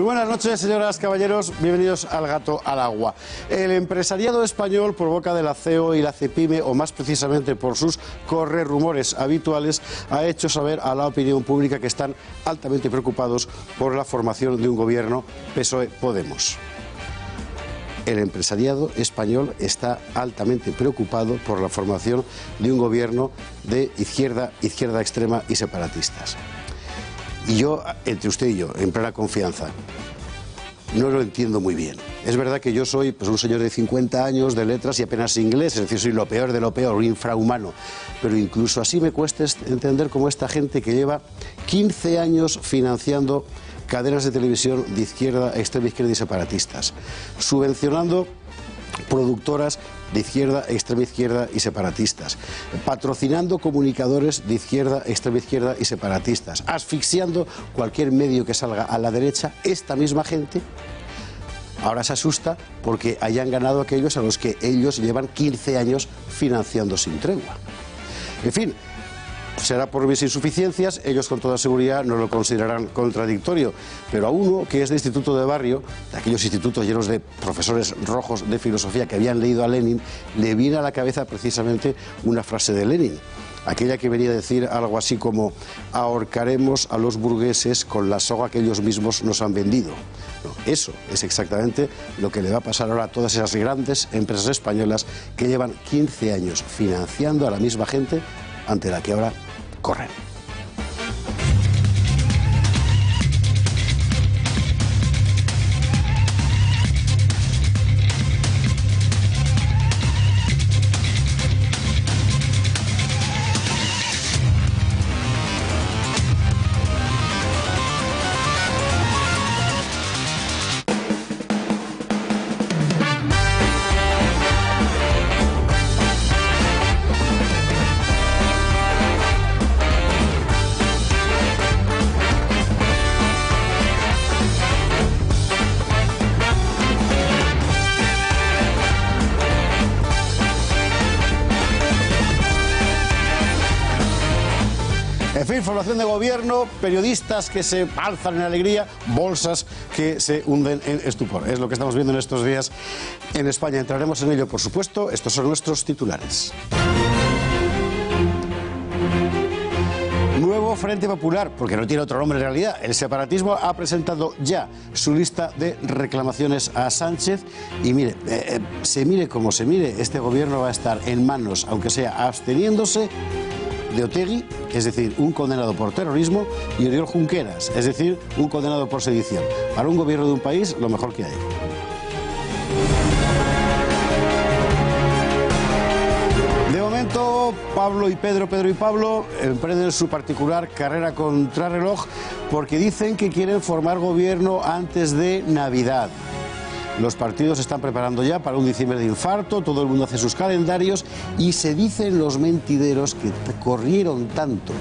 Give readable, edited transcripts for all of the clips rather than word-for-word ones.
Muy buenas noches, señoras, caballeros, bienvenidos al Gato al Agua. El empresariado español, por boca de la CEO y la CEPIME, o más precisamente por sus correrrumores habituales, ha hecho saber a la opinión pública que están altamente preocupados por la formación de un gobierno PSOE-Podemos. El empresariado español está altamente preocupado por la formación de un gobierno de izquierda, izquierda extrema y separatistas. Y yo, entre usted y yo, en plena confianza, no lo entiendo muy bien. Es verdad que yo soy un señor de 50 años, de letras y apenas inglés, es decir, soy lo peor de lo peor, un infrahumano. Pero incluso así me cuesta entender cómo esta gente que lleva 15 años financiando cadenas de televisión de izquierda, extrema izquierda y separatistas, subvencionando productoras de izquierda, extrema izquierda y separatistas, patrocinando comunicadores de izquierda, extrema izquierda y separatistas, asfixiando cualquier medio que salga a la derecha. Esta misma gente ahora se asusta porque hayan ganado aquellos a los que ellos llevan 15 años financiando sin tregua. En fin, será por mis insuficiencias, ellos con toda seguridad no lo considerarán contradictorio, pero a uno que es de instituto de barrio, de aquellos institutos llenos de profesores rojos de filosofía que habían leído a Lenin, le viene a la cabeza precisamente una frase de Lenin, aquella que venía a decir algo así como: ahorcaremos a los burgueses con la soga que ellos mismos nos han vendido. No, eso es exactamente lo que le va a pasar ahora a todas esas grandes empresas españolas que llevan 15 años financiando a la misma gente ante la que ahora corren. En fin, formación de gobierno, periodistas que se alzan en alegría, bolsas que se hunden en estupor. Es lo que estamos viendo en estos días en España. Entraremos en ello, por supuesto. Estos son nuestros titulares. Nuevo Frente Popular, porque no tiene otro nombre en realidad. El separatismo ha presentado ya su lista de reclamaciones a Sánchez y mire, se mire como se mire, este gobierno va a estar en manos, aunque sea absteniéndose, de Otegi, es decir, un condenado por terrorismo, y Oriol Junqueras, es decir, un condenado por sedición. Para un gobierno de un país, lo mejor que hay. De momento, Pablo y Pedro y Pablo emprenden su particular carrera contrarreloj porque dicen que quieren formar gobierno antes de Navidad. Los partidos se están preparando ya para un diciembre de infarto, todo el mundo hace sus calendarios y se dicen los mentideros que corrieron tanto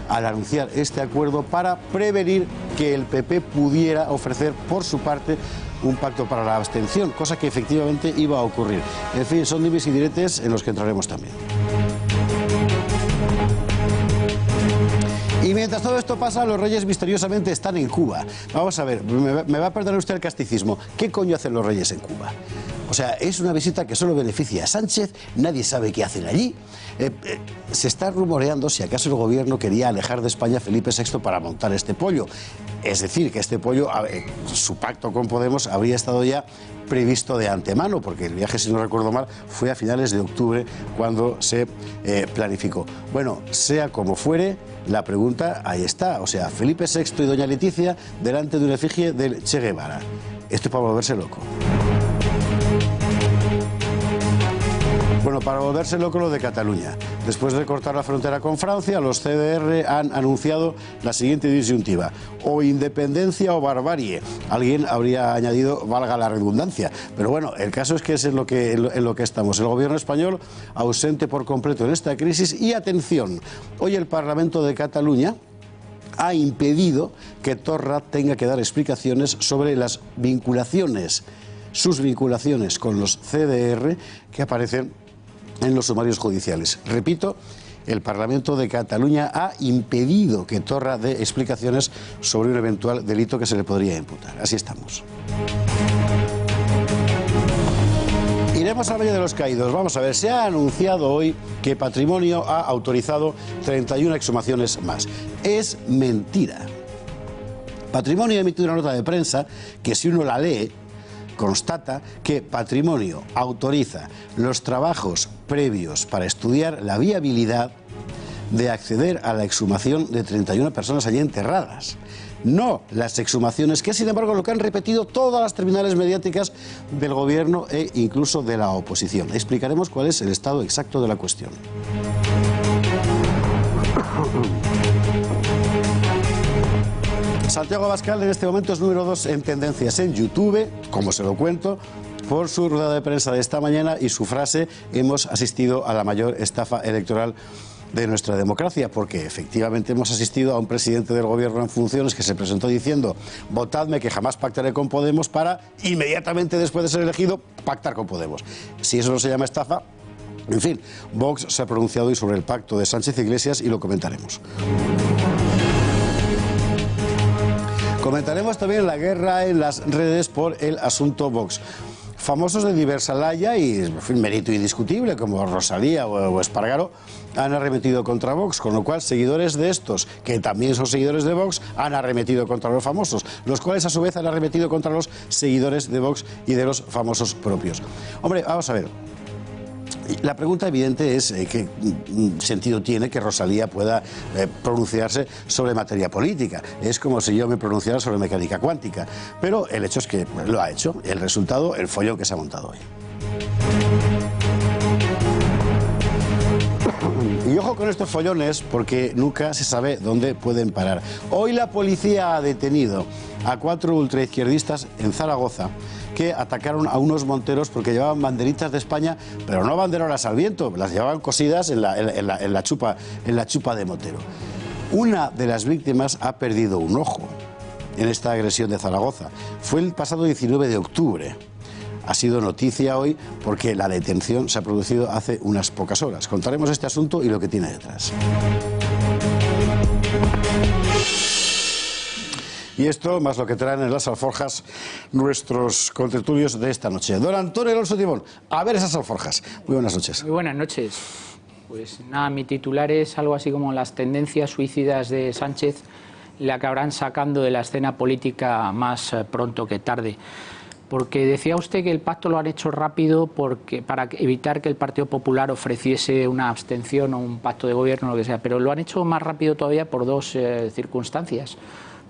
al anunciar este acuerdo para prevenir que el PP pudiera ofrecer por su parte un pacto para la abstención, cosa que efectivamente iba a ocurrir. En fin, son dimes y diretes en los que entraremos también. Y mientras todo esto pasa, los reyes misteriosamente están en Cuba. Vamos a ver, me va a perdonar usted el casticismo. ¿Qué coño hacen los reyes en Cuba? O sea, es una visita que solo beneficia a Sánchez, nadie sabe qué hacen allí. Se está rumoreando si acaso el gobierno quería alejar de España a Felipe VI para montar este pollo. Es decir, que este pollo, su pacto con Podemos habría estado ya previsto de antemano, porque el viaje, si no recuerdo mal, fue a finales de octubre cuando se planificó. Bueno, sea como fuere, la pregunta ahí está. O sea, Felipe VI y doña Leticia delante de una efigie del Che Guevara. Esto es para volverse loco. Bueno, para volverse loco lo de Cataluña. Después de cortar la frontera con Francia, los CDR han anunciado la siguiente disyuntiva: o independencia o barbarie. Alguien habría añadido, valga la redundancia. Pero bueno, el caso es que es en lo que estamos. El gobierno español ausente por completo en esta crisis. Y atención, hoy el Parlamento de Cataluña ha impedido que Torra tenga que dar explicaciones sobre las vinculaciones, sus vinculaciones con los CDR que aparecen en los sumarios judiciales. Repito, el Parlamento de Cataluña ha impedido que Torra dé explicaciones sobre un eventual delito que se le podría imputar. Así estamos. Iremos al Valle de los Caídos. Vamos a ver, se ha anunciado hoy que Patrimonio ha autorizado 31 exhumaciones más. Es mentira. Patrimonio ha emitido una nota de prensa que, si uno la lee, constata que Patrimonio autoriza los trabajos previos para estudiar la viabilidad de acceder a la exhumación de 31 personas allí enterradas. No las exhumaciones, que sin embargo lo que han repetido todas las terminales mediáticas del gobierno e incluso de la oposición. Explicaremos cuál es el estado exacto de la cuestión. Santiago Abascal en este momento es número 2 en tendencias en YouTube, como se lo cuento, por su rueda de prensa de esta mañana y su frase: hemos asistido a la mayor estafa electoral de nuestra democracia, porque efectivamente hemos asistido a un presidente del gobierno en funciones que se presentó diciendo: votadme que jamás pactaré con Podemos, para inmediatamente después de ser elegido pactar con Podemos. Si eso no se llama estafa, en fin, Vox se ha pronunciado hoy sobre el pacto de Sánchez Iglesias y lo comentaremos. Comentaremos también la guerra en las redes por el asunto Vox. Famosos de diversa laya y, en fin, mérito indiscutible, como Rosalía o Espargaró, han arremetido contra Vox, con lo cual seguidores de estos, que también son seguidores de Vox, han arremetido contra los famosos, los cuales a su vez han arremetido contra los seguidores de Vox y de los famosos propios. Hombre, vamos a ver. La pregunta evidente es qué sentido tiene que Rosalía pueda pronunciarse sobre materia política. Es como si yo me pronunciara sobre mecánica cuántica. Pero el hecho es que lo ha hecho. El resultado, el follón que se ha montado hoy. Y ojo con estos follones, porque nunca se sabe dónde pueden parar. Hoy la policía ha detenido a 4 ultraizquierdistas en Zaragoza que atacaron a unos monteros porque llevaban banderitas de España, pero no banderolas al viento, las llevaban cosidas en la chupa de motero. Una de las víctimas ha perdido un ojo en esta agresión de Zaragoza. Fue el pasado 19 de octubre. Ha sido noticia hoy porque la detención se ha producido hace unas pocas horas. Contaremos este asunto y lo que tiene detrás. Y esto, más lo que traen en las alforjas nuestros contertulios de esta noche. Don Antonio Alonso Timón, a ver esas alforjas. Muy buenas noches. Muy buenas noches. Pues nada, mi titular es algo así como: las tendencias suicidas de Sánchez le acabarán sacando de la escena política más pronto que tarde. Porque decía usted que el pacto lo han hecho rápido para evitar que el Partido Popular ofreciese una abstención o un pacto de gobierno o lo que sea, pero lo han hecho más rápido todavía por dos circunstancias.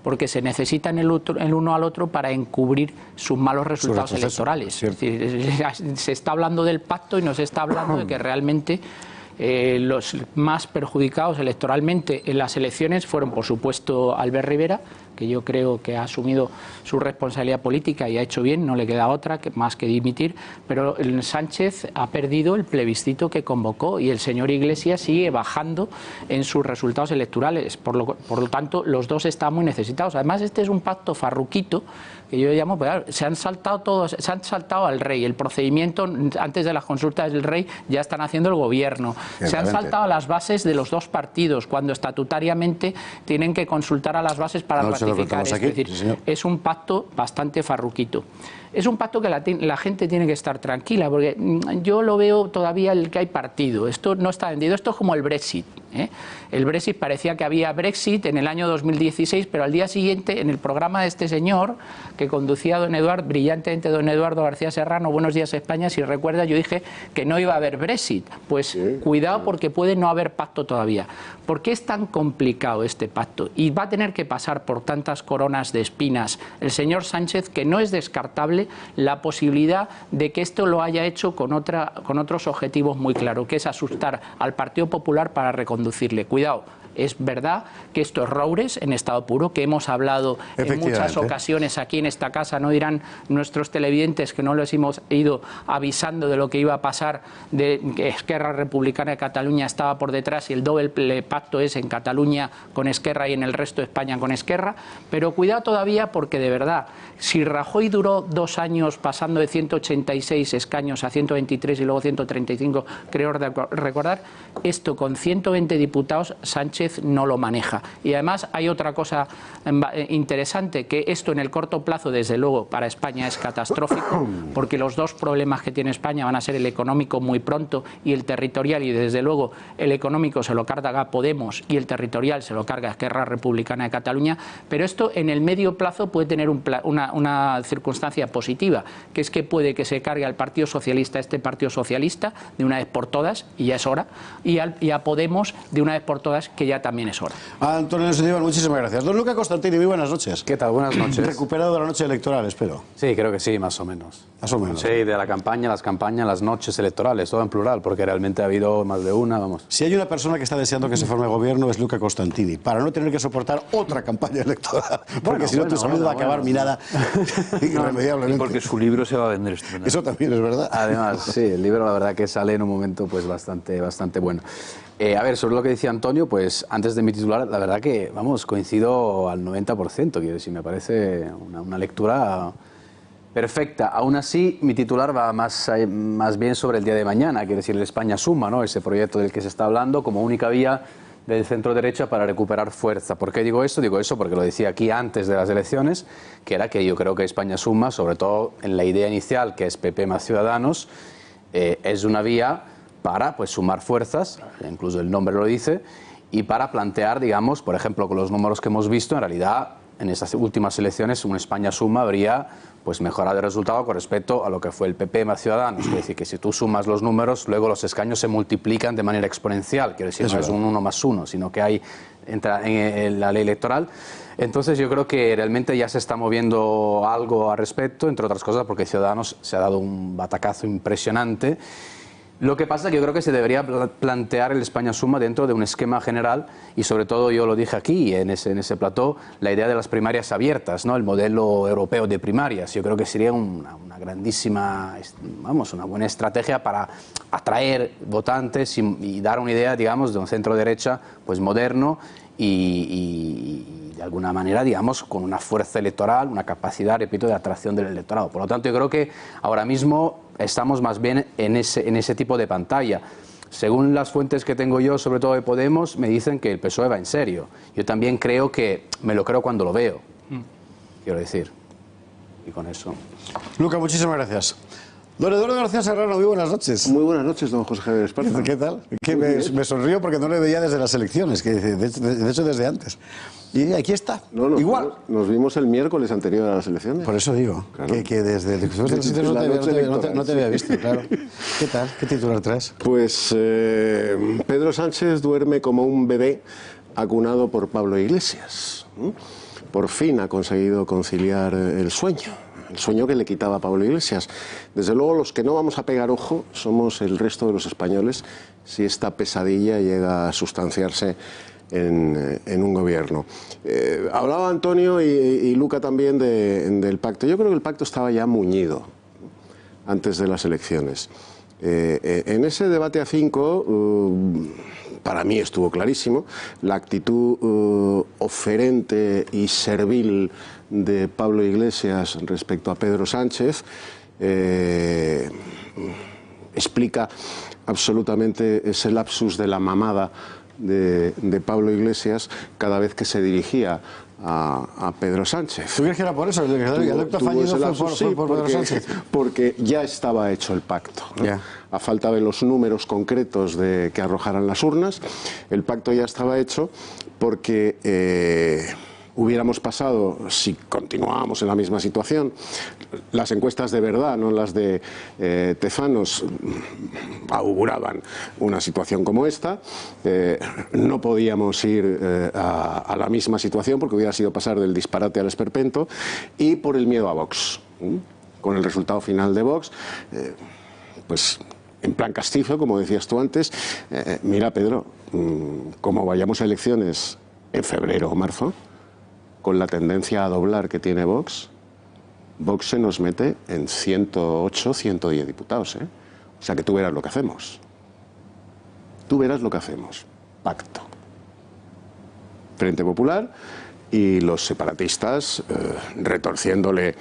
Porque se necesitan el uno al otro para encubrir sus malos resultados electorales. Es decir, se está hablando del pacto y no se está hablando de que realmente los más perjudicados electoralmente en las elecciones fueron, por supuesto, Albert Rivera, que yo creo que ha asumido su responsabilidad política y ha hecho bien, no le queda otra más que dimitir, pero Sánchez ha perdido el plebiscito que convocó y el señor Iglesias sigue bajando en sus resultados electorales. Por lo tanto, los dos están muy necesitados. Además, este es un pacto farruquito, que yo llamo, pues, se han saltado todos, se han saltado al rey. El procedimiento antes de las consultas del rey ya están haciendo el gobierno. Se han saltado las bases de los dos partidos, cuando estatutariamente tienen que consultar a las bases para ratificar. Es decir, es un pacto bastante farruquito. Es un pacto que la gente tiene que estar tranquila, porque yo lo veo todavía que hay partido. Esto no está vendido. Esto es como el Brexit, ¿eh? El Brexit, parecía que había Brexit en el año 2016, pero al día siguiente, en el programa de este señor que conducía brillantemente don Eduardo García Serrano, Buenos Días España, si recuerda, yo dije que no iba a haber Brexit. Pues cuidado, porque puede no haber pacto todavía. ¿Por qué es tan complicado este pacto? Y va a tener que pasar por tantas coronas de espinas el señor Sánchez, que no es descartable la posibilidad de que esto lo haya hecho con otros objetivos muy claros, que es asustar al Partido Popular para reconducirle. Cuidado, Es verdad que esto es Roures en estado puro, que hemos hablado en muchas ocasiones aquí en esta casa. No dirán nuestros televidentes que no les hemos ido avisando de lo que iba a pasar, de que Esquerra Republicana de Cataluña estaba por detrás y el doble pacto es en Cataluña con Esquerra y en el resto de España con Esquerra. Pero cuidado todavía, porque de verdad, si Rajoy duró 2 años pasando de 186 escaños a 123 y luego 135, creo recordar, esto con 120 diputados Sánchez no lo maneja. Y además hay otra cosa interesante, que esto en el corto plazo, desde luego, para España es catastrófico, porque los dos problemas que tiene España van a ser el económico muy pronto y el territorial, y desde luego el económico se lo carga Podemos y el territorial se lo carga Esquerra Republicana de Cataluña. Pero esto en el medio plazo puede tener una circunstancia positiva, que es que puede que se cargue al Partido Socialista, este Partido Socialista, de una vez por todas, y ya es hora, y a Podemos de una vez por todas, que ya también es hora. Antonio Sendívar, muchísimas gracias. Don Luca Costantini, muy buenas noches. ¿Qué tal? Buenas noches. Recuperado de la noche electoral, espero. Sí, creo que sí, más o menos. Más o menos. Sí, de la campaña, las campañas, las noches electorales, todo en plural, porque realmente ha habido más de una, vamos. Si hay una persona que está deseando que se forme gobierno es Luca Costantini, para no tener que soportar otra campaña electoral, porque si no tu salud va a acabar minada irremediablemente. Porque su libro se va a vender estupendamente. Eso también es verdad. Además, sí, el libro la verdad que sale en un momento pues bastante bueno. A ver, sobre lo que decía Antonio, pues antes de mi titular, la verdad que, vamos, coincido al 90%, quiero decir, me parece una lectura perfecta. Aún así, mi titular va más bien sobre el día de mañana, quiero decir, el España Suma, ¿no? Ese proyecto del que se está hablando como única vía del centro derecha para recuperar fuerza. ¿Por qué digo esto? Digo eso porque lo decía aquí antes de las elecciones, que era que yo creo que España Suma, sobre todo en la idea inicial, que es PP más Ciudadanos, es una vía para pues sumar fuerzas, incluso el nombre lo dice, y para plantear, digamos, por ejemplo, con los números que hemos visto, en realidad, en estas últimas elecciones, una España Suma habría pues mejorado el resultado con respecto a lo que fue el PP más Ciudadanos. Es decir, que si tú sumas los números, luego los escaños se multiplican de manera exponencial. Quiero decir, no es un 1 más 1, sino que entra en la ley electoral. Entonces yo creo que realmente ya se está moviendo algo al respecto, entre otras cosas porque Ciudadanos se ha dado un batacazo impresionante. Lo que pasa es que yo creo que se debería plantear el España Suma dentro de un esquema general y sobre todo, yo lo dije aquí en ese plató, la idea de las primarias abiertas, ¿no? El modelo europeo de primarias. Yo creo que sería una grandísima, vamos, una buena estrategia para atraer votantes y dar una idea, digamos, de un centro derecha pues moderno y de alguna manera, digamos, con una fuerza electoral, una capacidad, repito, de atracción del electorado. Por lo tanto, yo creo que ahora mismo estamos más bien en ese tipo de pantalla. Según las fuentes que tengo yo, sobre todo de Podemos, me dicen que el PSOE va en serio. Yo también creo que me lo creo cuando lo veo, quiero decir. Y con eso. Luca, muchísimas gracias. Don Eduardo García Serrano, muy buenas noches. Muy buenas noches, don José Javier Esparza. ¿Qué tal? Que me sonrío porque no le veía desde las elecciones, que de hecho desde antes. Y aquí está, igual. Nos vimos el miércoles anterior a las elecciones. Por eso digo, claro. que desde no te había visto, claro. ¿Qué tal? ¿Qué titular traes? Pues Pedro Sánchez duerme como un bebé acunado por Pablo Iglesias. Por fin ha conseguido conciliar el sueño que le quitaba a Pablo Iglesias. Desde luego, los que no vamos a pegar ojo somos el resto de los españoles si esta pesadilla llega a sustanciarse en un gobierno. Hablaba Antonio y Luca también del pacto. Yo creo que el pacto estaba ya muñido antes de las elecciones. En ese debate a 5, para mí estuvo clarísimo, la actitud oferente y servil de Pablo Iglesias respecto a Pedro Sánchez explica absolutamente ese lapsus de la mamada de Pablo Iglesias cada vez que se dirigía a Pedro Sánchez. ¿Tú crees que era por eso? El acto fallido fue por Pedro Sánchez. Porque ya estaba hecho el pacto, ¿no? Yeah. A falta de los números concretos que arrojaran las urnas, el pacto ya estaba hecho porque hubiéramos pasado, si continuábamos en la misma situación, las encuestas de verdad, no las de Tezanos, auguraban una situación como esta. No podíamos ir a la misma situación porque hubiera sido pasar del disparate al esperpento, y por el miedo a Vox. Con el resultado final de Vox, pues en plan castizo, como decías tú antes, mira, Pedro, como vayamos a elecciones en febrero o marzo, con la tendencia a doblar que tiene Vox, Vox se nos mete en 108, 110 diputados, ¿eh? O sea que tú verás lo que hacemos. Tú verás lo que hacemos. Pacto. Frente Popular y los separatistas retorciéndole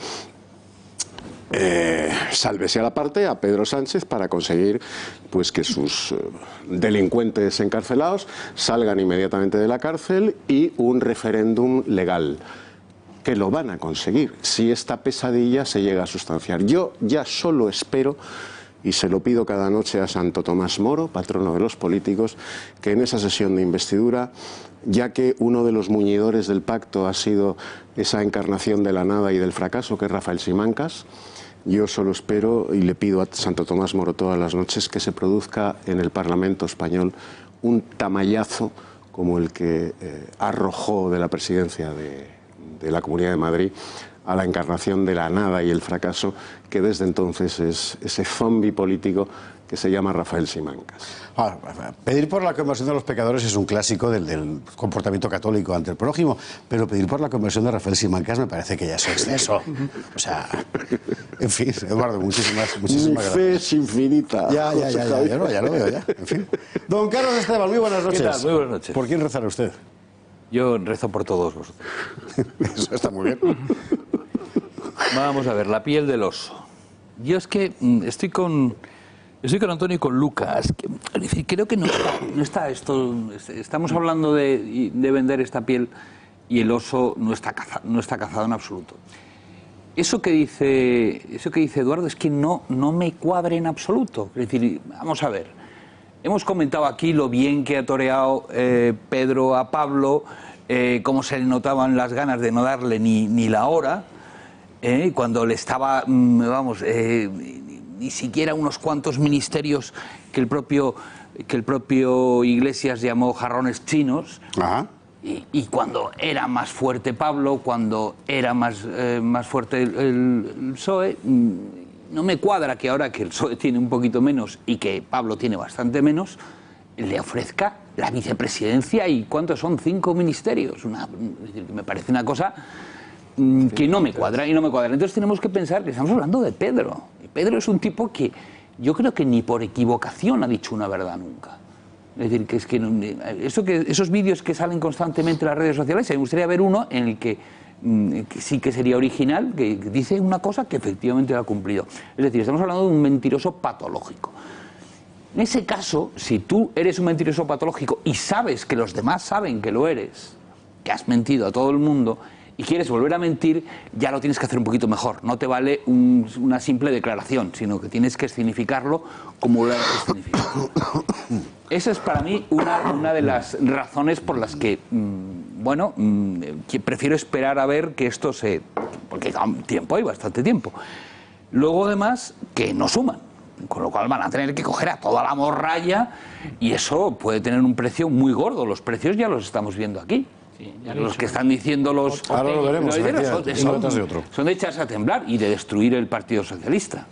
sálvese a la parte a Pedro Sánchez para conseguir pues que sus delincuentes encarcelados salgan inmediatamente de la cárcel y un referéndum legal, que lo van a conseguir si esta pesadilla se llega a sustanciar. Yo ya solo espero, y se lo pido cada noche a Santo Tomás Moro, patrono de los políticos, que en esa sesión de investidura, ya que uno de los muñidores del pacto ha sido esa encarnación de la nada y del fracaso, que es Rafael Simancas, yo solo espero y le pido a Santo Tomás Moro todas las noches que se produzca en el Parlamento español un tamallazo como el que arrojó de la presidencia de la Comunidad de Madrid a la encarnación de la nada y el fracaso, que desde entonces es ese zombi político que se llama Rafael Simancas. Pedir por la conversión de los pecadores es un clásico del comportamiento católico ante el prójimo, pero pedir por la conversión de Rafael Simancas me parece que ya es exceso. O sea, en fin, Eduardo, muchísimas Mi gracias. fe es infinita. Ya lo veo ya. En fin. Don Carlos Esteban, muy buenas noches. ¿Qué tal? Muy buenas noches. ¿Por quién rezará usted? Yo rezo por todos vosotros. Eso está muy bien. Vamos a ver, la piel del oso. Yo es que estoy con Antonio y con Lucas. Es decir, creo que no está esto. Estamos hablando de vender esta piel y el oso no está cazado en absoluto. Eso que dice Eduardo es que no me cuadra en absoluto. Es decir, vamos a ver. Hemos comentado aquí lo bien que ha toreado Pedro a Pablo, cómo se le notaban las ganas de no darle ni la hora, cuando le estaba, ni siquiera unos cuantos ministerios que el propio Iglesias llamó jarrones chinos. Ajá. Y cuando era más fuerte Pablo, cuando era más fuerte el PSOE, no me cuadra que ahora que el PSOE tiene un poquito menos y que Pablo tiene bastante menos, le ofrezca la vicepresidencia y ¿cuántos son? 5 ministerios. Es decir, que me parece una cosa que no me cuadra y no me cuadra. Entonces tenemos que pensar que estamos hablando de Pedro. Y Pedro es un tipo que yo creo que ni por equivocación ha dicho una verdad nunca. Es decir, esos vídeos que salen constantemente en las redes sociales, me gustaría ver uno en el que sí que sería original, que dice una cosa que efectivamente lo ha cumplido. Es decir, estamos hablando de un mentiroso patológico. En ese caso, si tú eres un mentiroso patológico y sabes que los demás saben que lo eres, que has mentido a todo el mundo y quieres volver a mentir, ya lo tienes que hacer un poquito mejor. No te vale una simple declaración, sino que tienes que escenificarlo como lo has escenificado. Esa es para mí una de las razones por las que, que prefiero esperar a ver que esto se... Porque hay bastante tiempo. Luego, además, que no suman. Con lo cual van a tener que coger a toda la morralla y eso puede tener un precio muy gordo. Los precios ya los estamos viendo aquí. Sí, los que están diciendo los... Ahora lo veremos. Son de echarse a temblar y de destruir el Partido Socialista.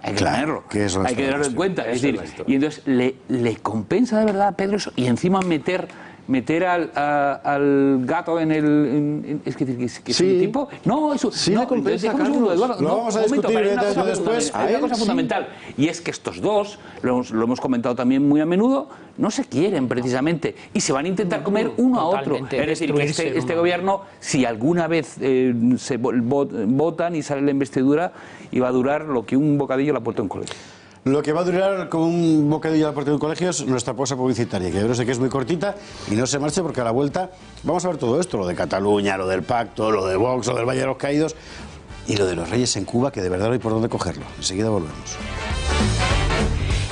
Hay que tenerlo, hay que tenerlo en cuenta. Es decir, y entonces le compensa de verdad a Pedro eso y encima meter al gato en el... es que es un tipo... No, eso... Sí, no, le compensa, Eduardo, lo vamos a discutir después. Hay una cosa fundamental, y es que estos dos, lo hemos comentado también muy a menudo, no se quieren precisamente, y se van a intentar comer uno a otro. Es decir, que este gobierno, si alguna vez se votan y sale la investidura, iba a durar lo que un bocadillo la puerta de un colegio. Lo que va a durar con un bocadillo a la puerta de un colegio es nuestra pausa publicitaria, que yo sé que es muy cortita y no se marche porque a la vuelta vamos a ver todo esto, lo de Cataluña, lo del pacto, lo de Vox, lo del Valle de los Caídos y lo de los reyes en Cuba, que de verdad no hay por dónde cogerlo. Enseguida volvemos.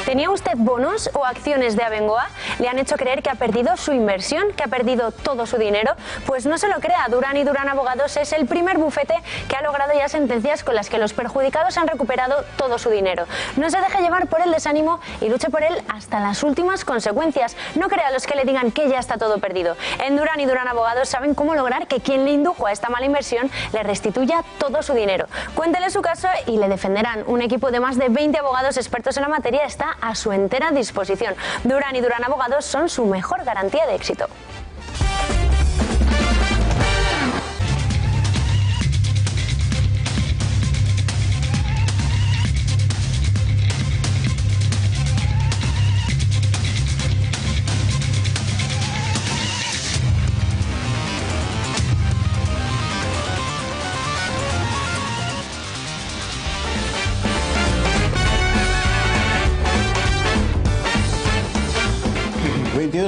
¿Tenía usted bonos o acciones de Abengoa? ¿Le han hecho creer que ha perdido su inversión, que ha perdido todo su dinero? Pues no se lo crea, Durán y Durán Abogados es el primer bufete que ha logrado ya sentencias con las que los perjudicados han recuperado todo su dinero. No se deje llevar por el desánimo y luche por él hasta las últimas consecuencias. No crea a los que le digan que ya está todo perdido. En Durán y Durán Abogados saben cómo lograr que quien le indujo a esta mala inversión le restituya todo su dinero. Cuéntele su caso y le defenderán. Un equipo de más de 20 abogados expertos en la materia está a su entera disposición. Durán y Durán Abogados son su mejor garantía de éxito.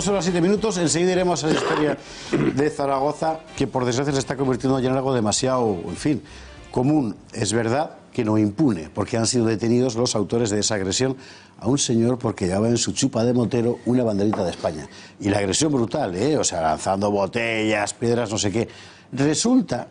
Horas 7 minutos, enseguida iremos a la historia de Zaragoza, que por desgracia se está convirtiendo ya en algo demasiado, en fin, común. Es verdad que no impune, porque han sido detenidos los autores de esa agresión a un señor porque llevaba en su chupa de motero una banderita de España. Y la agresión brutal, o sea, lanzando botellas, piedras, no sé qué. Resulta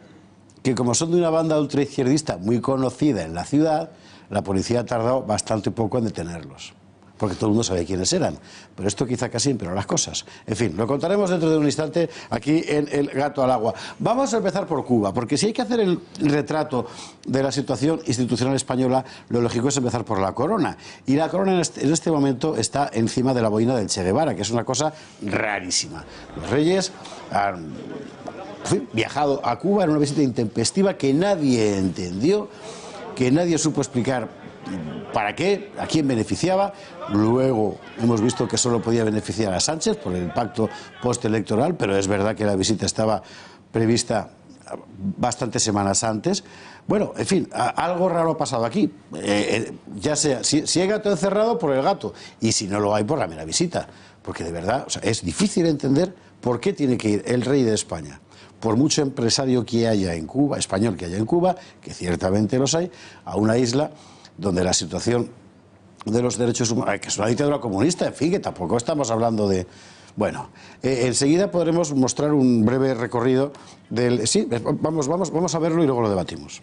que como son de una banda ultraizquierdista muy conocida en la ciudad, la policía ha tardado bastante poco en detenerlos, porque todo el mundo sabe quiénes eran. Pero esto quizá casi empeoró las cosas. En fin, lo contaremos dentro de un instante aquí en El Gato al Agua. Vamos a empezar por Cuba, porque si hay que hacer el retrato de la situación institucional española, lo lógico es empezar por la corona. Y la corona en este momento está encima de la boina del Che Guevara, que es una cosa rarísima. Los reyes han viajado a Cuba en una visita intempestiva que nadie entendió, que nadie supo explicar ¿para qué? ¿A quién beneficiaba? Luego hemos visto que solo podía beneficiar a Sánchez por el pacto postelectoral, pero es verdad que la visita estaba prevista bastantes semanas antes. Bueno, en fin, algo raro ha pasado aquí. Ya sea, si hay gato encerrado, por el gato, y si no lo hay, por la mera visita. Porque de verdad, o sea, es difícil entender por qué tiene que ir el rey de España, por mucho empresario que haya en Cuba, español que haya en Cuba, que ciertamente los hay, a una isla donde la situación de los derechos humanos, que es una dictadura comunista, en fin, que tampoco estamos hablando de... Bueno, enseguida podremos mostrar un breve recorrido del... Sí, vamos a verlo y luego lo debatimos.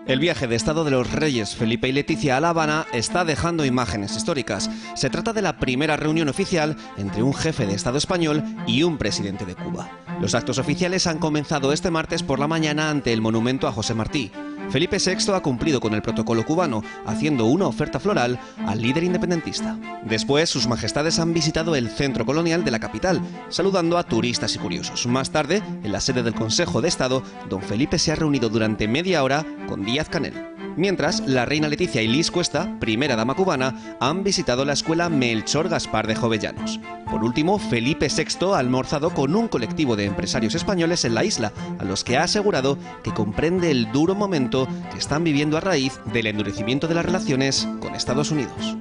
El viaje de Estado de los Reyes Felipe y Leticia a La Habana está dejando imágenes históricas. Se trata de la primera reunión oficial entre un jefe de Estado español y un presidente de Cuba. Los actos oficiales han comenzado este martes por la mañana ante el monumento a José Martí. Felipe VI ha cumplido con el protocolo cubano, haciendo una oferta floral al líder independentista. Después, sus majestades han visitado el centro colonial de la capital, saludando a turistas y curiosos. Más tarde, en la sede del Consejo de Estado, don Felipe se ha reunido durante media hora con Díaz-Canel. Mientras, la reina Leticia y Liz Cuesta, primera dama cubana, han visitado la escuela Melchor Gaspar de Jovellanos. Por último, Felipe VI ha almorzado con un colectivo de empresarios españoles en la isla, a los que ha asegurado que comprende el duro momento que están viviendo a raíz del endurecimiento de las relaciones con Estados Unidos.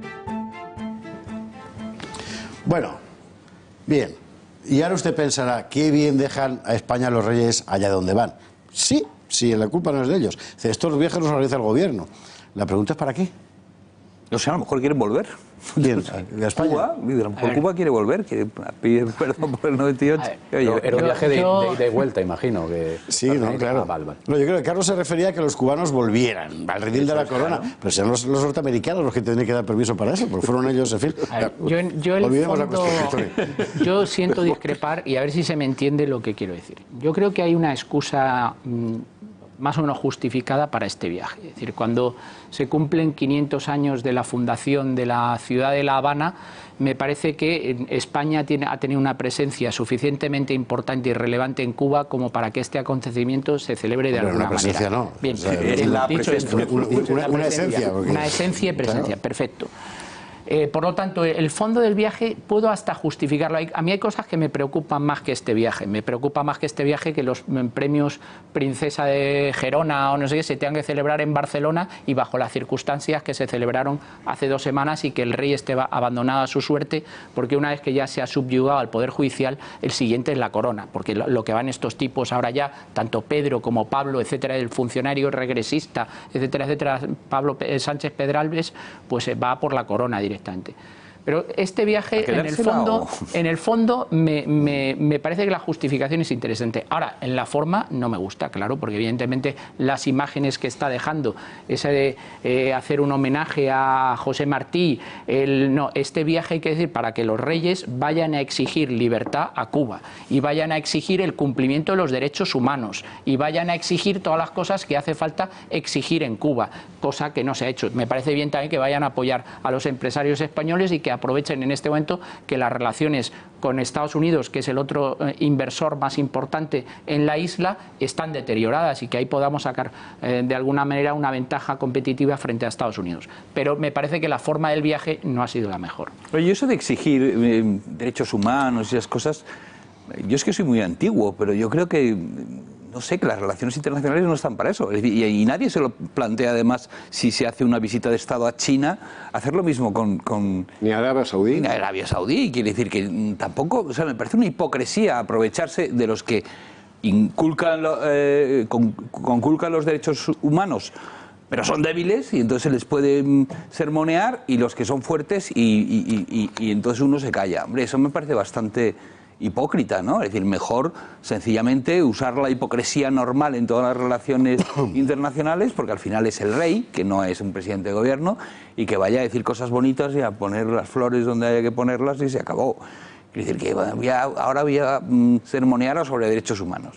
Bueno, bien. Y ahora usted pensará, qué bien dejan a España los reyes allá donde van. Sí. Sí, la culpa no es de ellos. Estos viajes los realiza el gobierno. La pregunta es ¿para qué? No sé, a lo mejor quieren volver. ¿Quién? ¿De España? Cuba, a lo mejor Cuba quiere volver, quiere pedir perdón por el 98. Era un viaje de ida y vuelta, imagino. Que... Sí, no, claro. Vale. No, yo creo que Carlos se refería a que los cubanos volvieran al redil de la corona, claro. Pero serán los norteamericanos los que tendrían que dar permiso para eso, porque fueron ellos, en fin. Olvidemos la cuestión. Yo siento discrepar y a ver si se me entiende lo que quiero decir. Yo creo que hay una excusa más o menos justificada para este viaje. Es decir, cuando se cumplen 500 años de la fundación de la ciudad de La Habana, me parece que España ha tenido una presencia suficientemente importante y relevante en Cuba como para que este acontecimiento se celebre de alguna manera. Presencia no. Bien, o sea, dicho esto, una esencia. Porque... Una esencia y presencia, claro. Perfecto. Por lo tanto, el fondo del viaje puedo hasta justificarlo. A mí hay cosas que me preocupan más que este viaje. Me preocupa más que este viaje que los premios Princesa de Gerona o no sé qué se tengan que celebrar en Barcelona y bajo las circunstancias que se celebraron hace 2 semanas y que el rey esté abandonado a su suerte, porque una vez que ya se ha subyugado al Poder Judicial, el siguiente es la corona. Porque lo que van estos tipos ahora ya, tanto Pedro como Pablo, etcétera, el funcionario regresista, etcétera, etcétera, Pablo Sánchez Pedralbes, pues va por la corona directamente. Pero este viaje, en el fondo me parece que la justificación es interesante. Ahora, en la forma no me gusta, claro, porque evidentemente las imágenes que está dejando, ese de hacer un homenaje a José Martí, este viaje hay que decir para que los reyes vayan a exigir libertad a Cuba y vayan a exigir el cumplimiento de los derechos humanos y vayan a exigir todas las cosas que hace falta exigir en Cuba, cosa que no se ha hecho. Me parece bien también que vayan a apoyar a los empresarios españoles y que aprovechen en este momento que las relaciones con Estados Unidos, que es el otro inversor más importante en la isla, están deterioradas y que ahí podamos sacar de alguna manera una ventaja competitiva frente a Estados Unidos. Pero me parece que la forma del viaje no ha sido la mejor. Oye, eso de exigir derechos humanos y esas cosas, yo es que soy muy antiguo, pero yo creo que no sé, que las relaciones internacionales no están para eso. Y nadie se lo plantea, además, si se hace una visita de Estado a China, hacer lo mismo con ni Arabia Saudí. Ni Arabia Saudí. Quiere decir que tampoco, o sea, me parece una hipocresía aprovecharse de los que conculcan los derechos humanos, pero son débiles y entonces se les puede sermonear, y los que son fuertes y entonces uno se calla. Hombre, eso me parece bastante hipócrita, ¿no? Es decir, mejor sencillamente usar la hipocresía normal en todas las relaciones internacionales, porque al final es el rey, que no es un presidente de gobierno, y que vaya a decir cosas bonitas y a poner las flores donde haya que ponerlas y se acabó. Es decir, que ahora voy a sermonear sobre derechos humanos.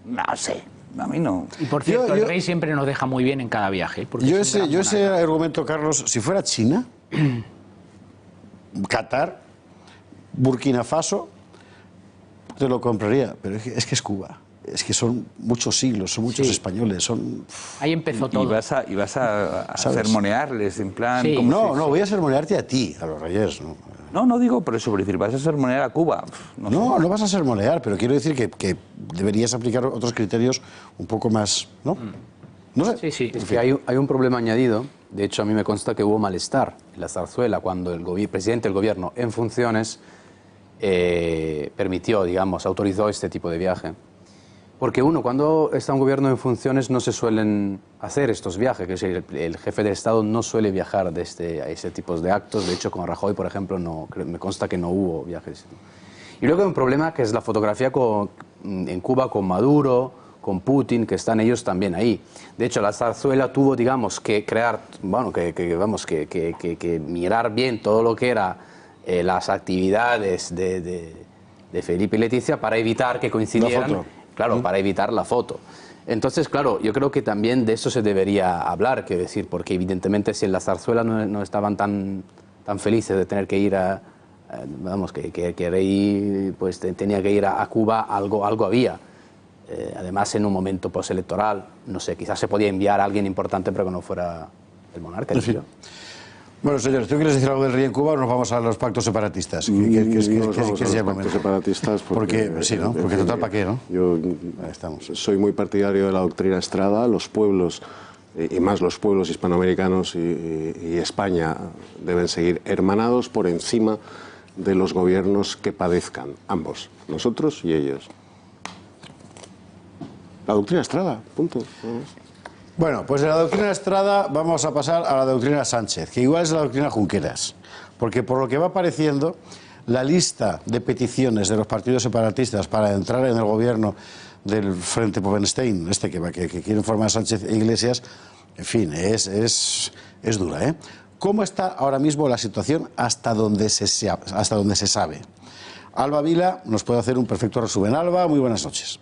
No sé. A mí no. Y por cierto, el rey siempre nos deja muy bien en cada viaje. Yo ese argumento, Carlos, si fuera China, Qatar, Burkina Faso, te lo compraría, pero es que es Cuba. Es que son muchos siglos, son muchos españoles, son... Ahí empezó todo. Y vas a sermonearles, en plan... Sí. No, voy a sermonearte a ti, a los reyes, ¿no? No digo por eso, por decir, vas a sermonear a Cuba. No vas a sermonear, pero quiero decir que deberías aplicar otros criterios un poco más, ¿no? No sé. Sí. Es que hay un problema añadido. De hecho, a mí me consta que hubo malestar en la zarzuela cuando el presidente del gobierno en funciones permitió, digamos, autorizó este tipo de viaje. Porque cuando está un gobierno en funciones no se suelen hacer estos viajes, que es decir, el jefe de Estado no suele viajar a ese tipo de actos. De hecho, con Rajoy, por ejemplo, me consta que no hubo viajes. Y luego hay un problema que es la fotografía en Cuba con Maduro, con Putin, que están ellos también ahí. De hecho, la zarzuela tuvo, digamos, que crear, bueno, que mirar bien todo lo que era las actividades de Felipe y Leticia para evitar que coincidieran. Claro, para evitar la foto. Entonces, claro, yo creo que también de eso se debería hablar, quiero decir, porque evidentemente si en la zarzuela no estaban tan felices de tener que ir que el rey pues tenía que ir a Cuba, algo había. Además, en un momento postelectoral, no sé, quizás se podía enviar a alguien importante, pero que no fuera el monarca. Sí. Bueno, señores, ¿tú quieres decir algo del rey en Cuba o nos vamos a los pactos separatistas? Pactos separatistas porque sí, ¿no? Porque total, ¿para qué, no? Yo ahí estamos. Soy muy partidario de la doctrina Estrada. Los pueblos, y más los pueblos hispanoamericanos y España, deben seguir hermanados por encima de los gobiernos que padezcan, ambos, nosotros y ellos. La doctrina Estrada, punto. Bueno, pues de la doctrina Estrada vamos a pasar a la doctrina Sánchez, que igual es la doctrina Junqueras, porque por lo que va apareciendo, la lista de peticiones de los partidos separatistas para entrar en el gobierno del Frente Poppenstein, que quieren formar Sánchez e Iglesias, en fin, es dura, ¿eh? ¿Cómo está ahora mismo la situación hasta donde se sabe? Alba Vila nos puede hacer un perfecto resumen. Alba, muy buenas noches.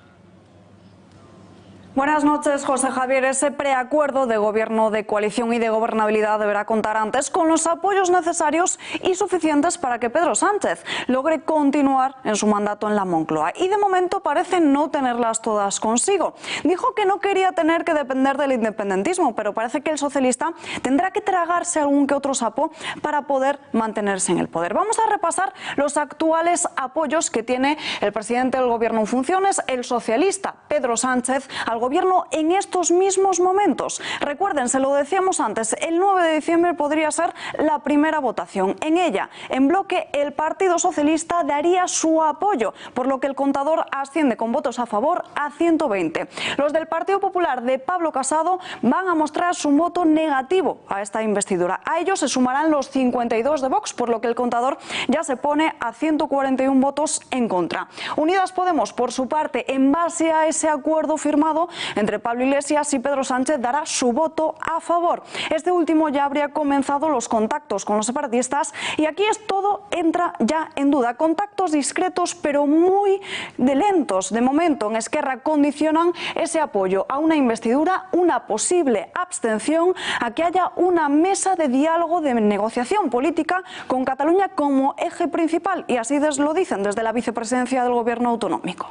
Buenas noches, José Javier. Ese preacuerdo de gobierno de coalición y de gobernabilidad deberá contar antes con los apoyos necesarios y suficientes para que Pedro Sánchez logre continuar en su mandato en la Moncloa. Y de momento parece no tenerlas todas consigo. Dijo que no quería tener que depender del independentismo, pero parece que el socialista tendrá que tragarse algún que otro sapo para poder mantenerse en el poder. Vamos a repasar los actuales apoyos que tiene el presidente del gobierno en funciones, el socialista Pedro Sánchez, al Gobierno en estos mismos momentos. Recuerden, se lo decíamos antes, el 9 de diciembre podría ser la primera votación. En ella, en bloque, el Partido Socialista daría su apoyo, por lo que el contador asciende con votos a favor a 120. Los del Partido Popular de Pablo Casado van a mostrar su voto negativo a esta investidura. A ellos se sumarán los 52 de Vox, por lo que el contador ya se pone a 141 votos en contra. Unidas Podemos, por su parte, en base a ese acuerdo firmado entre Pablo Iglesias y Pedro Sánchez, dará su voto a favor. Este último ya habría comenzado los contactos con los separatistas y aquí todo entra ya en duda. Contactos discretos pero muy lentos. De momento en Esquerra condicionan ese apoyo a una investidura, una posible abstención, a que haya una mesa de diálogo, de negociación política con Cataluña como eje principal, y así lo dicen desde la vicepresidencia del Gobierno autonómico.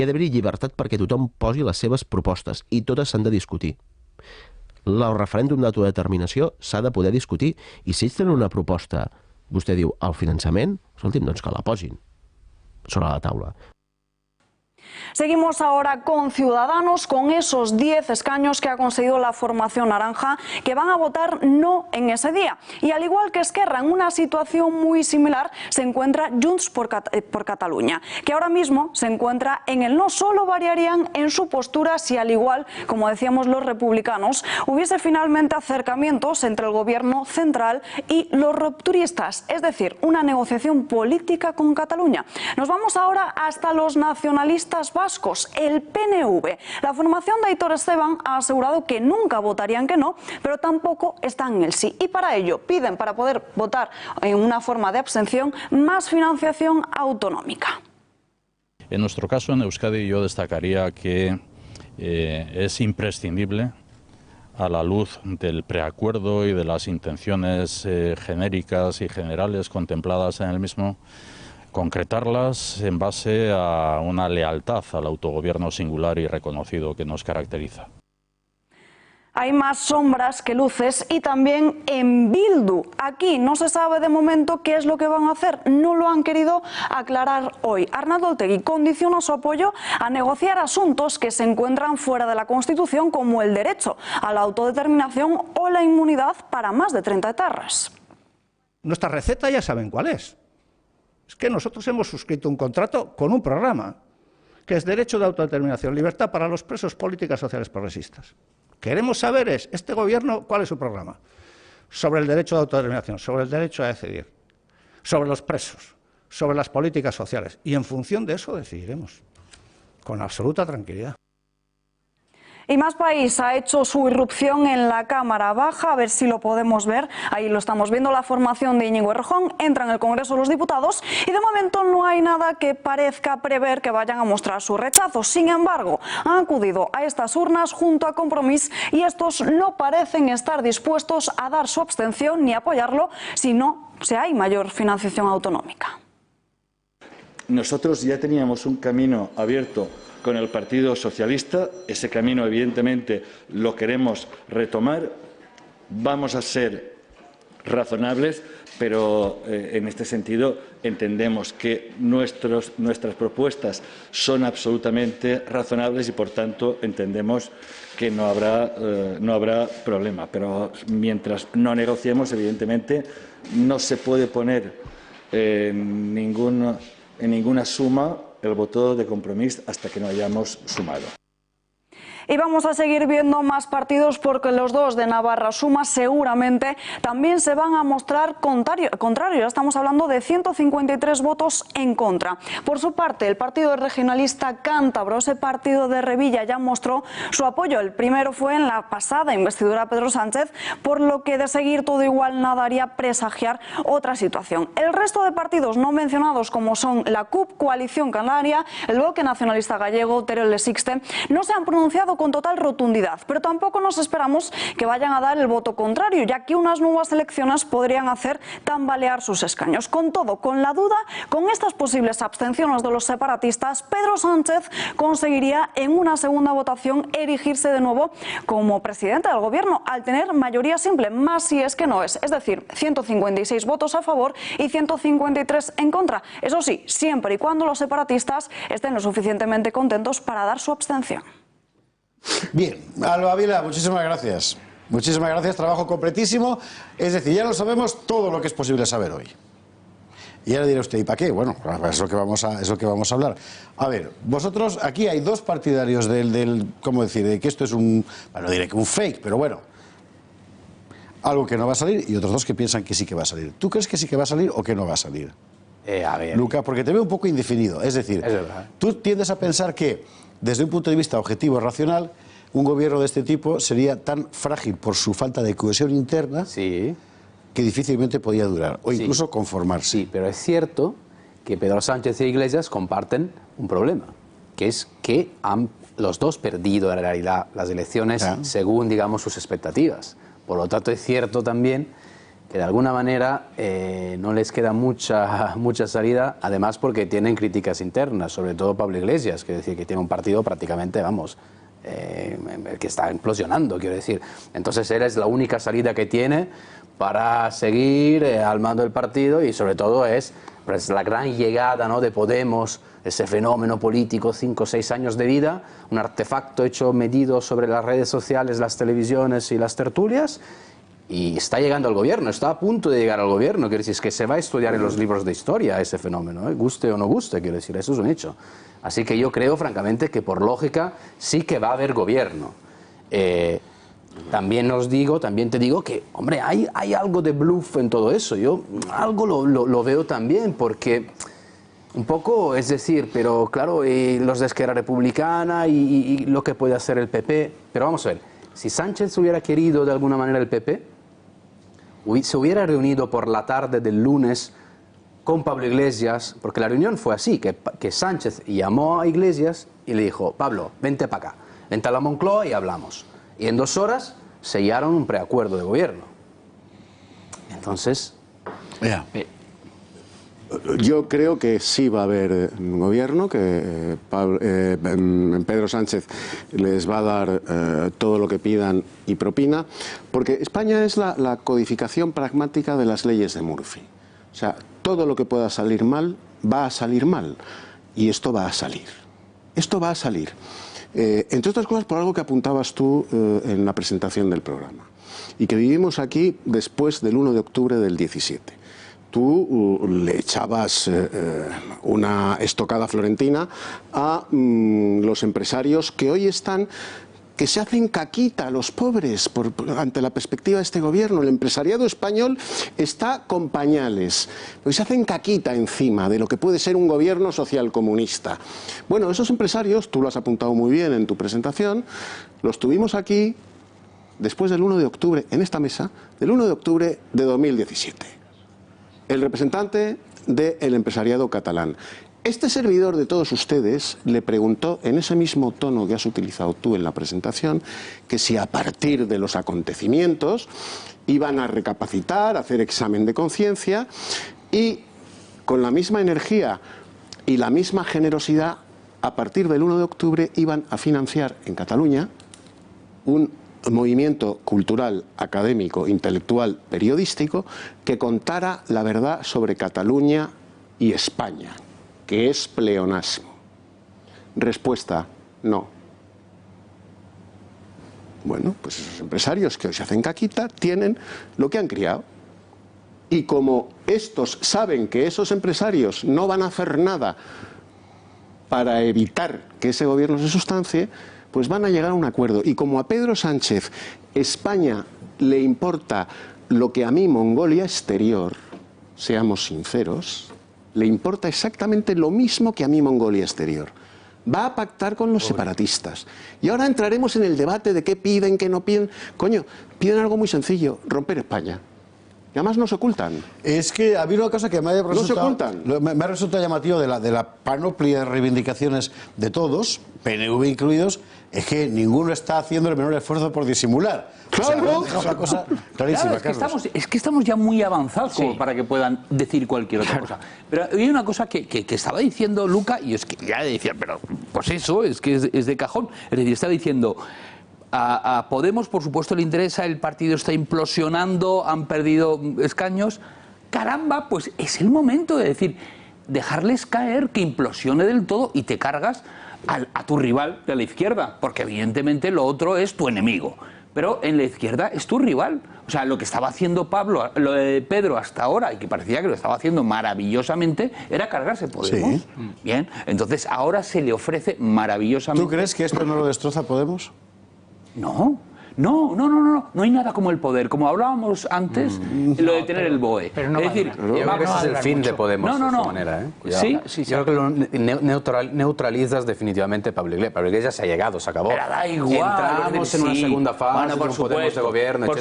Hi ha d'haver llibertat perquè tothom posi les seves propostes i totes s'han de discutir. El referèndum d'autodeterminació s'ha de poder discutir i si ells tenen una proposta, vostè diu, el finançament, escolti'm, doncs que la posin sobre la taula. Seguimos ahora con Ciudadanos, con esos 10 escaños que ha conseguido la formación naranja, que van a votar no en ese día. Y al igual que Esquerra, en una situación muy similar se encuentra Junts por Cataluña, que ahora mismo se encuentra en el no. Solo variarían en su postura si, al igual, como decíamos, los republicanos, hubiese finalmente acercamientos entre el gobierno central y los rupturistas, es decir, una negociación política con Cataluña. Nos vamos ahora hasta los nacionalistas vascos, el PNV. La formación de Aitor Esteban ha asegurado que nunca votarían que no, pero tampoco están en el sí. Y para ello piden, para poder votar en una forma de abstención, más financiación autonómica. En nuestro caso, en Euskadi, yo destacaría que es imprescindible, a la luz del preacuerdo y de las intenciones genéricas y generales contempladas en el mismo, concretarlas en base a una lealtad al autogobierno singular y reconocido que nos caracteriza. Hay más sombras que luces y también en Bildu. Aquí no se sabe de momento qué es lo que van a hacer. No lo han querido aclarar hoy. Arnaldo Otegi condiciona su apoyo a negociar asuntos que se encuentran fuera de la Constitución, como el derecho a la autodeterminación o la inmunidad para más de 30 etarras. Nuestra receta ya saben cuál es. Es que nosotros hemos suscrito un contrato con un programa, que es derecho de autodeterminación, libertad para los presos, políticas sociales progresistas. Queremos saber este gobierno, ¿cuál es su programa? Sobre el derecho de autodeterminación, sobre el derecho a decidir, sobre los presos, sobre las políticas sociales. Y en función de eso decidiremos, con absoluta tranquilidad. Y Más País ha hecho su irrupción en la Cámara Baja, a ver si lo podemos ver. Ahí lo estamos viendo, la formación de Íñigo Errejón entra en el Congreso de los Diputados y de momento no hay nada que parezca prever que vayan a mostrar su rechazo. Sin embargo, han acudido a estas urnas junto a Compromís y estos no parecen estar dispuestos a dar su abstención ni apoyarlo si hay mayor financiación autonómica. Nosotros ya teníamos un camino abierto con el Partido Socialista, ese camino evidentemente lo queremos retomar, vamos a ser razonables, pero en este sentido entendemos que nuestras propuestas son absolutamente razonables y por tanto entendemos que no habrá problema. Pero mientras no negociemos, evidentemente no se puede poner en ninguna suma el voto de Compromís hasta que no hayamos sumado. Y vamos a seguir viendo más partidos porque los dos de Navarra Suma seguramente también se van a mostrar contrarios. Estamos hablando de 153 votos en contra. Por su parte, el Partido Regionalista Cántabro, ese partido de Revilla, ya mostró su apoyo. El primero fue en la pasada investidura a Pedro Sánchez, por lo que de seguir todo igual nada haría presagiar otra situación. El resto de partidos no mencionados, como son la CUP, Coalición Canaria, el Bloque Nacionalista Gallego, Teruel Existe, no se han pronunciado con total rotundidad, pero tampoco nos esperamos que vayan a dar el voto contrario, ya que unas nuevas elecciones podrían hacer tambalear sus escaños. Con todo, con la duda, con estas posibles abstenciones de los separatistas, Pedro Sánchez conseguiría en una segunda votación erigirse de nuevo como presidente del gobierno, al tener mayoría simple, más si es que no es decir, 156 votos a favor y 153 en contra. Eso sí, siempre y cuando los separatistas estén lo suficientemente contentos para dar su abstención. Bien, Alba Vila, muchísimas gracias. Muchísimas gracias, trabajo completísimo. Es decir, ya lo sabemos todo lo que es posible saber hoy. Y ahora dirá usted, ¿y para qué? Bueno, es lo que vamos a hablar. A ver, vosotros, aquí hay dos partidarios ¿cómo decir? De que esto es bueno, diré que un fake, pero bueno, algo que no va a salir, y otros dos que piensan que sí que va a salir. ¿Tú crees que sí que va a salir o que no va a salir? A ver. Luca, porque te veo un poco indefinido. Es decir, tú tiendes a pensar que, desde un punto de vista objetivo y racional, un gobierno de este tipo sería tan frágil por su falta de cohesión interna que difícilmente podía durar, o incluso conformarse. Sí, pero es cierto que Pedro Sánchez y Iglesias comparten un problema, que es que han los dos perdido en realidad las elecciones según, digamos, sus expectativas. Por lo tanto, es cierto también que de alguna manera no les queda mucha salida, además porque tienen críticas internas, sobre todo Pablo Iglesias, que decir que tiene un partido prácticamente, vamos, que está implosionando, quiero decir. Entonces él es la única salida que tiene para seguir al mando del partido, y sobre todo es pues, la gran llegada, ¿no?, de Podemos, ese fenómeno político, 5 o 6 años de vida, un artefacto hecho medido sobre las redes sociales, las televisiones y las tertulias, y está llegando al gobierno, está a punto de llegar al gobierno. Quiero decir, es que se va a estudiar en los libros de historia ese fenómeno, guste o no guste, quiero decir, eso es un hecho. Así que yo creo, francamente, que por lógica sí que va a haber gobierno. También te digo que, hombre, hay algo de bluff en todo eso. Yo algo lo veo también, porque un poco, es decir, pero claro, los de Esquerra Republicana y lo que puede hacer el PP. Pero vamos a ver, si Sánchez hubiera querido de alguna manera el PP, se hubiera reunido por la tarde del lunes con Pablo Iglesias, porque la reunión fue así, que Sánchez llamó a Iglesias y le dijo: Pablo, vente para acá, vente a la Moncloa y hablamos. Y en 2 horas sellaron un preacuerdo de gobierno. Entonces... Yo creo que sí va a haber un gobierno, que Pedro Sánchez les va a dar todo lo que pidan y propina, porque España es la codificación pragmática de las leyes de Murphy. O sea, todo lo que pueda salir mal, va a salir mal. Y esto va a salir. Esto va a salir. Entre otras cosas, por algo que apuntabas tú en la presentación del programa. Y que vivimos aquí después del 1 de octubre del 17. Tú le echabas una estocada florentina a los empresarios que hoy están, que se hacen caquita a los pobres ante la perspectiva de este gobierno. El empresariado español está con pañales, porque se hacen caquita encima de lo que puede ser un gobierno socialcomunista. Bueno, esos empresarios, tú lo has apuntado muy bien en tu presentación, los tuvimos aquí después del 1 de octubre, en esta mesa, del 1 de octubre de 2017. El representante del empresariado catalán. Este servidor de todos ustedes le preguntó, en ese mismo tono que has utilizado tú en la presentación, que si a partir de los acontecimientos iban a recapacitar, hacer examen de conciencia y con la misma energía y la misma generosidad, a partir del 1 de octubre iban a financiar en Cataluña un movimiento cultural, académico, intelectual, periodístico que contara la verdad sobre Cataluña y España, que es pleonasmo. Respuesta: no. Bueno, pues esos empresarios que hoy se hacen caquita tienen lo que han criado. Y como estos saben que esos empresarios no van a hacer nada para evitar que ese gobierno se sustancie, pues van a llegar a un acuerdo. Y como a Pedro Sánchez España le importa lo que a mí Mongolia Exterior, seamos sinceros, le importa exactamente lo mismo que a mí Mongolia Exterior. Va a pactar con los separatistas. Y ahora entraremos en el debate de qué piden, qué no piden. Coño, piden algo muy sencillo: romper España. Y además no se ocultan. Es que ha habido una cosa que me ha resultado, no se ocultan. Me ha resultado llamativo de la panoplia de reivindicaciones de todos, PNV incluidos, es que ninguno está haciendo el menor esfuerzo por disimular. Claro. O sea, una cosa clarísima, claro, es que estamos ya muy avanzados como para que puedan decir cualquier otra cosa. Pero hay una cosa que estaba diciendo Luca, y es que ya decía, pero pues eso, es que es de cajón. Es decir, estaba diciendo... A Podemos, por supuesto, le interesa, el partido está implosionando, han perdido escaños. Caramba, pues es el momento de decir, dejarles caer, que implosione del todo y te cargas a tu rival de la izquierda, porque evidentemente lo otro es tu enemigo. Pero en la izquierda es tu rival. O sea, lo que estaba haciendo Pedro hasta ahora, y que parecía que lo estaba haciendo maravillosamente, era cargarse Podemos. Sí. Bien, entonces ahora se le ofrece maravillosamente... ¿Tú crees que esto no lo destroza Podemos? No. No hay nada como el poder. Como hablábamos antes, lo de tener el BOE. Pero no es decir, yo creo que ese es el fin de Podemos, de esta manera. ¿Sí? Yo creo que lo neutralizas definitivamente a Pablo Iglesias. Pablo Iglesias se ha llegado, se acabó. Pero da igual. Entramos en una segunda fase, bueno, con Podemos de gobierno, por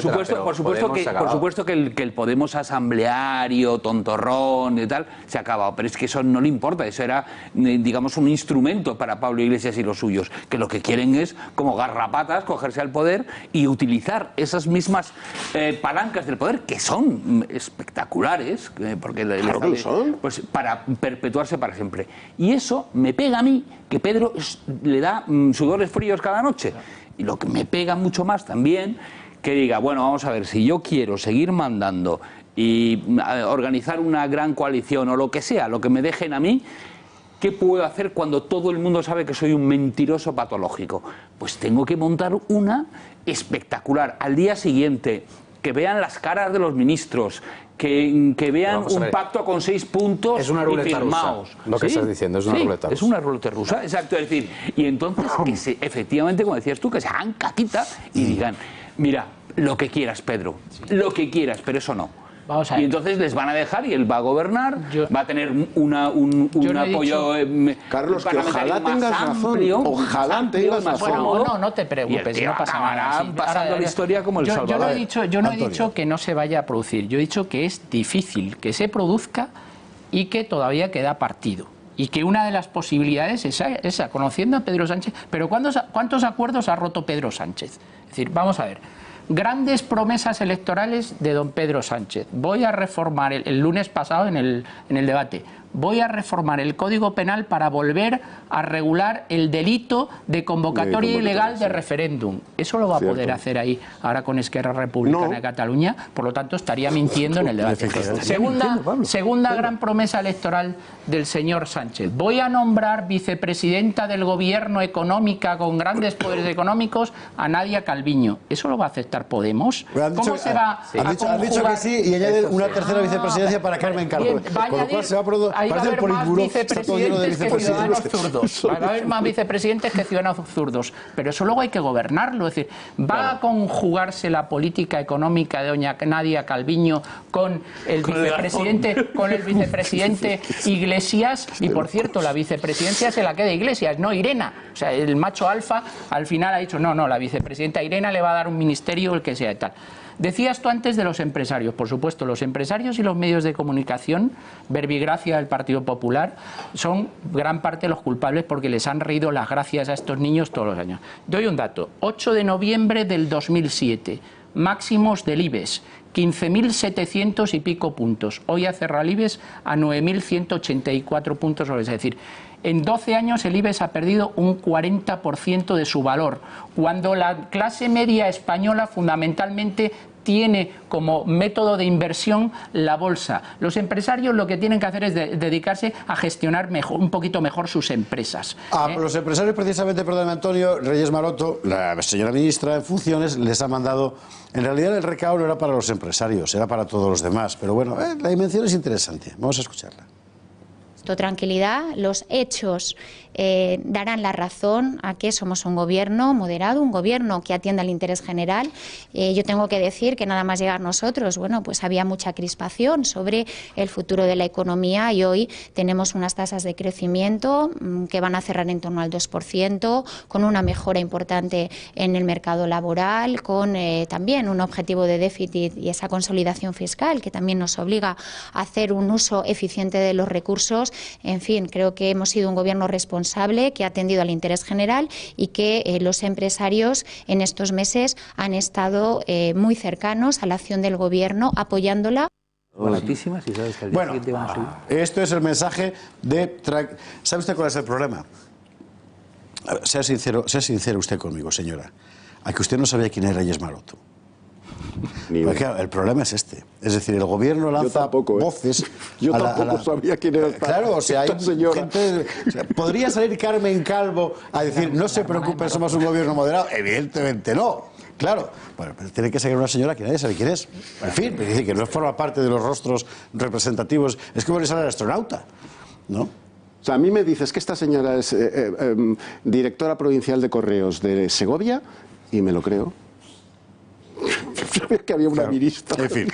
supuesto que el Podemos asambleario, tontorrón y tal, se ha acabado. Pero es que eso no le importa. Eso era, digamos, un instrumento para Pablo Iglesias y los suyos. Que lo que quieren es, como garrapatas, cogerse al poder y utilizar esas mismas palancas del poder, que son espectaculares, porque pues, para perpetuarse para siempre. Y eso me pega a mí, que Pedro le da sudores fríos cada noche. Y lo que me pega mucho más también, que diga, bueno, vamos a ver, si yo quiero seguir mandando y organizar una gran coalición o lo que sea, lo que me dejen a mí, ¿qué puedo hacer cuando todo el mundo sabe que soy un mentiroso patológico? Pues tengo que montar una espectacular. Al día siguiente, que vean las caras de los ministros, que vean un pacto con 6 puntos es una ruleta firmados. Rusa. Lo que estás diciendo es una ruleta rusa. Es una ruleta rusa, exacto. Es decir, y entonces, efectivamente, como decías tú, que se hagan caquita y digan, mira, lo que quieras, Pedro, lo que quieras, pero eso no. Y entonces les van a dejar y él va a gobernar, va a tener un apoyo Carlos, que ojalá tengas amplio, razón, ojalá tengas razón. Bueno, no te preocupes, no pasa nada. Pasando la historia como el Salvador. Yo no he dicho que no se vaya a producir, yo he dicho que es difícil que se produzca y que todavía queda partido. Y que una de las posibilidades es esa, conociendo a Pedro Sánchez. Pero ¿cuántos acuerdos ha roto Pedro Sánchez? Es decir, vamos a ver. Grandes promesas electorales de don Pedro Sánchez. Voy a reformar, el lunes pasado en el debate, voy a reformar el Código Penal para volver a regular el delito de convocatoria ilegal de referéndum. Eso lo va a poder hacer ahí ahora con Esquerra Republicana de Cataluña, por lo tanto estaría mintiendo en el debate. Segunda gran promesa electoral del señor Sánchez. Voy a nombrar vicepresidenta del Gobierno económica con grandes poderes económicos a Nadia Calviño. ¿Eso lo va a aceptar Podemos? ¿Cómo se va a conjugar? Han dicho que sí y añaden una tercera vicepresidencia para Carmen Calvo. Con lo cual se va a producir. Va a haber más vicepresidentes que ciudadanos zurdos. Va a haber más vicepresidentes que ciudadanos zurdos. Pero eso luego hay que gobernarlo. Es decir, ¿va a conjugarse la política económica de doña Nadia Calviño con el vicepresidente Iglesias? Y por cierto, la vicepresidencia se la queda Iglesias, no Irene. O sea, el macho alfa al final ha dicho, no, la vicepresidenta Irene le va a dar un ministerio, el que sea y tal. Decías tú antes de los empresarios, por supuesto, los empresarios y los medios de comunicación, verbigracia del Partido Popular, son gran parte los culpables porque les han reído las gracias a estos niños todos los años. Doy un dato, 8 de noviembre del 2007, máximos del IBEX, 15.700 y pico puntos. Hoy ha cerrado el IBEX a 9.184 puntos, es decir, en 12 años el IBEX ha perdido un 40% de su valor, cuando la clase media española fundamentalmente tiene como método de inversión la bolsa. Los empresarios lo que tienen que hacer es dedicarse a gestionar un poquito mejor sus empresas. Los empresarios, precisamente, perdón, Antonio Reyes Maroto, la señora ministra en funciones, les ha mandado... En realidad el recao no era para los empresarios, era para todos los demás. Pero bueno, la dimensión es interesante. Vamos a escucharla. Tranquilidad, los hechos darán la razón a que somos un gobierno moderado, un gobierno que atiende al interés general. Yo tengo que decir que nada más llegar nosotros, bueno, pues había mucha crispación sobre el futuro de la economía y hoy tenemos unas tasas de crecimiento que van a cerrar en torno al 2%, con una mejora importante en el mercado laboral, con también un objetivo de déficit y esa consolidación fiscal que también nos obliga a hacer un uso eficiente de los recursos. En fin, creo que hemos sido un gobierno responsable que ha atendido al interés general y que los empresarios en estos meses han estado muy cercanos a la acción del gobierno, apoyándola. Baratísimas, y sabes que al día siguiente van a subir. Esto es el mensaje de... ¿Sabe usted cuál es el problema? Sea sincero usted conmigo, señora. A que usted no sabía quién era Reyes Maroto. Porque el problema es este. Es decir, el gobierno lanza voces. Yo tampoco sabía quién era esta, claro, o sea, hay señora. Gente, o sea, ¿podría salir Carmen Calvo a decir, no se preocupen, somos un gobierno moderado? Evidentemente no. Claro, bueno, pero tiene que ser una señora que nadie sabe quién es. En fin, pero dice que no forma parte de los rostros representativos. Es como le sale al astronauta, ¿no? O sea, a mí me dices que esta señora es directora provincial de Correos de Segovia y me lo creo. Sabía que había una ministra. En fin.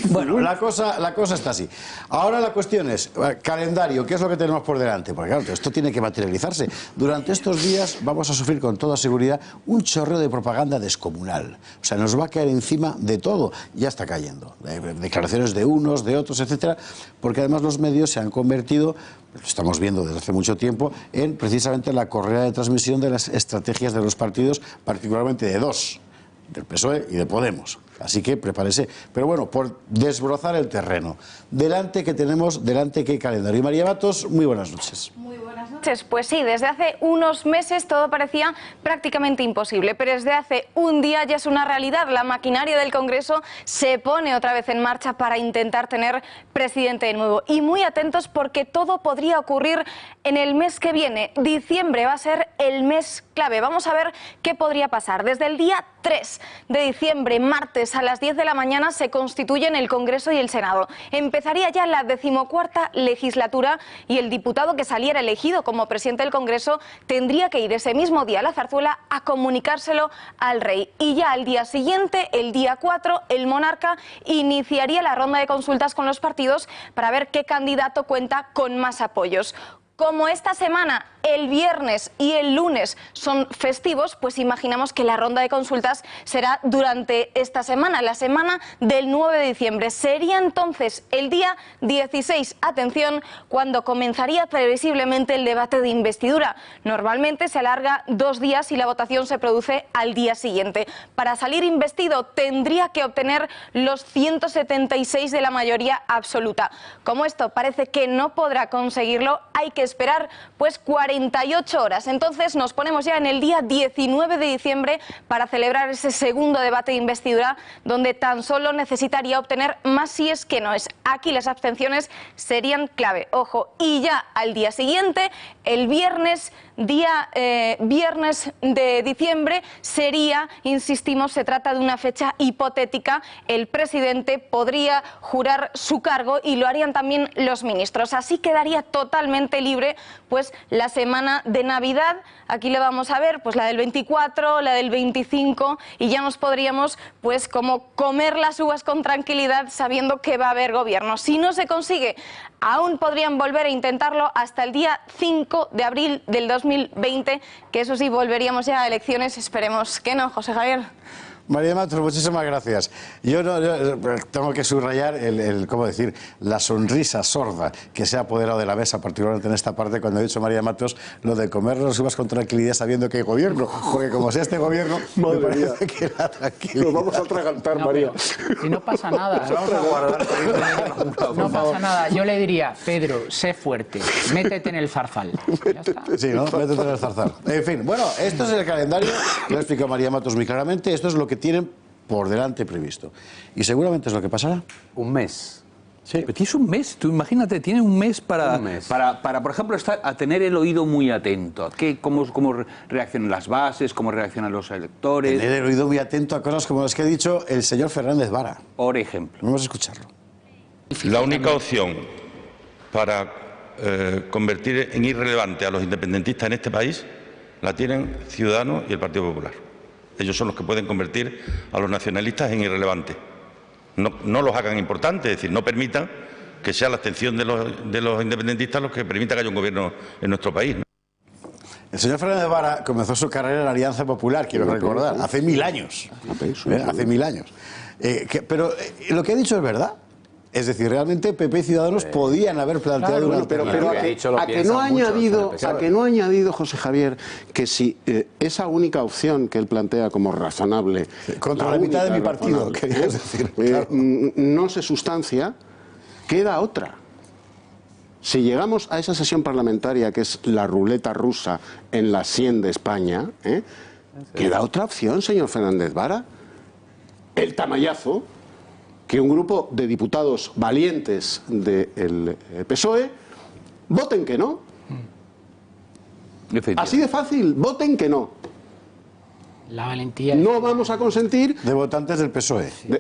Bueno, la cosa está así. Ahora la cuestión es, calendario, ¿qué es lo que tenemos por delante? Porque claro, esto tiene que materializarse. Durante estos días vamos a sufrir con toda seguridad un chorreo de propaganda descomunal. O sea, nos va a caer encima de todo. Ya está cayendo. Declaraciones de unos, de otros, etcétera. Porque además los medios se han convertido, lo estamos viendo desde hace mucho tiempo, en precisamente la correa de transmisión de las estrategias de los partidos, particularmente de dos, del PSOE y de Podemos. Así que prepárese. Pero bueno, por desbrozar el terreno. Delante que tenemos, delante qué calendario. Y María Matos, muy buenas noches. Muy buenas noches. Pues sí, desde hace unos meses todo parecía prácticamente imposible, pero desde hace un día ya es una realidad. La maquinaria del Congreso se pone otra vez en marcha para intentar tener presidente de nuevo. Y muy atentos porque todo podría ocurrir en el mes que viene. Diciembre va a ser el mes clave. Vamos a ver qué podría pasar. Desde el día 3 de diciembre, martes a las 10 de la mañana, se constituyen el Congreso y el Senado. Empezaría ya la 14ª legislatura y el diputado que saliera elegido como presidente del Congreso tendría que ir ese mismo día a la Zarzuela a comunicárselo al rey. Y ya al día siguiente, el día 4, el monarca iniciaría la ronda de consultas con los partidos para ver qué candidato cuenta con más apoyos. Como esta semana, el viernes y el lunes son festivos, pues imaginamos que la ronda de consultas será durante esta semana, la semana del 9 de diciembre. Sería entonces el día 16, atención, cuando comenzaría previsiblemente el debate de investidura. Normalmente se alarga 2 días y la votación se produce al día siguiente. Para salir investido tendría que obtener los 176 de la mayoría absoluta. Como esto parece que no podrá conseguirlo, hay que esperar pues 48 horas. Entonces nos ponemos ya en el día 19 de diciembre para celebrar ese segundo debate de investidura, donde tan solo necesitaría obtener más síes que noes. Aquí las abstenciones serían clave. Ojo, y ya al día siguiente, el viernes, viernes de diciembre, sería, insistimos, se trata de una fecha hipotética. El presidente podría jurar su cargo y lo harían también los ministros. Así quedaría totalmente libre pues la semana de Navidad. Aquí le vamos a ver pues la del 24, la del 25 y ya nos podríamos pues como comer las uvas con tranquilidad sabiendo que va a haber gobierno. Si no se consigue, aún podrían volver a intentarlo hasta el día 5 de abril del 2020, que eso sí, volveríamos ya a elecciones, esperemos que no, José Javier. María Matos, muchísimas gracias. Yo tengo que subrayar ¿cómo decir?, la sonrisa sorda que se ha apoderado de la mesa, particularmente en esta parte, cuando ha dicho María Matos lo de comer las uvas con tranquilidad sabiendo que hay gobierno, porque como sea este gobierno, me parece que la tranquilidad... Nos vamos a atragantar, no, María. Si no pasa nada, no pasa nada. Yo le diría, Pedro, sé fuerte, métete en el zarzal. Ya está. Sí, ¿no? Métete en el zarzal. En fin, bueno, esto es el calendario, lo ha explicado María Matos muy claramente, esto es lo que tienen por delante previsto. Y seguramente es lo que pasará. Un mes. Sí. Pero tienes un mes, tú imagínate, tiene un mes para, por ejemplo, a tener el oído muy atento. Cómo reaccionan las bases, cómo reaccionan los electores. Tener el oído muy atento a cosas como las que ha dicho el señor Fernández Vara. Por ejemplo. Vamos a escucharlo. La única opción para convertir en irrelevante a los independentistas en este país la tienen Ciudadanos y el Partido Popular. Ellos son los que pueden convertir a los nacionalistas en irrelevantes. No los hagan importantes, es decir, no permitan que sea la abstención de los independentistas los que permita que haya un gobierno en nuestro país, ¿no? El señor Fernández Vara comenzó su carrera en la Alianza Popular, quiero recordar, hace 1000 años. Hace 1000 años. Pero lo que ha dicho es verdad. Es decir, realmente PP y Ciudadanos podían haber planteado una pero a que no ha añadido José Javier que si esa única opción que él plantea como razonable contra la mitad de mi partido, querías decir, claro, no se sustancia, queda otra. Si llegamos a esa sesión parlamentaria que es la ruleta rusa en la sien de España, queda otra opción, señor Fernández Vara. el tamallazo que un grupo de diputados valientes del PSOE voten que no. Así de fácil, voten que no. La valentía. No vamos a consentir. De votantes del PSOE. De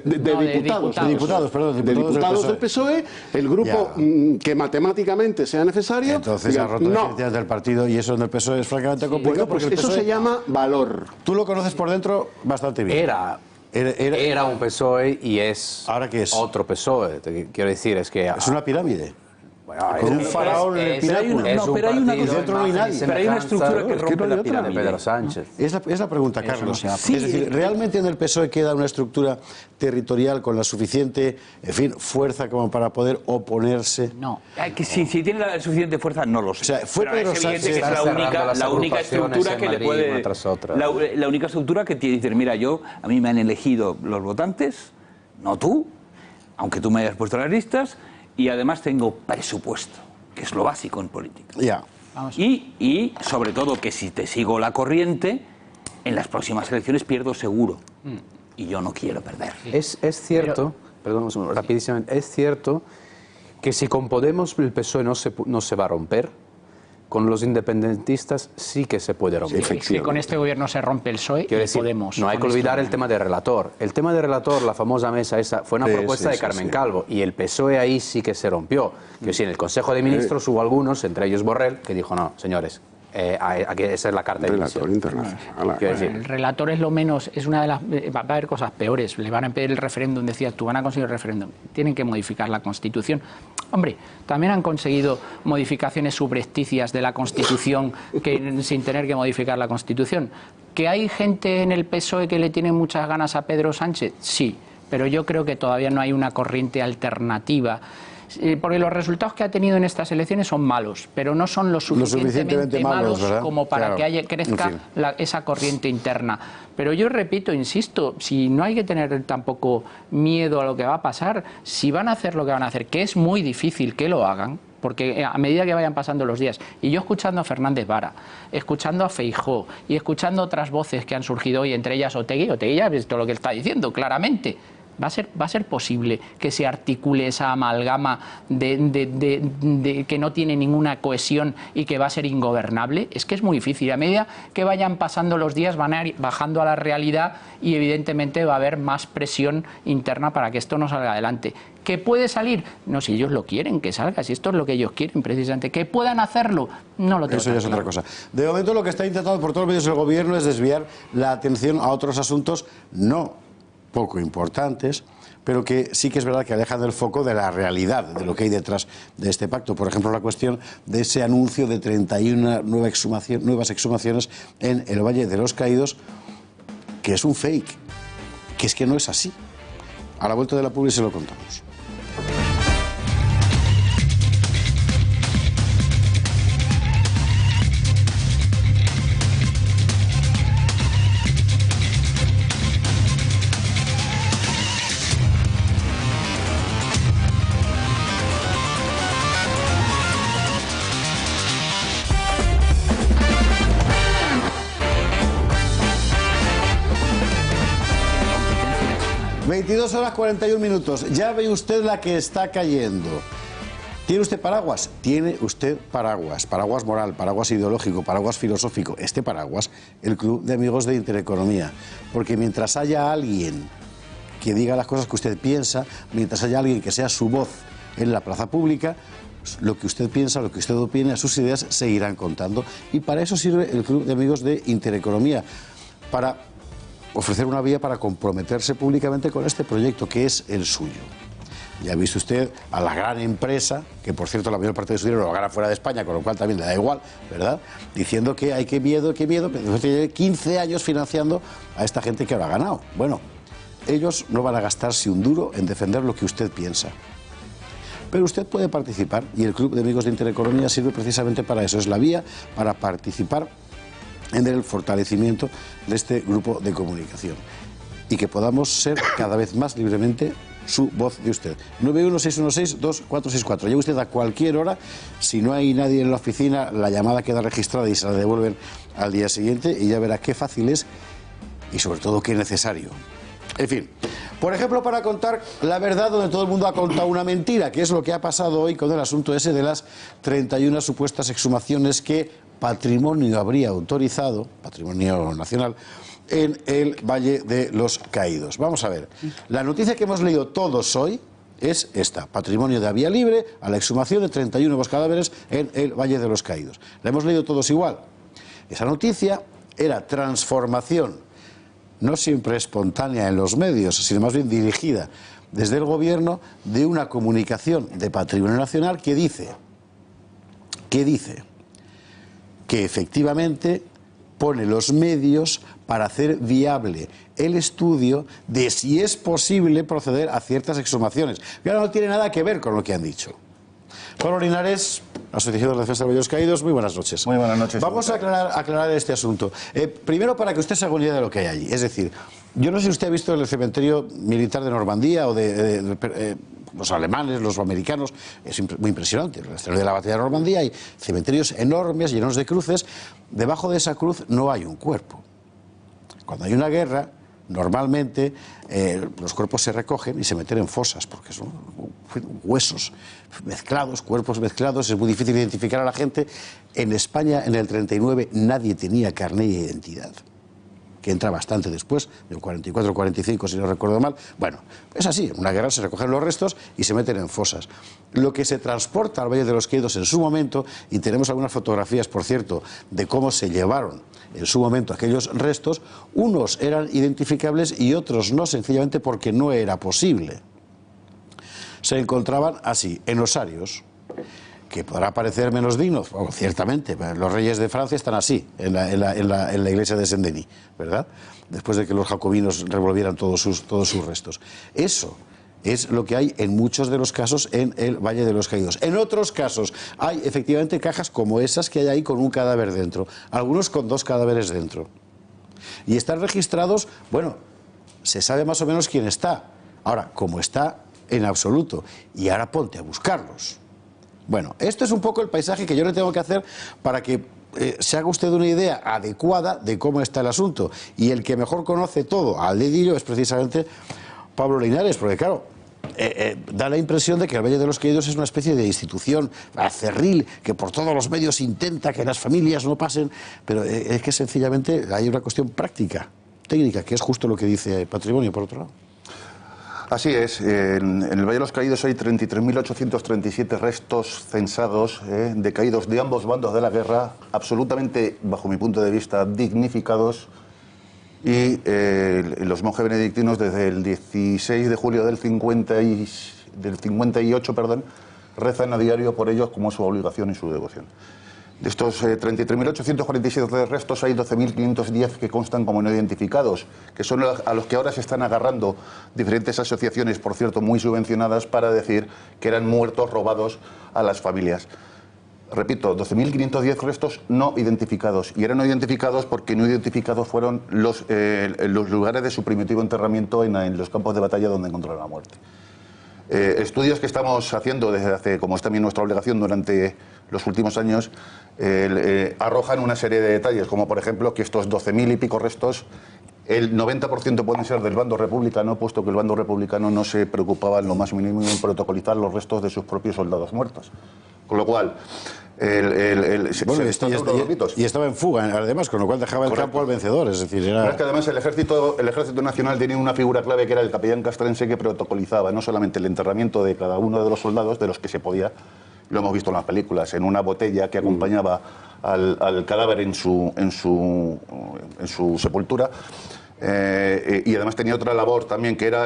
diputados del PSOE, el grupo que matemáticamente sea necesario. Entonces ha roto las identidades del partido y eso en el PSOE es francamente complicado. Bueno, pues porque el eso PSOE, se llama valor. Tú lo conoces por dentro bastante bien. Era un PSOE y es. ¿Ahora qué es? Otro PSOE. Quiero decir, es que. Es una pirámide. Con un faraón en el pináculo. Pero hay una dentro no hay nadie. Pero hay una estructura que rompe la pirámide. Pedro Sánchez. Es la pregunta, Carlos. Sí. Es decir, ¿realmente en el PSOE queda una estructura territorial con la suficiente, en fin, fuerza como para poder oponerse? No. Que si tiene la suficiente fuerza, no lo sé. O sea, fue pero Pedro es evidente Sánchez. que es la única estructura que le puede. La única estructura que tiene que decir, mira, a mí me han elegido los votantes, no tú, aunque tú me hayas puesto las listas. Y además tengo presupuesto, que es lo básico en política. Ya. Y sobre todo que si te sigo la corriente, en las próximas elecciones pierdo seguro. Y yo no quiero perder. Es cierto, perdón, rapidísimamente, es cierto que si con Podemos el PSOE no se va a romper, con los independentistas sí que se puede romper. Sí, con este gobierno se rompe el PSOE y Podemos. No hay que olvidar el tema de relator. El tema de relator, la famosa mesa esa, fue una propuesta de Carmen Calvo y el PSOE ahí sí que se rompió. Que sí, en el Consejo de Ministros hubo algunos, entre ellos Borrell, que dijo, no, señores, aquí esa es la carta de relator internacional. El relator es lo menos, es una de las. Va a haber cosas peores. Le van a pedir el referéndum, decías tú, van a conseguir el referéndum. Tienen que modificar la Constitución. Hombre, también han conseguido modificaciones subrepticias de la Constitución sin tener que modificar la Constitución. ¿Que hay gente en el PSOE que le tiene muchas ganas a Pedro Sánchez? Sí, pero yo creo que todavía no hay una corriente alternativa. Porque los resultados que ha tenido en estas elecciones son malos, pero no son lo suficientemente malos como para que crezca esa corriente interna. Pero yo repito, insisto, si no hay que tener tampoco miedo a lo que va a pasar, si van a hacer lo que van a hacer, que es muy difícil que lo hagan, porque a medida que vayan pasando los días, y yo escuchando a Fernández Vara, escuchando a Feijóo y escuchando otras voces que han surgido hoy, entre ellas Otegi ya ha visto lo que está diciendo claramente. ¿Va a ser posible que se articule esa amalgama de que no tiene ninguna cohesión y que va a ser ingobernable? Es que es muy difícil. A medida que vayan pasando los días van a ir bajando a la realidad y evidentemente va a haber más presión interna para que esto no salga adelante. ¿Que puede salir? No, si ellos lo quieren que salga, si esto es lo que ellos quieren precisamente. ¿Que puedan hacerlo? No lo tengo. Eso ya es otra cosa. De momento lo que está intentando por todos los medios del gobierno es desviar la atención a otros asuntos no poco importantes, pero que sí que es verdad que alejan del foco de la realidad, de lo que hay detrás de este pacto. Por ejemplo, la cuestión de ese anuncio de 31 nuevas exhumaciones en el Valle de los Caídos, que es un fake, que es que no es así. A la vuelta de la publi se lo contamos. Horas 41 minutos. Ya ve usted la que está cayendo. ¿Tiene usted paraguas? Tiene usted paraguas. Paraguas moral, paraguas ideológico, paraguas filosófico. Este paraguas, el Club de Amigos de Intereconomía. Porque mientras haya alguien que diga las cosas que usted piensa, mientras haya alguien que sea su voz en la plaza pública, lo que usted piensa, lo que usted opine, sus ideas se irán contando. Y para eso sirve el Club de Amigos de Intereconomía. Para ofrecer una vía para comprometerse públicamente con este proyecto, que es el suyo. Ya ha visto usted a la gran empresa, que por cierto la mayor parte de su dinero lo gana fuera de España, con lo cual también le da igual, ¿verdad? Diciendo que hay que miedo, pero después tiene 15 años financiando a esta gente que ahora ha ganado. Bueno, ellos no van a gastarse un duro en defender lo que usted piensa. Pero usted puede participar, y el Club de Amigos de Intereconomía sirve precisamente para eso. Es la vía para participar en el fortalecimiento de este grupo de comunicación y que podamos ser cada vez más libremente su voz de usted. 916162464. Lleve usted a cualquier hora, si no hay nadie en la oficina, la llamada queda registrada y se la devuelven al día siguiente y ya verá qué fácil es y sobre todo qué necesario. En fin, Por ejemplo, para contar la verdad donde todo el mundo ha contado una mentira, que es lo que ha pasado hoy con el asunto ese de las 31 supuestas exhumaciones que Patrimonio habría autorizado, Patrimonio Nacional, en el Valle de los Caídos. Vamos a ver, la noticia que hemos leído todos hoy es esta: Patrimonio de Vía Libre a la exhumación de 31 nuevos cadáveres en el Valle de los Caídos. La hemos leído todos igual. Esa noticia era transformación, no siempre espontánea en los medios, sino más bien dirigida desde el gobierno, de una comunicación de Patrimonio Nacional que dice que efectivamente pone los medios para hacer viable el estudio de si es posible proceder a ciertas exhumaciones. Y ahora no tiene nada que ver con lo que han dicho. Pablo Linares, Asociación de Defensa de los Valles Caídos, muy buenas noches. Muy buenas noches. Vamos a aclarar este asunto. Primero, para que usted se haga una idea de lo que hay allí. Es decir, yo no sé si usted ha visto el cementerio militar de Normandía o de los alemanes, los americanos. Es muy impresionante. En el escenario de la batalla de Normandía hay cementerios enormes, llenos de cruces. Debajo de esa cruz no hay un cuerpo. Cuando hay una guerra, normalmente los cuerpos se recogen y se meten en fosas, porque son huesos mezclados, cuerpos mezclados, es muy difícil identificar a la gente. En España, en el 39, nadie tenía carné de identidad, que entra bastante después, del 44 45, si no recuerdo mal. Bueno, es así, en una guerra se recogen los restos y se meten en fosas. Lo que se transporta al Valle de los Caídos en su momento, y tenemos algunas fotografías, por cierto, de cómo se llevaron en su momento aquellos restos, unos eran identificables y otros no, sencillamente porque no era posible. Se encontraban así, en osarios, que podrá parecer menos dignos, bueno, ciertamente, los reyes de Francia están así, en la iglesia de Saint-Denis, ¿verdad? Después de que los jacobinos revolvieran todos sus restos. Eso es lo que hay en muchos de los casos en el Valle de los Caídos. En otros casos hay efectivamente cajas como esas que hay ahí con un cadáver dentro, algunos con 2 cadáveres dentro. Y están registrados, bueno, se sabe más o menos quién está. Ahora, ¿cómo está? En absoluto. Y ahora ponte a buscarlos. Bueno, esto es un poco el paisaje que yo le tengo que hacer para que se haga usted una idea adecuada de cómo está el asunto. Y el que mejor conoce todo al dedillo es precisamente Pablo Linares, porque claro, da la impresión de que el Valle de los Caídos es una especie de institución acerril que por todos los medios intenta que las familias no pasen, pero es que sencillamente hay una cuestión práctica, técnica, que es justo lo que dice Patrimonio, por otro lado. Así es, en el Valle de los Caídos hay 33.837 restos censados de caídos de ambos bandos de la guerra, absolutamente, bajo mi punto de vista, dignificados. Y los monjes benedictinos desde el 16 de julio del 58, rezan a diario por ellos como su obligación y su devoción. De estos 33.847 restos hay 12.510 que constan como no identificados, que son a los que ahora se están agarrando diferentes asociaciones, por cierto, muy subvencionadas, para decir que eran muertos robados a las familias. Repito, 12.510 restos no identificados, y eran no identificados porque no identificados fueron los lugares de su primitivo enterramiento en los campos de batalla donde encontraron la muerte. Estudios que estamos haciendo desde hace, como es también nuestra obligación durante los últimos años, arrojan una serie de detalles, como por ejemplo que estos 12.000 y pico restos, el 90% pueden ser del bando republicano, puesto que el bando republicano no se preocupaba en lo más mínimo en protocolizar los restos de sus propios soldados muertos. Con lo cual, y estaba en fuga, además, con lo cual dejaba el campo al vencedor. Es decir, era... Pero es que además el ejército nacional tenía una figura clave que era el capellán castrense, que protocolizaba no solamente el enterramiento de cada uno de los soldados, de los que se podía, lo hemos visto en las películas, en una botella que acompañaba al cadáver en su sepultura. Y además tenía otra labor también, que era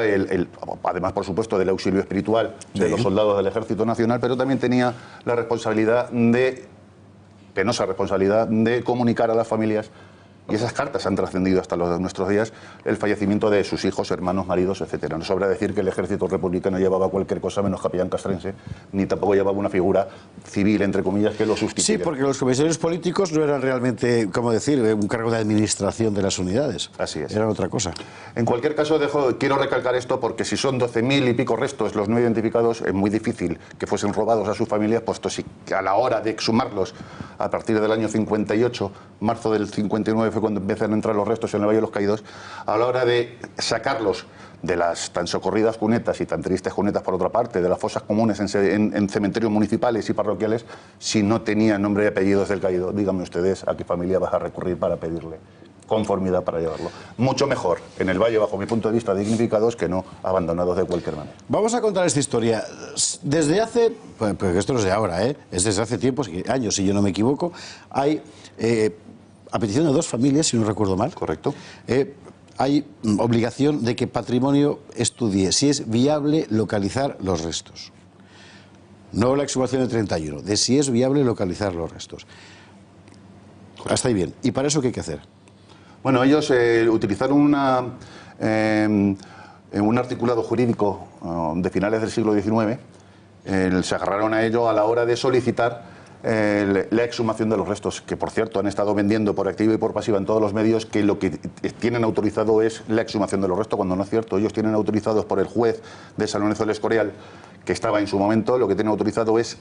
además, por supuesto, del auxilio espiritual de los soldados del Ejército Nacional, pero también tenía la responsabilidad penosa responsabilidad de comunicar a las familias, y esas cartas han trascendido hasta nuestros días, el fallecimiento de sus hijos, hermanos, maridos, etcétera. No sobra decir que el ejército republicano llevaba cualquier cosa menos capellán castrense, ni tampoco llevaba una figura civil, entre comillas, que lo sustituyera. Sí, porque los comisarios políticos no eran realmente, como decir, un cargo de administración de las unidades. Así es. Eran otra cosa. En cualquier caso, quiero recalcar esto porque si son 12.000 y pico restos los no identificados, es muy difícil que fuesen robados a sus familias, puesto si a la hora de exhumarlos a partir del año 58, marzo del 59, fue cuando empiezan a entrar los restos en el Valle de los Caídos, a la hora de sacarlos de las tan socorridas cunetas y tan tristes cunetas, por otra parte, de las fosas comunes en cementerios municipales y parroquiales, si no tenía nombre y apellidos del caído. Díganme ustedes a qué familia vas a recurrir para pedirle conformidad para llevarlo. Mucho mejor en el Valle, bajo mi punto de vista, dignificados que no abandonados de cualquier manera. Vamos a contar esta historia. Desde hace, pues esto no es de ahora, es desde hace tiempos, años, si yo no me equivoco, hay, a petición de dos familias, si no recuerdo mal. Correcto. Hay obligación de que Patrimonio estudie si es viable localizar los restos. No la exhumación de 31, de si es viable localizar los restos. Hasta ahí bien. ¿Y para eso qué hay que hacer? Bueno, ellos utilizaron un articulado jurídico de finales del siglo XIX, se agarraron a ello a la hora de solicitar la exhumación de los restos, que por cierto han estado vendiendo por activa y por pasiva en todos los medios que lo que tienen autorizado es la exhumación de los restos, cuando no es cierto. Ellos tienen autorizados por el juez de San Lorenzo del Escorial, que estaba en su momento, lo que tienen autorizado es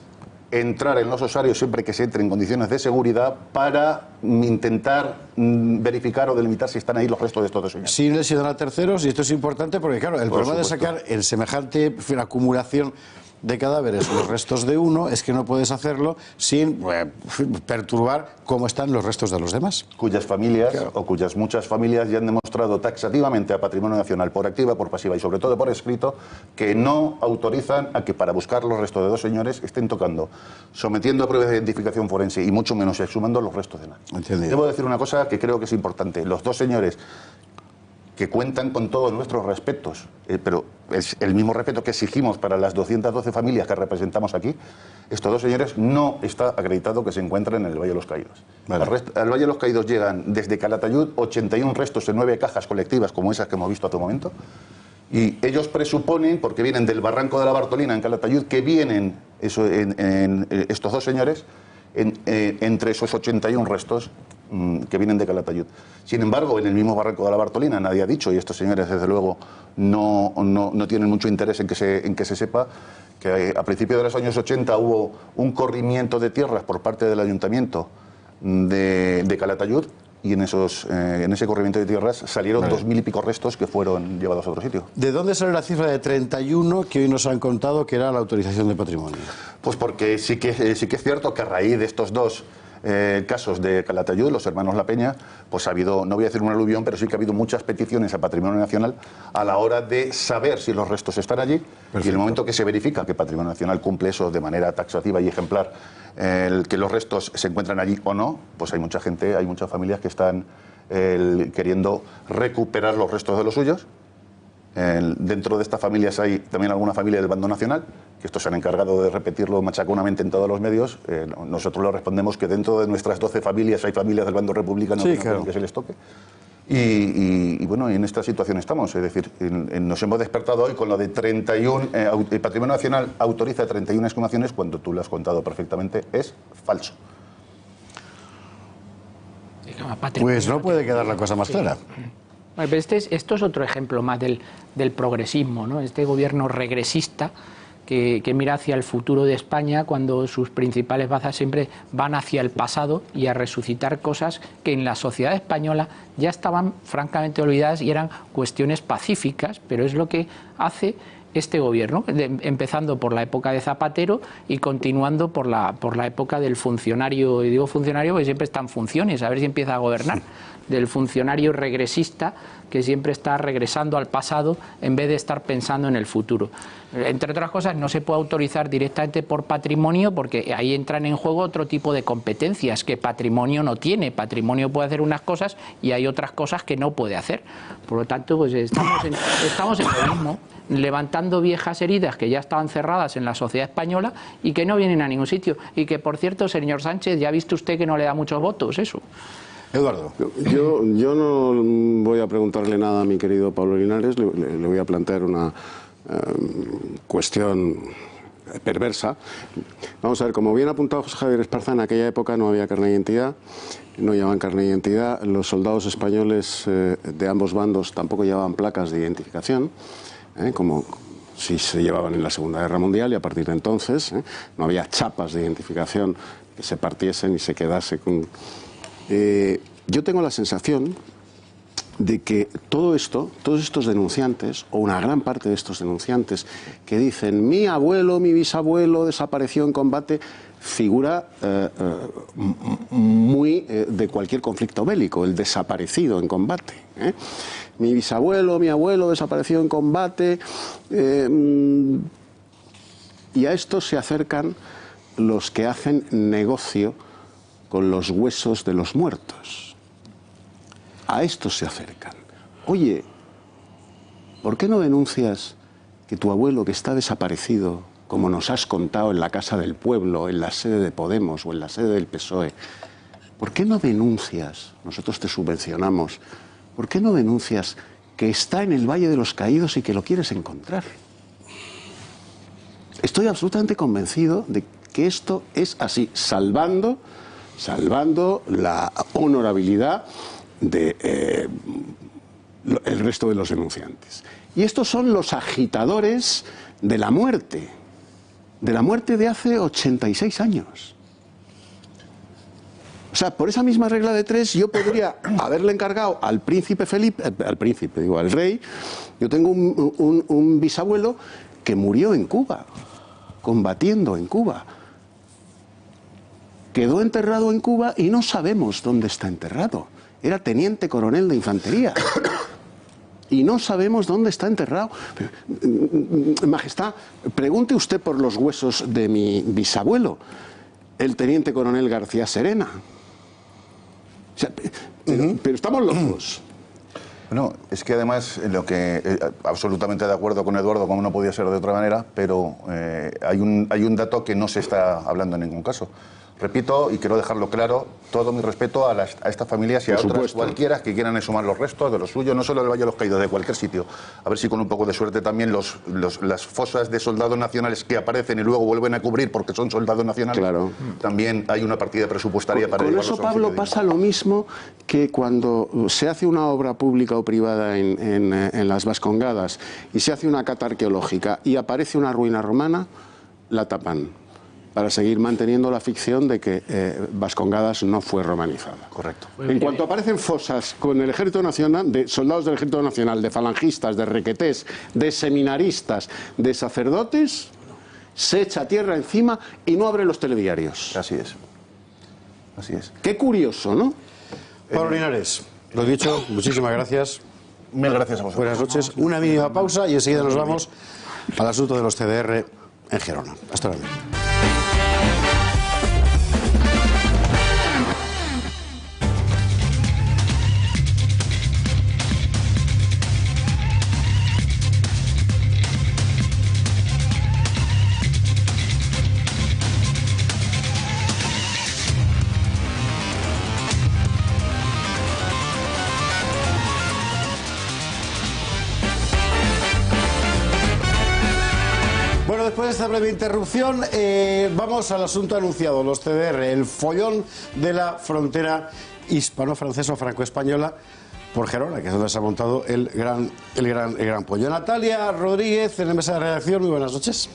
entrar en los osarios siempre que se entre en condiciones de seguridad para intentar verificar o delimitar si están ahí los restos de estos dos señores. Sin lesionar a terceros, y esto es importante porque, claro, el problema de sacar en semejante acumulación de cadáveres los restos de uno es que no puedes hacerlo sin perturbar cómo están los restos de los demás. Cuyas familias, claro, o cuyas muchas familias ya han demostrado taxativamente a Patrimonio Nacional, por activa, por pasiva y sobre todo por escrito, que no autorizan a que para buscar los restos de dos señores estén tocando, sometiendo a pruebas de identificación forense y mucho menos exhumando los restos de nadie. Entendido. Debo decir una cosa que creo que es importante. Los dos señores que cuentan con todos nuestros respetos, pero es el mismo respeto que exigimos para las 212 familias que representamos aquí, estos dos señores no está acreditado que se encuentran en el Valle de los Caídos. Vale. Al Valle de los Caídos llegan desde Calatayud 81 restos en 9 cajas colectivas como esas que hemos visto hace un momento, y ellos presuponen, porque vienen del Barranco de la Bartolina en Calatayud, que vienen estos dos señores entre esos 81 restos que vienen de Calatayud. Sin embargo, en el mismo Barranco de la Bartolina nadie ha dicho, y estos señores desde luego no tienen mucho interés en que se sepa, que a principios de los años 80 hubo un corrimiento de tierras por parte del Ayuntamiento de Calatayud, y en ese corrimiento de tierras salieron 2000 y pico restos que fueron llevados a otro sitio. ¿De dónde sale la cifra de 31 que hoy nos han contado que era la autorización de patrimonio? Pues porque sí que es cierto que a raíz de estos dos casos de Calatayud, los hermanos La Peña, pues ha habido, no voy a decir un aluvión, pero sí que ha habido muchas peticiones a Patrimonio Nacional a la hora de saber si los restos están allí. Perfecto. Y en el momento que se verifica que Patrimonio Nacional cumple eso de manera taxativa y ejemplar, que los restos se encuentran allí o no, pues hay mucha gente, hay muchas familias que están queriendo recuperar los restos de los suyos. Dentro de estas familias hay también alguna familia del bando nacional, que estos se han encargado de repetirlo machaconamente en todos los medios. Nosotros le respondemos que dentro de nuestras 12 familias hay familias del bando republicano que no quieren que se les toque. Y bueno, en esta situación estamos. Es decir, nos hemos despertado hoy con lo de 31. El Patrimonio Nacional autoriza 31 exhumaciones cuando tú lo has contado perfectamente. Es falso. Pues no puede quedar la cosa más clara. Bueno, pero esto es otro ejemplo más del progresismo, ¿no? Este gobierno regresista que mira hacia el futuro de España cuando sus principales bazas siempre van hacia el pasado y a resucitar cosas que en la sociedad española ya estaban francamente olvidadas y eran cuestiones pacíficas, pero es lo que hace este gobierno, empezando por la época de Zapatero y continuando por la época del funcionario, y digo funcionario porque siempre está en funciones, a ver si empieza a gobernar, del funcionario regresista que siempre está regresando al pasado en vez de estar pensando en el futuro. Entre otras cosas, no se puede autorizar directamente por patrimonio porque ahí entran en juego otro tipo de competencias que patrimonio no tiene. Patrimonio puede hacer unas cosas y hay otras cosas que no puede hacer. Por lo tanto, pues estamos en lo mismo, levantando viejas heridas que ya estaban cerradas en la sociedad española y que no vienen a ningún sitio. Y que, por cierto, señor Sánchez, ya ha visto usted que no le da muchos votos, eso. Eduardo. Yo no voy a preguntarle nada a mi querido Pablo Linares, le voy a plantear una cuestión perversa. Vamos a ver, como bien ha apuntado José Javier Esparza, en aquella época no había carnet de identidad, no llevaban carnet de identidad, los soldados españoles de ambos bandos tampoco llevaban placas de identificación, como si se llevaban en la Segunda Guerra Mundial, y a partir de entonces no había chapas de identificación que se partiesen y se quedase con... yo tengo la sensación de que todo esto, todos estos denunciantes, o una gran parte de estos denunciantes, que dicen mi abuelo, mi bisabuelo desapareció en combate, figura muy de cualquier conflicto bélico, el desaparecido en combate. Mi bisabuelo, mi abuelo desapareció en combate, y a esto se acercan los que hacen negocio con los huesos de los muertos. A estos se acercan. Oye, ¿por qué no denuncias que tu abuelo, que está desaparecido, como nos has contado en la Casa del Pueblo, en la sede de Podemos o en la sede del PSOE, ¿por qué no denuncias, nosotros te subvencionamos, ¿por qué no denuncias que está en el Valle de los Caídos y que lo quieres encontrar? Estoy absolutamente convencido de que esto es así, salvando la honorabilidad de el resto de los denunciantes. Y estos son los agitadores de la muerte de hace 86 años. O sea, por esa misma regla de tres, yo podría haberle encargado al príncipe Felipe, al rey. Yo tengo un bisabuelo que murió en Cuba, combatiendo en Cuba. Quedó enterrado en Cuba y no sabemos dónde está enterrado. Era teniente coronel de infantería. Y no sabemos dónde está enterrado. Majestad, pregunte usted por los huesos de mi bisabuelo, el teniente coronel García Serena. O sea, pero estamos locos. Bueno, es que además, en lo que absolutamente de acuerdo con Eduardo, como no podía ser de otra manera, pero hay un dato que no se está hablando en ningún caso. Repito, y quiero dejarlo claro, todo mi respeto a estas familias y a otras cualquiera que quieran exhumar los restos de los suyos, no solo del Valle de los Caídos, de cualquier sitio. A ver si con un poco de suerte también las fosas de soldados nacionales que aparecen y luego vuelven a cubrir porque son soldados nacionales, claro. También hay una partida presupuestaria para llevarlos. Con eso, Pablo, pasa lo mismo que cuando se hace una obra pública o privada en las Vascongadas y se hace una cata arqueológica y aparece una ruina romana, la tapan, para seguir manteniendo la ficción de que Vascongadas no fue romanizada. Correcto. En cuanto aparecen fosas con el Ejército Nacional, de soldados del Ejército Nacional, de falangistas, de requetés, de seminaristas, de sacerdotes, se echa tierra encima y no abre los telediarios. Así es. Así es. Qué curioso, ¿no? Pablo Linares, lo dicho, muchísimas gracias. Mil gracias a vosotros. Buenas noches. Una mínima pausa y enseguida nos vamos al asunto de los CDR en Gerona. Hasta ahora. Después de esta breve interrupción, vamos al asunto anunciado, los CDR, el follón de la frontera hispano-francesa o franco-española por Gerona, que es donde se ha montado el gran pollo. Natalia Rodríguez, en la mesa de redacción, muy buenas noches.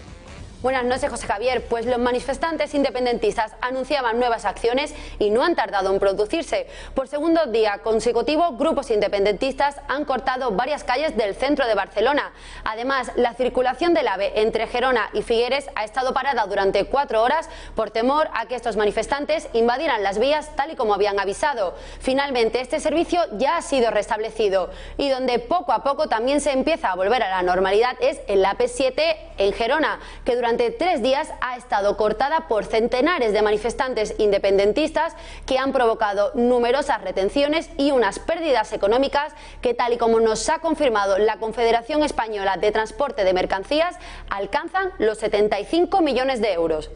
Buenas noches, José Javier. Pues los manifestantes independentistas anunciaban nuevas acciones y no han tardado en producirse. Por segundo día consecutivo, grupos independentistas han cortado varias calles del centro de Barcelona. Además, la circulación del AVE entre Gerona y Figueres ha estado parada durante 4 horas por temor a que estos manifestantes invadieran las vías tal y como habían avisado. Finalmente, este servicio ya ha sido restablecido y donde poco a poco también se empieza a volver a la normalidad es en la AP7 en Gerona, que durante 3 días ha estado cortada por centenares de manifestantes independentistas que han provocado numerosas retenciones y unas pérdidas económicas que, tal y como nos ha confirmado la Confederación Española de Transporte de Mercancías, alcanzan los 75 millones de euros.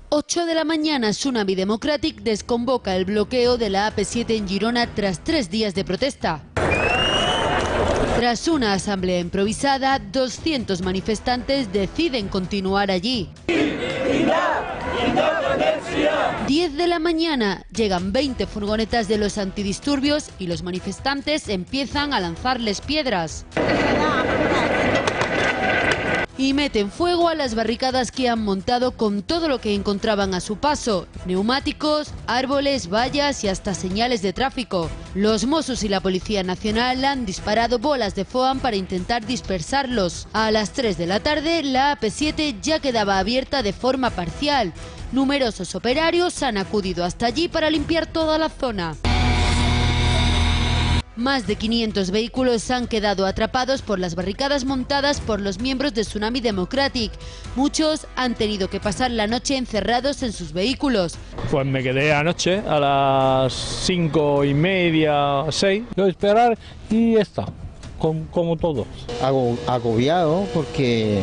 8 de la mañana, Tsunami Democratic desconvoca el bloqueo de la AP7 en Girona tras 3 días de protesta. Tras una asamblea improvisada, 200 manifestantes deciden continuar allí. 10 de la mañana, llegan 20 furgonetas de los antidisturbios y los manifestantes empiezan a lanzarles piedras. y meten fuego a las barricadas que han montado con todo lo que encontraban a su paso: neumáticos, árboles, vallas y hasta señales de tráfico. Los Mossos y la Policía Nacional han disparado bolas de foam para intentar dispersarlos. A las 3 de la tarde, la AP7 ya quedaba abierta de forma parcial. Numerosos operarios han acudido hasta allí para limpiar toda la zona. Más de 500 vehículos han quedado atrapados por las barricadas montadas por los miembros de Tsunami Democratic. Muchos han tenido que pasar la noche encerrados en sus vehículos. Pues me quedé anoche a las 5:30, 6, de esperar y está, como todos. Agobiado porque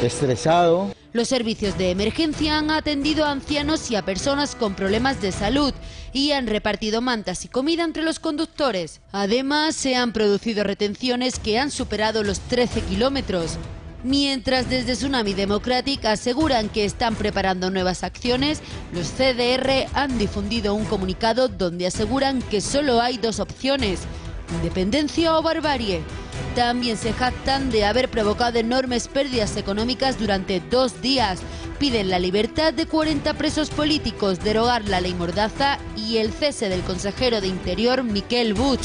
estresado. Los servicios de emergencia han atendido a ancianos y a personas con problemas de salud y han repartido mantas y comida entre los conductores. Además, se han producido retenciones que han superado los 13 kilómetros. Mientras desde Tsunami Democratic aseguran que están preparando nuevas acciones, los CDR han difundido un comunicado donde aseguran que solo hay dos opciones: independencia o barbarie. También se jactan de haber provocado enormes pérdidas económicas durante 2 días. Piden la libertad de 40 presos políticos, derogar la ley Mordaza y el cese del consejero de Interior, Miquel Buch.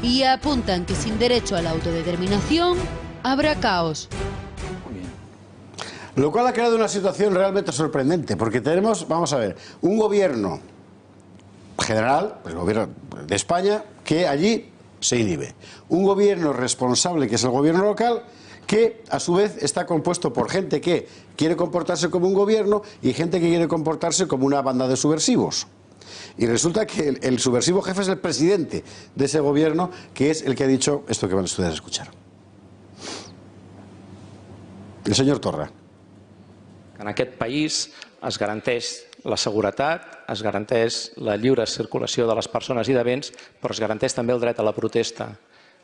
Y apuntan que sin derecho a la autodeterminación habrá caos. Lo cual ha creado una situación realmente sorprendente, porque tenemos, vamos a ver, un gobierno general, el gobierno de España, que allí se inhibe. Un gobierno responsable, que es el gobierno local, que a su vez está compuesto por gente que quiere comportarse como un gobierno y gente que quiere comportarse como una banda de subversivos. Y resulta que el subversivo jefe es el presidente de ese gobierno, que es el que ha dicho esto que van ustedes a escuchar. El señor Torra. En aquest país es garanteix la seguretat, es garanteix la lliure circulació de les persones i de béns, però es garanteix també el dret a la protesta.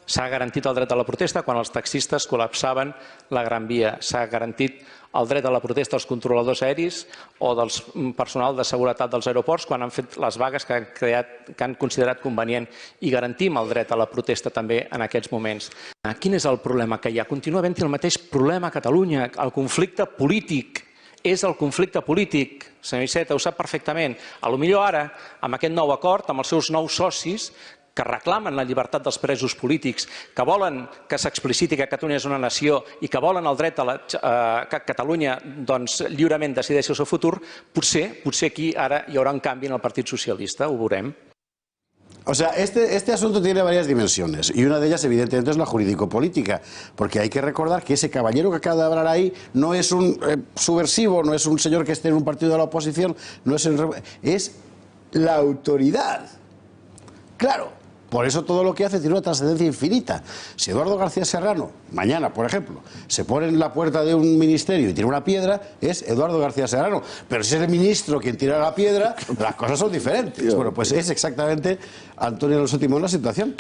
S'ha garantit el dret a la protesta quan els taxistes col·lapsaven la Gran Via. S'ha garantit el dret a la protesta als controladors aeris o del personal de seguretat dels aeroports quan han fet les vagues que han considerat convenient, i garantim el dret a la protesta també en aquests moments. Quin és el problema que hi ha? Continua havent-hi el mateix problema a Catalunya, el conflicte polític. És el conflicte polític, senyor Iceta, ho sap perfectament. Potser ara, amb aquest nou acord, amb els seus nous socis, que reclamen la llibertat dels presos polítics, que volen que s'expliciti que Catalunya és una nació i que volen el dret a que Catalunya lliurement decideixi el seu futur, potser aquí ara hi haurà un canvi en el Partit Socialista, ho veurem. O sea, este asunto tiene varias dimensiones y una de ellas evidentemente es la jurídico-política, porque hay que recordar que ese caballero que acaba de hablar ahí no es un subversivo, no es un señor que esté en un partido de la oposición, es la autoridad. Claro. Por eso todo lo que hace tiene una trascendencia infinita. Si Eduardo García Serrano, mañana, por ejemplo, se pone en la puerta de un ministerio y tira una piedra, es Eduardo García Serrano. Pero si es el ministro quien tira la piedra, las cosas son diferentes. Bueno, pues es exactamente Antonio Alonso Timón la situación.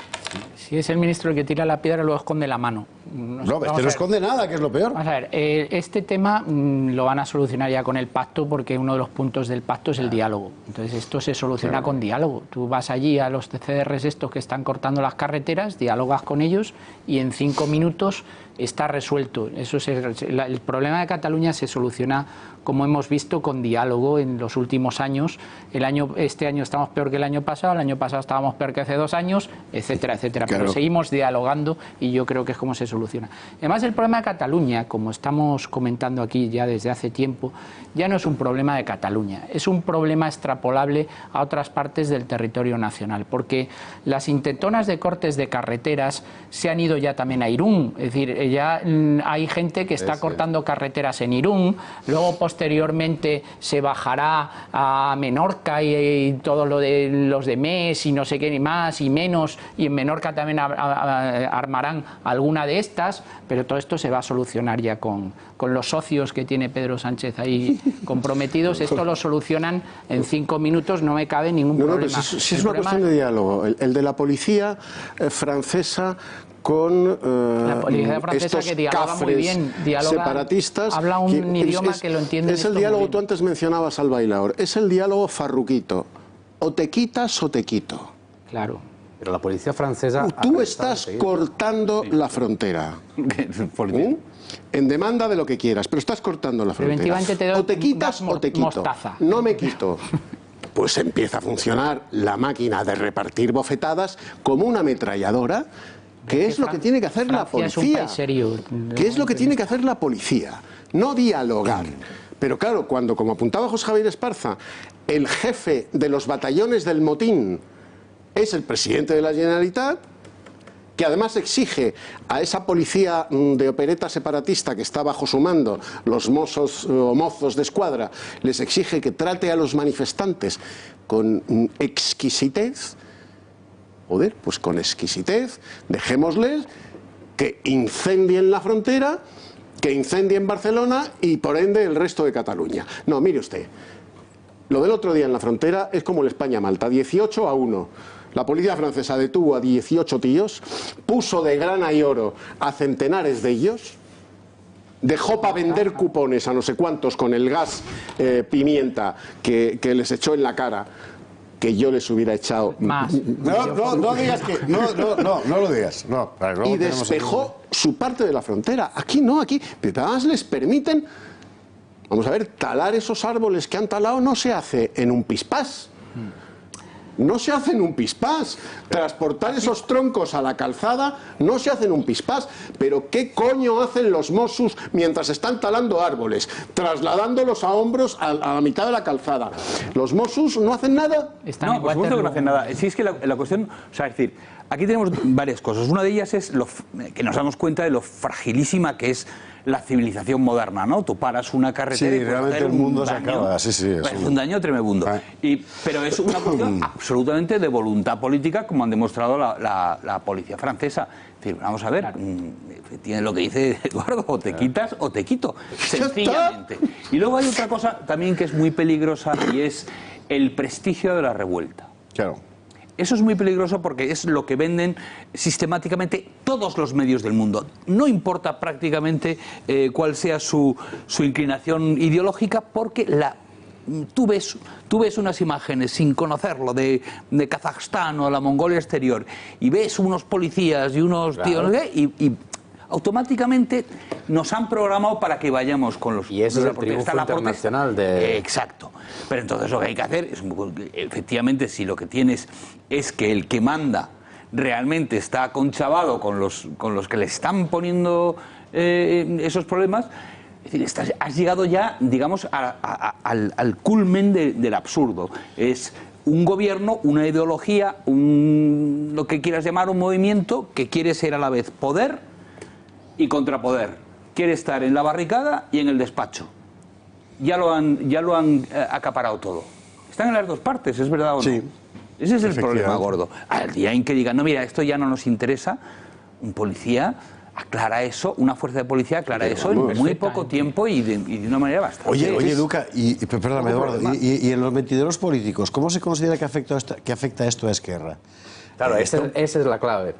Si es el ministro el que tira la piedra, luego esconde la mano. No, este no esconde nada, que es lo peor. Vamos a ver, este tema lo van a solucionar ya con el pacto, porque uno de los puntos del pacto es el diálogo. Entonces esto se soluciona con diálogo. Tú vas allí a los CDRs estos que están cortando las carreteras, dialogas con ellos y en 5 minutos está resuelto. El problema de Cataluña se soluciona, como hemos visto, con diálogo en los últimos años. Este año estamos peor que el año pasado estábamos peor que hace 2 años, etcétera, etcétera. Claro. Pero seguimos dialogando y yo creo que es como se soluciona. Además, el problema de Cataluña, como estamos comentando aquí ya desde hace tiempo, ya no es un problema de Cataluña, es un problema extrapolable a otras partes del territorio nacional, porque las intentonas de cortes de carreteras se han ido ya también a Irún, es decir, ya hay gente que está cortando carreteras en Irún, luego posteriormente se bajará a Menorca y todo lo de los de MES y no sé qué ni más y menos, y en Menorca también armarán alguna de estas, pero todo esto se va a solucionar ya con los socios que tiene Pedro Sánchez ahí comprometidos. Esto lo solucionan en 5 minutos, no me cabe ningún problema. Si es una cuestión de diálogo, el de la policía francesa con la policía francesa, estos que dialoga muy bien, separatistas, habla un idioma que lo entiende. Es el diálogo, tú antes mencionabas al bailaor, es el diálogo farruquito, o te quitas o te quito. Claro. Pero la policía francesa... Tú estás cortando la frontera. En demanda de lo que quieras, pero estás cortando la frontera. Preventivamente te doy o te quitas o te quito. mostaza. No me quito. Pues empieza a funcionar la máquina de repartir bofetadas como una ametralladora, que es lo que tiene que hacer la policía. ¿Qué es lo que tiene que hacer la policía? No dialogar. Pero claro, cuando, como apuntaba José Javier Esparza, el jefe de los batallones del motín es el presidente de la Generalitat, que además exige a esa policía de opereta separatista que está bajo su mando, los mozos o mozos de escuadra, les exige que trate a los manifestantes con exquisitez. Joder, pues con exquisitez, dejémosles que incendien la frontera, que incendien Barcelona y por ende el resto de Cataluña. No, mire usted, lo del otro día en la frontera es como el España-Malta, 18-1. La policía francesa detuvo a 18 tíos, puso de grana y oro a centenares de ellos, dejó para vender cupones a no sé cuántos con el gas pimienta que les echó en la cara, que yo les hubiera echado más. No digas que... No lo digas. No, y despejó su parte de la frontera. Aquí no, aquí. Pero además les permiten... Vamos a ver, talar esos árboles que han talado no se hace en un pispás. No se hace en un pispás. Transportar esos troncos a la calzada no se hace en un pispás. Pero ¿qué coño hacen los Mossos mientras están talando árboles? Trasladándolos a hombros a la mitad de la calzada. ¿Los Mossos no hacen nada? No, por supuesto que no hacen nada. Sí, es que la cuestión... O sea, es decir, aquí tenemos varias cosas. Una de ellas es que nos damos cuenta de lo fragilísima que es la civilización moderna, ¿no? Tú paras una carretera y realmente el mundo se acaba. Sí, es un daño tremebundo. Pero es una cuestión absolutamente de voluntad política, como han demostrado la policía francesa. Es decir, vamos a ver, tiene lo que dice Eduardo, o te quitas o te quito, sencillamente. Y luego hay otra cosa también que es muy peligrosa y es el prestigio de la revuelta. Claro. Eso es muy peligroso porque es lo que venden sistemáticamente todos los medios del mundo. No importa prácticamente cuál sea su inclinación ideológica, porque tú ves unas imágenes sin conocerlo de Kazajstán o la Mongolia exterior y ves unos policías y unos tíos y automáticamente nos han programado para que vayamos con los... Y ese es el triunfo internacional de... Exacto. Pero entonces lo que hay que hacer es, efectivamente, si lo que tienes es que el que manda realmente está conchavado con los que le están poniendo esos problemas, es decir, has llegado ya, digamos, al culmen del absurdo. Es un gobierno, una ideología, lo que quieras llamar un movimiento que quiere ser a la vez poder y contrapoder. Quiere estar en la barricada y en el despacho. Ya lo han acaparado todo. Están en las dos partes, ¿es verdad o no? Sí. Ese es el problema gordo. Al día en que digan, no, mira, esto ya no nos interesa, un policía aclara eso, una fuerza de policía aclara eso en muy poco tiempo y de una manera bastante... Oye, Luca, perdóname, Eduardo, y en los mentideros políticos, ¿cómo se considera que afecta esto a Esquerra? Claro, esa es la clave.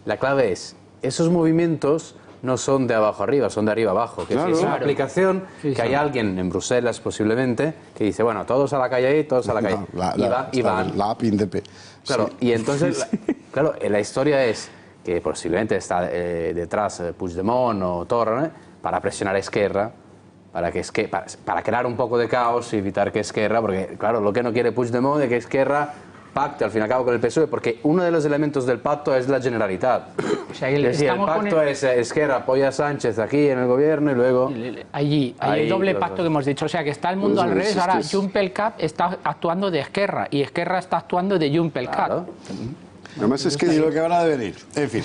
La clave es, esos movimientos no son de abajo arriba, son de arriba abajo. Que es una aplicación que hay alguien en Bruselas, posiblemente, que dice, bueno, todos a la calle ahí, todos a la calle. Y van. La app INDEP. Claro, y entonces, claro, la historia es que posiblemente está detrás Puigdemont o Torra, para presionar a Esquerra, para crear un poco de caos y evitar que Esquerra, porque claro, lo que no quiere Puigdemont es que Esquerra pacte al fin y al cabo con el PSOE, porque uno de los elementos del pacto es la Generalitat. O sea, es decir, el pacto es Esquerra apoya a Sánchez aquí en el gobierno y luego... Hay el doble pacto que hemos dicho, o sea que está el mundo al revés. Ahora Junts está actuando de Esquerra y Esquerra está actuando de Junts per Cat. Además es que ni lo que habrá de venir. En fin.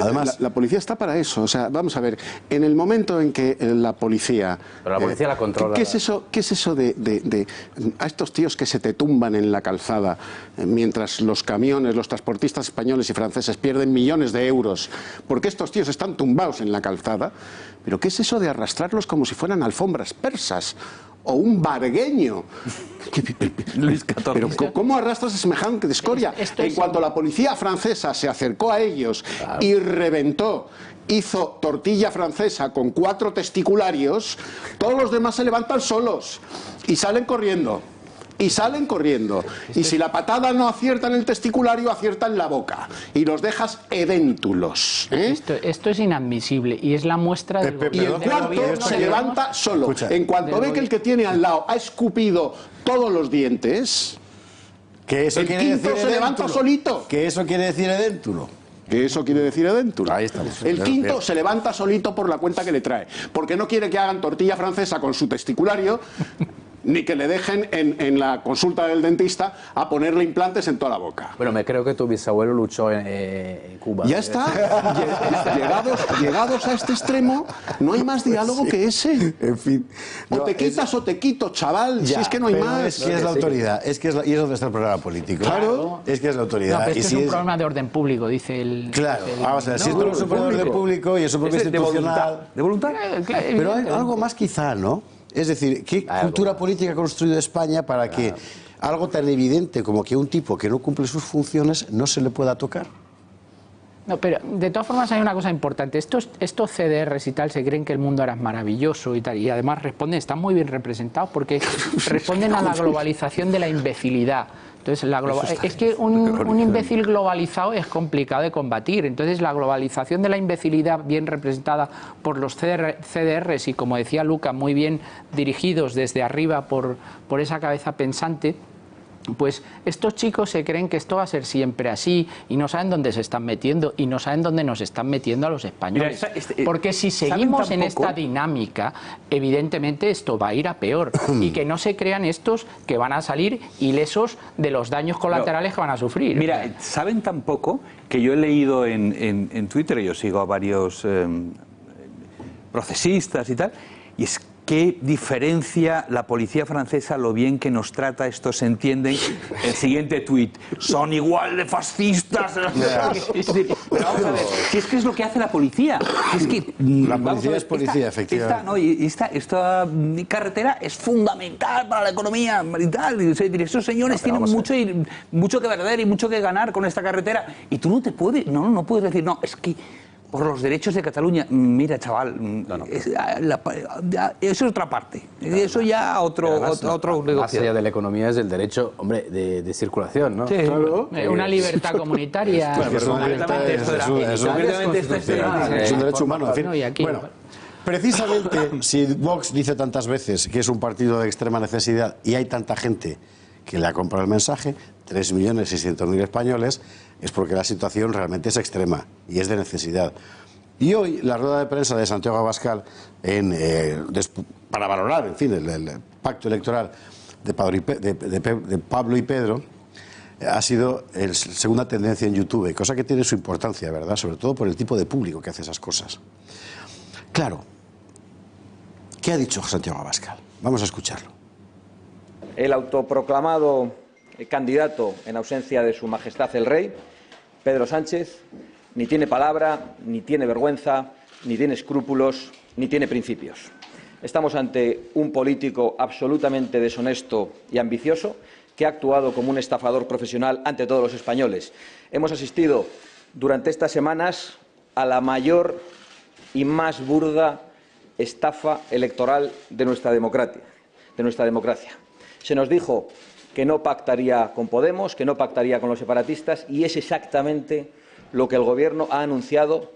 Además, la policía está para eso. O sea, vamos a ver, en el momento en que la policía... Pero la policía la controla. ¿Qué es eso de a estos tíos que se te tumban en la calzada mientras los camiones, los transportistas españoles y franceses pierden millones de euros porque estos tíos están tumbados en la calzada? ¿Pero qué es eso de arrastrarlos como si fueran alfombras persas? O un vargueño. Luis XIV. Pero ¿cómo arrastras semejante escoria? En cuanto la policía francesa se acercó a ellos y reventó, hizo tortilla francesa con 4 testicularios, todos los demás se levantan solos y salen corriendo. y salen corriendo. Y si la patada no acierta en el testiculario, acierta en la boca. Y los dejas edéntulos. Esto es inadmisible y es la muestra del Y el cuarto se levanta solo. En cuanto ve que el que tiene al lado ha escupido todos los dientes, que eso el quinto se levanta solito. Que eso quiere decir edéntulo. Que eso quiere decir edéntulo. Ahí estamos. El quinto se levanta solito por la cuenta que le trae. Porque no quiere que hagan tortilla francesa con su testiculario, ni que le dejen en la consulta del dentista a ponerle implantes en toda la boca. Bueno, me creo que tu bisabuelo luchó en Cuba. Ya está. Llegados a este extremo, no hay más diálogo que ese. En fin. O te quitas o te quito, chaval. Si es que no hay más. Es que es la autoridad. Es que es y es donde está el programa político. Claro. Es que es la autoridad. No, pero y es un problema de orden público, dice el... Claro, vamos a ver, si esto no es un problema de orden público y es un problema institucional... ¿De voluntad? Pero hay algo más quizá, ¿no? Es decir, ¿qué cultura política ha construido España para que algo tan evidente como que un tipo que no cumple sus funciones no se le pueda tocar? No, pero de todas formas hay una cosa importante. Estos CDRs y tal se creen que el mundo era maravilloso y tal, y además responden, están muy bien representados porque responden a la globalización de la imbecilidad. Entonces, es que un imbécil globalizado es complicado de combatir. Entonces, la globalización de la imbecilidad bien representada por los CDRs y, como decía Luca, muy bien dirigidos desde arriba por esa cabeza pensante, pues estos chicos se creen que esto va a ser siempre así y no saben dónde se están metiendo y no saben dónde nos están metiendo a los españoles. Porque si seguimos en esta dinámica, evidentemente esto va a ir a peor y que no se crean estos que van a salir ilesos de los daños colaterales que van a sufrir. Mira, saben tan poco que yo he leído en Twitter, yo sigo a varios procesistas y tal, y es ¿qué diferencia la policía francesa lo bien que nos trata? Esto se entiende. El siguiente tuit, son igual de fascistas. Pero vamos a ver, si es que es lo que hace la policía. Es que, la policía es policía, efectivamente. Esta carretera es fundamental para la economía y tal. Estos señores tienen mucho que perder y mucho que ganar con esta carretera. Y tú no puedes decir, no, es que por los derechos de Cataluña, mira, chaval, eso es otra parte. Eso ya otro negocio. Más allá de la economía es el derecho, hombre, de circulación, ¿no? Sí, claro. Una libertad comunitaria. Claro, es un derecho humano. En fin. Bueno, precisamente, si Vox dice tantas veces que es un partido de extrema necesidad y hay tanta gente que le ha comprado el mensaje, 3.600.000 españoles, es porque la situación realmente es extrema y es de necesidad. Y hoy la rueda de prensa de Santiago Abascal para valorar, en fin, el pacto electoral de Pablo y Pedro ha sido segunda tendencia en YouTube, cosa que tiene su importancia, ¿verdad? Sobre todo por el tipo de público que hace esas cosas. Claro, ¿qué ha dicho Santiago Abascal? Vamos a escucharlo. El autoproclamado candidato en ausencia de su majestad el rey, Pedro Sánchez, ni tiene palabra, ni tiene vergüenza, ni tiene escrúpulos, ni tiene principios. Estamos ante un político absolutamente deshonesto y ambicioso que ha actuado como un estafador profesional ante todos los españoles. Hemos asistido durante estas semanas a la mayor y más burda estafa electoral de nuestra democracia. Se nos dijo que no pactaría con Podemos, que no pactaría con los separatistas, y es exactamente lo que el Gobierno ha anunciado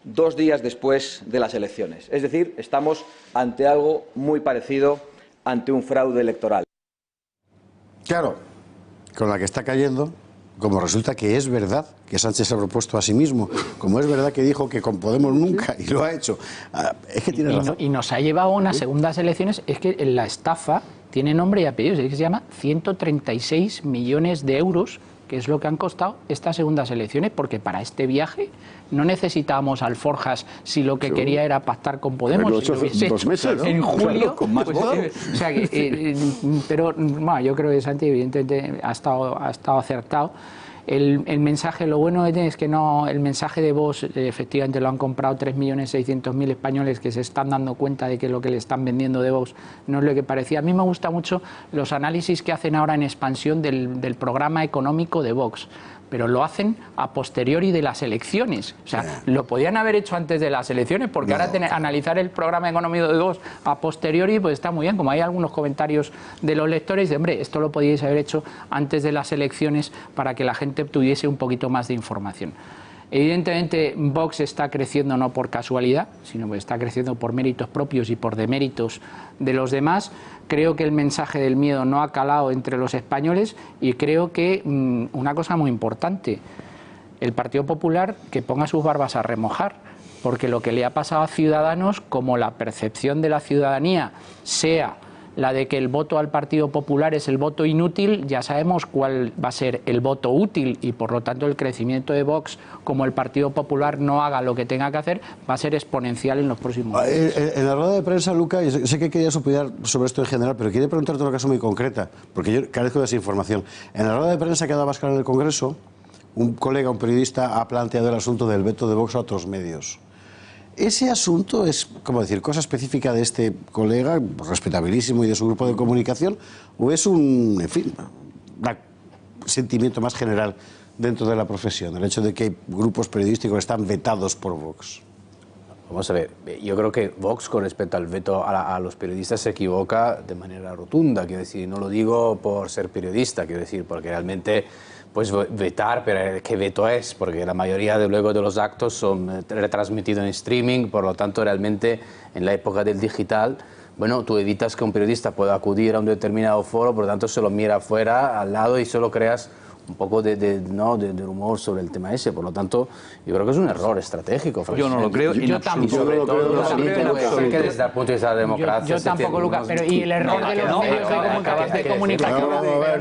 2 días después de las elecciones. Es decir, estamos ante algo muy parecido, ante un fraude electoral. Claro, con la que está cayendo, como resulta que es verdad que Sánchez se ha propuesto a sí mismo, como es verdad que dijo que con Podemos nunca, y lo ha hecho, es que tiene razón. Y nos ha llevado a unas segundas elecciones, es que la estafa tiene nombre y apellidos, es que se llama 136 millones de euros, que es lo que han costado estas segundas elecciones, porque para este viaje no necesitábamos alforjas si lo que quería era pactar con Podemos. Si lo hubiese hecho 2 meses, ¿no? En julio, con más o sea que, pero bueno, yo creo que Santi evidentemente ha estado acertado. El mensaje, lo bueno es que no, el mensaje de Vox efectivamente lo han comprado 3.600.000 españoles que se están dando cuenta de que lo que le están vendiendo de Vox no es lo que parecía. A mí me gusta mucho los análisis que hacen ahora en expansión del programa económico de Vox, pero lo hacen a posteriori de las elecciones. O sea, lo podían haber hecho antes de las elecciones, porque ahora analizar el programa económico de Vox a posteriori pues está muy bien, como hay algunos comentarios de los lectores de, hombre, esto lo podíais haber hecho antes de las elecciones para que la gente tuviese un poquito más de información. Evidentemente, Vox está creciendo no por casualidad, sino que está creciendo por méritos propios y por deméritos de los demás. Creo que el mensaje del miedo no ha calado entre los españoles y creo que una cosa muy importante, el Partido Popular que ponga sus barbas a remojar, porque lo que le ha pasado a Ciudadanos, como la percepción de la ciudadanía sea la de que el voto al Partido Popular es el voto inútil, ya sabemos cuál va a ser el voto útil y por lo tanto el crecimiento de Vox, como el Partido Popular no haga lo que tenga que hacer, va a ser exponencial en los próximos años. En la rueda de prensa, Luca, yo sé que querías opinar sobre esto en general, pero quería preguntarte una cosa muy concreta, porque yo carezco de esa información. En la rueda de prensa que ha dado Abascal en el Congreso, un colega, un periodista, ha planteado el asunto del veto de Vox a otros medios. Ese asunto es, como decir, cosa específica de este colega, respetabilísimo, y de su grupo de comunicación, o es un, en fin, un sentimiento más general dentro de la profesión, el hecho de que grupos periodísticos están vetados por Vox. Vamos a ver, yo creo que Vox con respecto al veto a los periodistas se equivoca de manera rotunda, quiero decir, no lo digo por ser periodista, quiero decir, porque realmente pues vetar, pero ¿qué veto es? Porque la mayoría de los actos son retransmitidos en streaming, por lo tanto realmente en la época del digital, bueno, tú evitas que un periodista pueda acudir a un determinado foro, por lo tanto se lo mira afuera, al lado y solo creas un poco de rumor sobre el tema ese, por lo tanto yo creo que es un error estratégico. Yo no lo creo, yo tampoco lo creo, que desde el punto de vista de la democracia. Yo tampoco, Lucas, pero y el error de los medios de comunicación.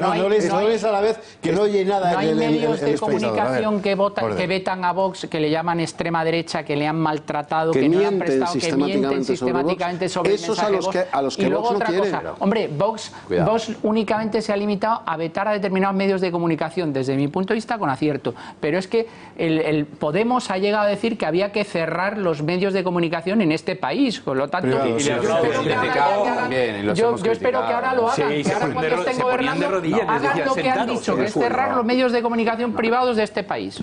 No lees a la vez que no oye nada. No hay medios de comunicación que vetan a Vox, que le llaman extrema derecha, que le han maltratado, que no le han prestado, que mienten sistemáticamente sobre el mensaje de Vox. Y luego otra cosa, hombre, Vox únicamente se ha limitado a vetar a determinados medios de comunicación, desde mi punto de vista con acierto, pero es que el Podemos ha llegado a decir que había que cerrar los medios de comunicación en este país, por lo tanto yo espero que ahora lo hagan, que ahora cuando estén gobernando hagan lo que han dicho, que es cerrar los medios de comunicación privados de este país.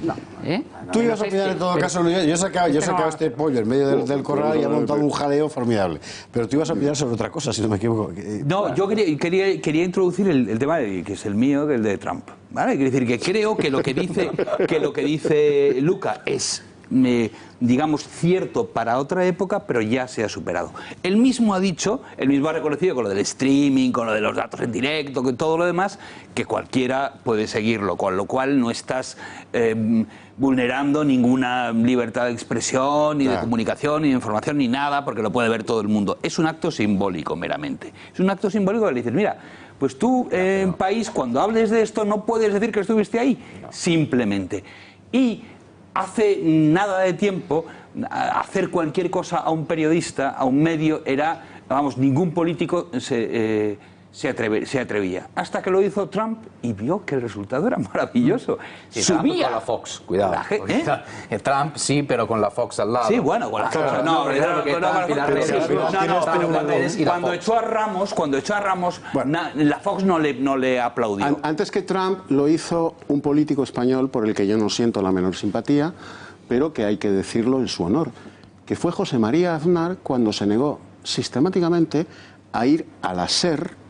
Tú ibas a opinar en todo caso, yo he sacado este pollo en medio del corral y he montado un jaleo formidable, pero tú ibas a opinar sobre otra cosa, si no me equivoco. No, yo quería introducir el tema que es el mío, que es el de Trump. ¿Vale? Quiero decir que creo que lo que dice Luca es, digamos, cierto para otra época, pero ya se ha superado. Él mismo ha dicho, él mismo ha reconocido con lo del streaming, con lo de los datos en directo, con todo lo demás, que cualquiera puede seguirlo, con lo cual no estás vulnerando ninguna libertad de expresión, ni de comunicación, ni de información, ni nada, porque lo puede ver todo el mundo. Es un acto simbólico meramente. Es un acto simbólico que le dices, mira, pues tú, en país, cuando hables de esto, no puedes decir que estuviste ahí, simplemente. Y hace nada de tiempo, hacer cualquier cosa a un periodista, a un medio, era, vamos, ningún político se atrevía. Hasta que lo hizo Trump y vio que el resultado era maravilloso. Sí, subía con la Fox, cuidado. Trump sí, pero con la Fox al lado. Sí, bueno, con la Fox. Cuando echó a Ramos, la Fox no le aplaudió. Antes que Trump lo hizo un político español por el que yo no siento la menor simpatía, pero que hay que decirlo en su honor, que fue José María Aznar cuando se negó sistemáticamente a ir a la SER,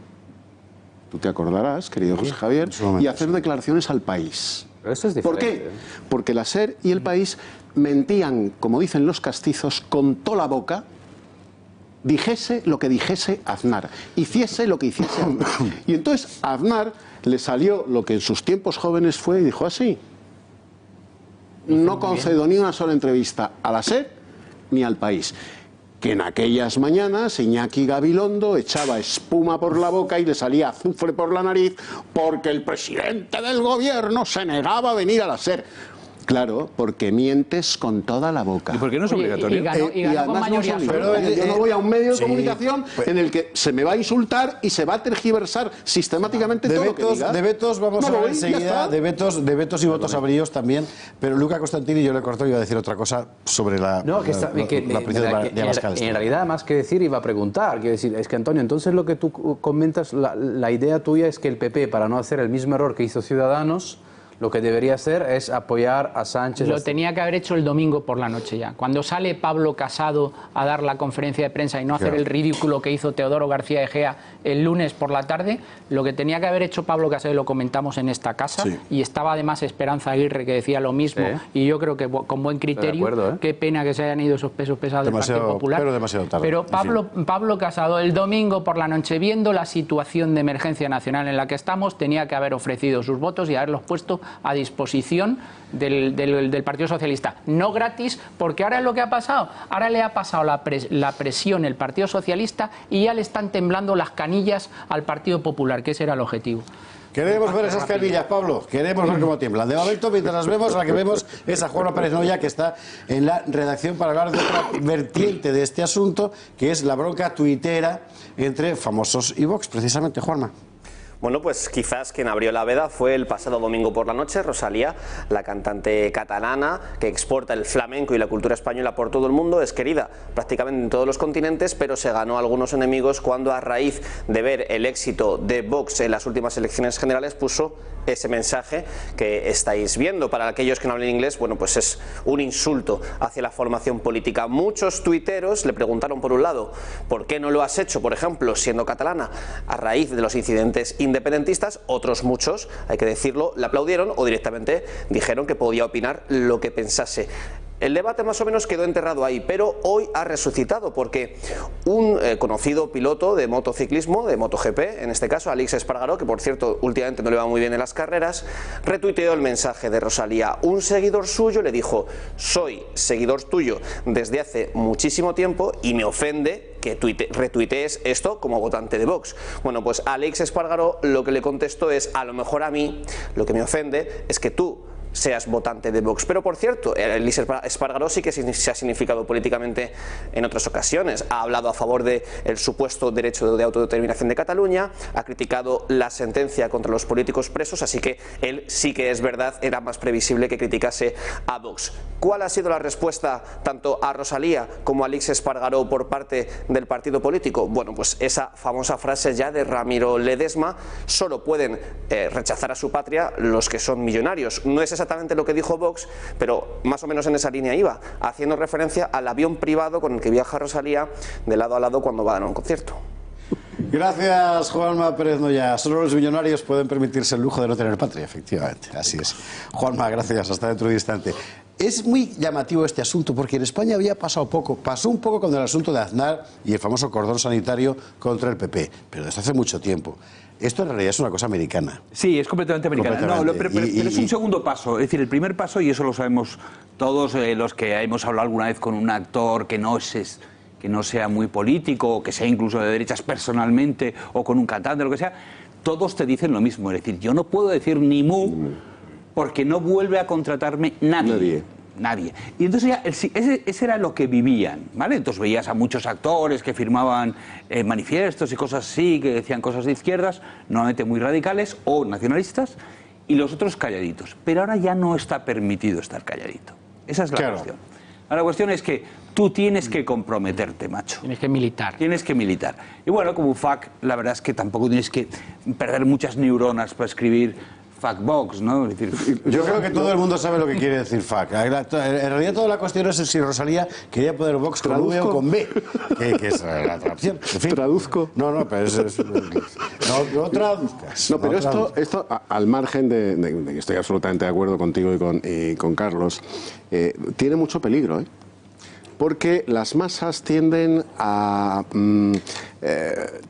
tú te acordarás, querido José Javier, y hacer declaraciones al país. Pero eso es ¿Por qué? Porque la SER y el país mentían, como dicen los castizos, con toda la boca, dijese lo que dijese Aznar, hiciese lo que hiciese Aznar. Y entonces a Aznar le salió lo que en sus tiempos jóvenes fue y dijo así: no concedo ni una sola entrevista a la SER ni al país. Que en aquellas mañanas Iñaki Gabilondo echaba espuma por la boca y le salía azufre por la nariz porque el presidente del gobierno se negaba a venir a la SER. Claro, porque mientes con toda la boca. ¿Y por qué no es obligatorio? Y además no es obligatorio. Yo no voy a un medio de comunicación en el que se me va a insultar y se va a tergiversar sistemáticamente todo lo que diga. De vetos vamos a hablar enseguida, de vetos y votos abríos también, pero Luca Costantini, yo le corto y iba a decir otra cosa sobre la prisión de Abascal. En realidad, más que decir, iba a preguntar. Quiero decir, es que Antonio, entonces lo que tú comentas, la idea tuya es que el PP, para no hacer el mismo error que hizo Ciudadanos, lo que debería hacer es apoyar a Sánchez. Lo tenía que haber hecho el domingo por la noche ya. Cuando sale Pablo Casado a dar la conferencia de prensa y no hacer el ridículo que hizo Teodoro García Egea el lunes por la tarde, lo que tenía que haber hecho Pablo Casado, y lo comentamos en esta casa, y estaba además Esperanza Aguirre que decía lo mismo, y yo creo que con buen criterio, qué pena que se hayan ido esos pesos pesados del Partido Popular. Pero demasiado tarde. Pero Pablo Casado el domingo por la noche, viendo la situación de emergencia nacional en la que estamos, tenía que haber ofrecido sus votos y haberlos puesto a disposición del Partido Socialista. No gratis, porque ahora es lo que ha pasado. Ahora le ha pasado la presión el Partido Socialista y ya le están temblando las canillas al Partido Popular, que ese era el objetivo. Queremos ver esas canillas, Pablo. Queremos ver cómo tiemblan. De momento, mientras las vemos, la que vemos es a Juanma Pérez Noya, que está en la redacción para hablar de otra vertiente de este asunto, que es la bronca tuitera entre famosos y Vox. Precisamente, Juanma. Bueno, pues quizás quien abrió la veda fue el pasado domingo por la noche Rosalía, la cantante catalana que exporta el flamenco y la cultura española por todo el mundo. Es querida prácticamente en todos los continentes, pero se ganó algunos enemigos cuando, a raíz de ver el éxito de Vox en las últimas elecciones generales, puso ese mensaje que estáis viendo. Para aquellos que no hablen inglés, bueno, pues es un insulto hacia la formación política. Muchos tuiteros le preguntaron, por un lado, ¿por qué no lo has hecho, por ejemplo, siendo catalana, a raíz de los incidentes independentistas? Otros muchos, hay que decirlo, le aplaudieron o directamente dijeron que podía opinar lo que pensase. El debate más o menos quedó enterrado ahí, pero hoy ha resucitado porque un conocido piloto de motociclismo, de MotoGP, en este caso Aleix Espargaró, que por cierto últimamente no le va muy bien en las carreras, retuiteó el mensaje de Rosalía. Un seguidor suyo le dijo: soy seguidor tuyo desde hace muchísimo tiempo y me ofende que retuitees esto como votante de Vox. Bueno, pues Aleix Espargaró lo que le contestó es: a lo mejor a mí lo que me ofende es que tú seas votante de Vox. Pero por cierto, Aleix Espargaró sí que se ha significado políticamente en otras ocasiones. Ha hablado a favor del supuesto derecho de autodeterminación de Cataluña, ha criticado la sentencia contra los políticos presos, así que él sí que es verdad, era más previsible que criticase a Vox. ¿Cuál ha sido la respuesta tanto a Rosalía como a Aleix Espargaró por parte del partido político? Bueno, pues esa famosa frase ya de Ramiro Ledesma: solo pueden rechazar a su patria los que son millonarios. No es exactamente lo que dijo Vox, pero más o menos en esa línea iba, haciendo referencia al avión privado con el que viaja Rosalía de lado a lado cuando va a dar un concierto. Gracias, Juanma Pérez Noya. Solo los millonarios pueden permitirse el lujo de no tener patria, efectivamente. Así es. Juanma, gracias. Hasta dentro de un instante. Es muy llamativo este asunto porque en España había pasado poco. Pasó un poco con el asunto de Aznar y el famoso cordón sanitario contra el PP, pero desde hace mucho tiempo. Esto en realidad es una cosa americana. Sí, es completamente americana. No, pero es un segundo paso. Es decir, el primer paso, y eso lo sabemos todos los que hemos hablado alguna vez con un actor que no sea muy político, o que sea incluso de derechas personalmente, o con un cantante, lo que sea, todos te dicen lo mismo. Es decir, yo no puedo decir ni mu porque no vuelve a contratarme nadie. Y entonces ya ese era lo que vivían, ¿vale? Entonces veías a muchos actores que firmaban manifiestos y cosas así, que decían cosas de izquierdas, normalmente muy radicales o nacionalistas, y los otros calladitos. Pero ahora ya no está permitido estar calladito. Esa es la cuestión. Ahora, la cuestión es que tú tienes que comprometerte, macho. Tienes que militar. Tienes que militar. Y bueno, como FAC, la verdad es que tampoco tienes que perder muchas neuronas para escribir Factbox, ¿no? Es decir, yo creo que todo el mundo sabe lo que quiere decir fac. En realidad toda la cuestión es si Rosalía quería poner Vox con V o con B, que es la traducción. En fin. ¿Traduzco? No, pero no traduzcas. No, pero esto al margen de que estoy absolutamente de acuerdo contigo y con Carlos, tiene mucho peligro, ¿eh? Porque las masas tienden a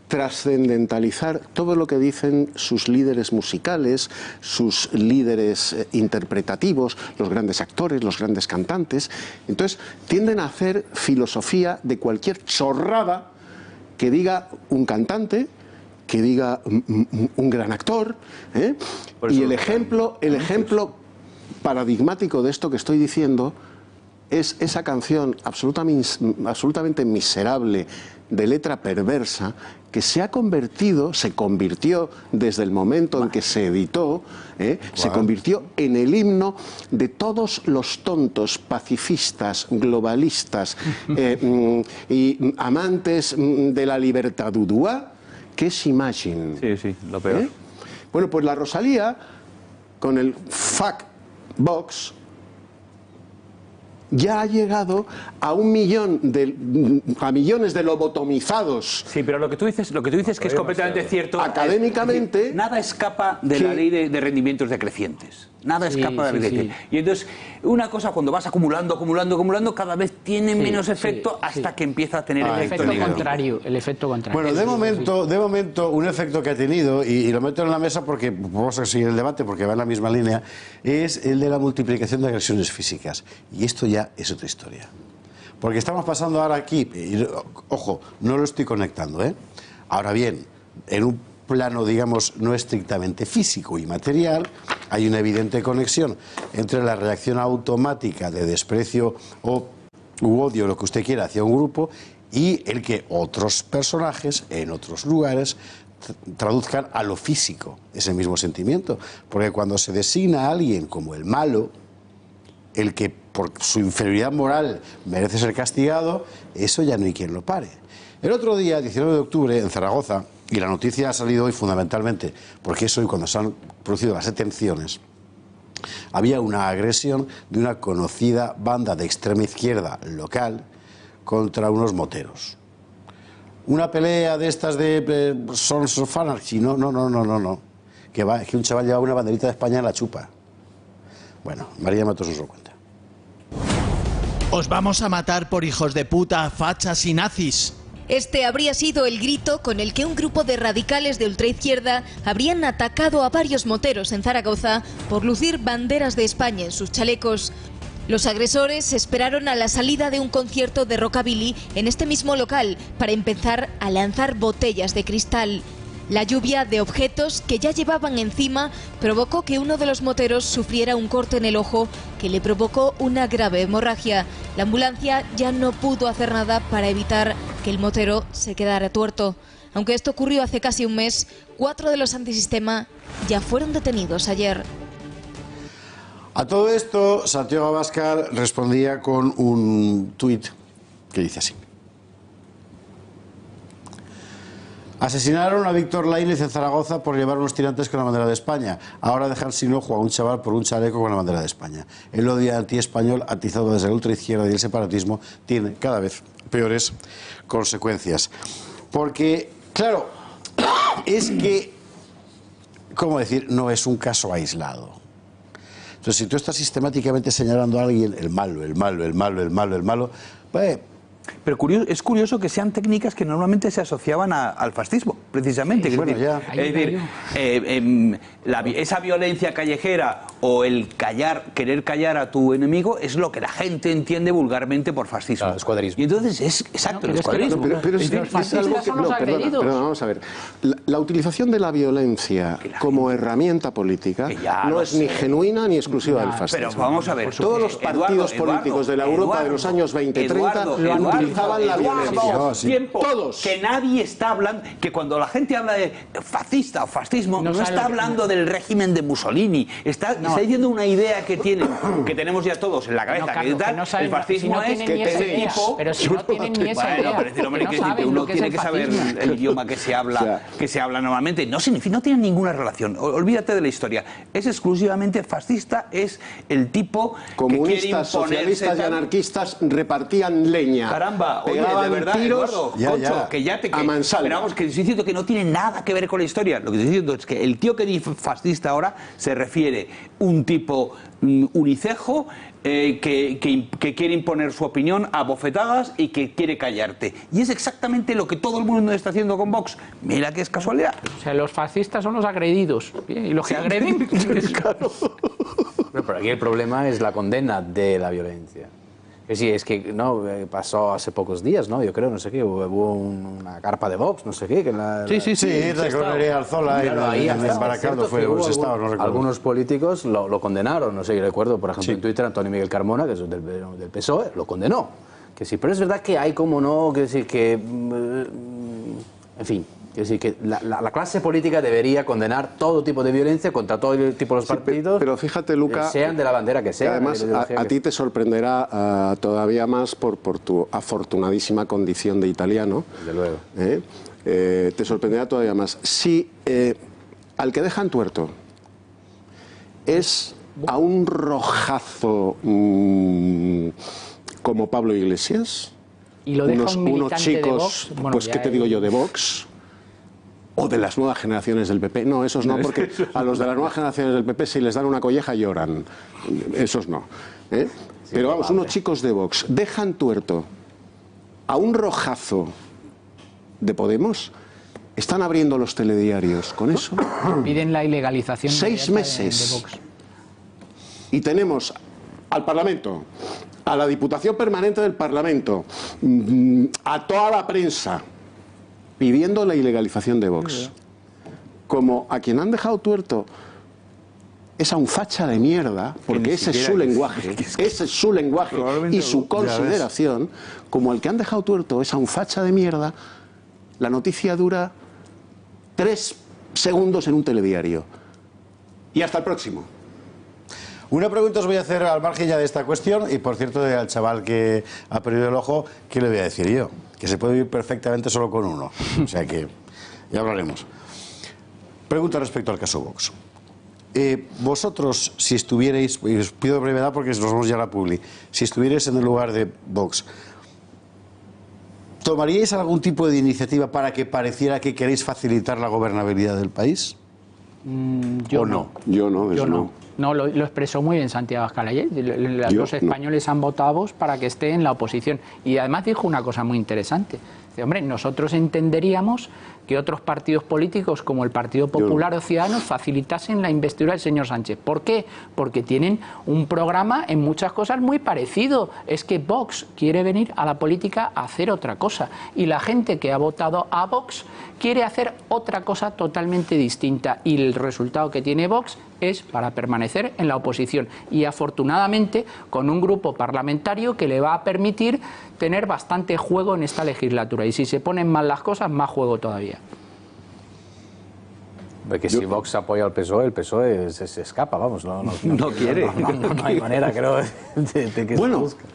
trascendentalizar todo lo que dicen sus líderes musicales, sus líderes interpretativos, los grandes actores, los grandes cantantes. Entonces tienden a hacer filosofía de cualquier chorrada que diga un cantante, que diga un gran actor, ¿eh? Y el ejemplo paradigmático de esto que estoy diciendo es esa canción absolutamente miserable, de letra perversa, que se convirtió desde el momento en que se editó, se convirtió en el himno de todos los tontos pacifistas, globalistas y amantes de la libertad dudua, que es Imagine. Sí, lo peor. Bueno, pues la Rosalía, con el fuck Vox, ya ha llegado a millones de lobotomizados. Sí, pero lo que tú dices que es completamente cierto. Académicamente, es decir, nada escapa de la ley de rendimientos decrecientes. Nada escapa de la ley decreciente. Y entonces, una cosa cuando vas acumulando, cada vez tiene menos efecto hasta que empieza a tener el efecto contrario. Bueno, de momento, un efecto que ha tenido, y lo meto en la mesa porque vamos a seguir el debate porque va en la misma línea, es el de la multiplicación de agresiones físicas. Y esto ya es otra historia. Porque estamos pasando ahora aquí, y, ojo, no lo estoy conectando, ¿eh? Ahora bien, en un plano, digamos, no estrictamente físico y material, hay una evidente conexión entre la reacción automática de desprecio u odio, lo que usted quiera, hacia un grupo, y el que otros personajes en otros lugares traduzcan a lo físico ese mismo sentimiento. Porque cuando se designa a alguien como el malo, el que por su inferioridad moral merece ser castigado, eso ya no hay quien lo pare. El otro día, 19 de octubre, en Zaragoza, y la noticia ha salido hoy fundamentalmente porque es hoy cuando se han producido las detenciones, había una agresión de una conocida banda de extrema izquierda local contra unos moteros. Una pelea de estas de Sons of Anarchy, no. Que un chaval llevaba una banderita de España en la chupa. Bueno, María Matos nos lo cuenta. Os vamos a matar por hijos de puta, fachas y nazis. Este habría sido el grito con el que un grupo de radicales de ultraizquierda habrían atacado a varios moteros en Zaragoza por lucir banderas de España en sus chalecos. Los agresores esperaron a la salida de un concierto de rockabilly en este mismo local para empezar a lanzar botellas de cristal. La lluvia de objetos que ya llevaban encima provocó que uno de los moteros sufriera un corte en el ojo que le provocó una grave hemorragia. La ambulancia ya no pudo hacer nada para evitar que el motero se quedara tuerto. Aunque esto ocurrió hace casi un mes, 4 de los antisistema ya fueron detenidos ayer. A todo esto, Santiago Abascal respondía con un tuit que dice así. Asesinaron a Víctor Lainez en Zaragoza por llevar unos tirantes con la bandera de España. Ahora dejan sin ojo a un chaval por un chaleco con la bandera de España. El odio antiespañol atizado desde la ultraizquierda y el separatismo tiene cada vez peores consecuencias. Porque, claro, es que, ¿cómo decir? No es un caso aislado. Entonces, si tú estás sistemáticamente señalando a alguien el malo, pues... Pero es curioso que sean técnicas que normalmente se asociaban al fascismo, precisamente. Sí, bueno, es decir, esa violencia callejera o el querer callar a tu enemigo es lo que la gente entiende vulgarmente por fascismo. Claro, escuadrismo. Y entonces es exacto, el escuadrismo. Pero es algo que... No, perdona, vamos a ver. La utilización de la violencia como herramienta política no es ni genuina ni exclusiva del fascismo. Pero vamos a ver. Todos los partidos políticos de la Europa de los años 20-30 utilizaban la violencia. Todos. Que nadie está hablando, que cuando la gente habla de fascista o fascismo, no está hablando del régimen de Mussolini, está diciendo una idea que tenemos ya todos en la cabeza, el fascismo es que ese tipo... Pero si no tienen ni esa idea, uno tiene que saber el idioma que se habla normalmente, no tiene ninguna relación, olvídate de la historia, es exclusivamente fascista, es el tipo comunistas, socialistas y anarquistas repartían leña. Caramba, oye, de verdad, tiros, Eduardo, que ya te... a mansalva. Pero vamos, que estoy diciendo que no tiene nada que ver con la historia. Lo que estoy diciendo es que el tío que dice fascista ahora se refiere un tipo unicejo que quiere imponer su opinión a bofetadas y que quiere callarte. Y es exactamente lo que todo el mundo está haciendo con Vox. Mira que es casualidad. O sea, los fascistas son los agredidos. Y los que agreden... Claro. Pero aquí el problema es la condena de la violencia. Sí, es que no pasó hace pocos días, ¿no? Yo creo, no sé qué, hubo una carpa de Vox, no sé qué. Sí, la coronería Alzola, claro, en Baracaldo fue un estado, no recuerdo. Algunos políticos lo condenaron, no sé, yo recuerdo, por ejemplo, en Twitter, Antonio Miguel Carmona, que es del PSOE, lo condenó. Que sí, pero es verdad que hay como no, que sí, que... en fin... Es decir, que la clase política debería condenar todo tipo de violencia contra todo tipo de los partidos, pero fíjate, Luca, sean de la bandera que sea. Además, a ti te sorprenderá todavía más por tu afortunadísima condición de italiano. Desde luego. Te sorprenderá todavía más. Si al que dejan tuerto es a un rojazo como Pablo Iglesias, y lo deja unos un militante chicos, de Vox, bueno, pues qué te digo yo, de Vox, o de las nuevas generaciones del PP. No, esos no, porque a los de las nuevas generaciones del PP si les dan una colleja lloran. Esos no. Pero vamos, unos chicos de Vox dejan tuerto a un rojazo de Podemos. Están abriendo los telediarios con eso. Piden la ilegalización 6 meses. de Vox. Y tenemos al Parlamento, a la Diputación Permanente del Parlamento, a toda la prensa, pidiendo la ilegalización de Vox. Como a quien han dejado tuerto es a un facha de mierda, porque ese es su lenguaje, y su consideración, como el que han dejado tuerto es a un facha de mierda, la noticia dura 3 segundos en un telediario. Y hasta el próximo. Una pregunta os voy a hacer al margen ya de esta cuestión, y por cierto, al chaval que ha perdido el ojo, ¿qué le voy a decir yo? Que se puede vivir perfectamente solo con uno. O sea que ya hablaremos. Pregunta respecto al caso Vox. Vosotros, si estuvierais, y os pido brevedad porque nos vamos ya a la publi, si estuvierais en el lugar de Vox, ¿tomaríais algún tipo de iniciativa para que pareciera que queréis facilitar la gobernabilidad del país? Yo ¿O no. Yo no, Yo no. No, lo expresó muy bien Santiago Abascal ayer. Los españoles han votado a Vox para que esté en la oposición. Y además dijo una cosa muy interesante. Dice, hombre, nosotros entenderíamos que otros partidos políticos como el Partido Popular o Ciudadanos facilitasen la investidura del señor Sánchez. ¿Por qué? Porque tienen un programa en muchas cosas muy parecido. Es que Vox quiere venir a la política a hacer otra cosa. Y la gente que ha votado a Vox quiere hacer otra cosa totalmente distinta. Y el resultado que tiene Vox es para permanecer en la oposición. Y afortunadamente con un grupo parlamentario que le va a permitir tener bastante juego en esta legislatura. Y si se ponen mal las cosas, más juego todavía. Porque si Vox apoya al PSOE, el PSOE se escapa, vamos. No quiere. No hay manera, creo, de que bueno, se busque.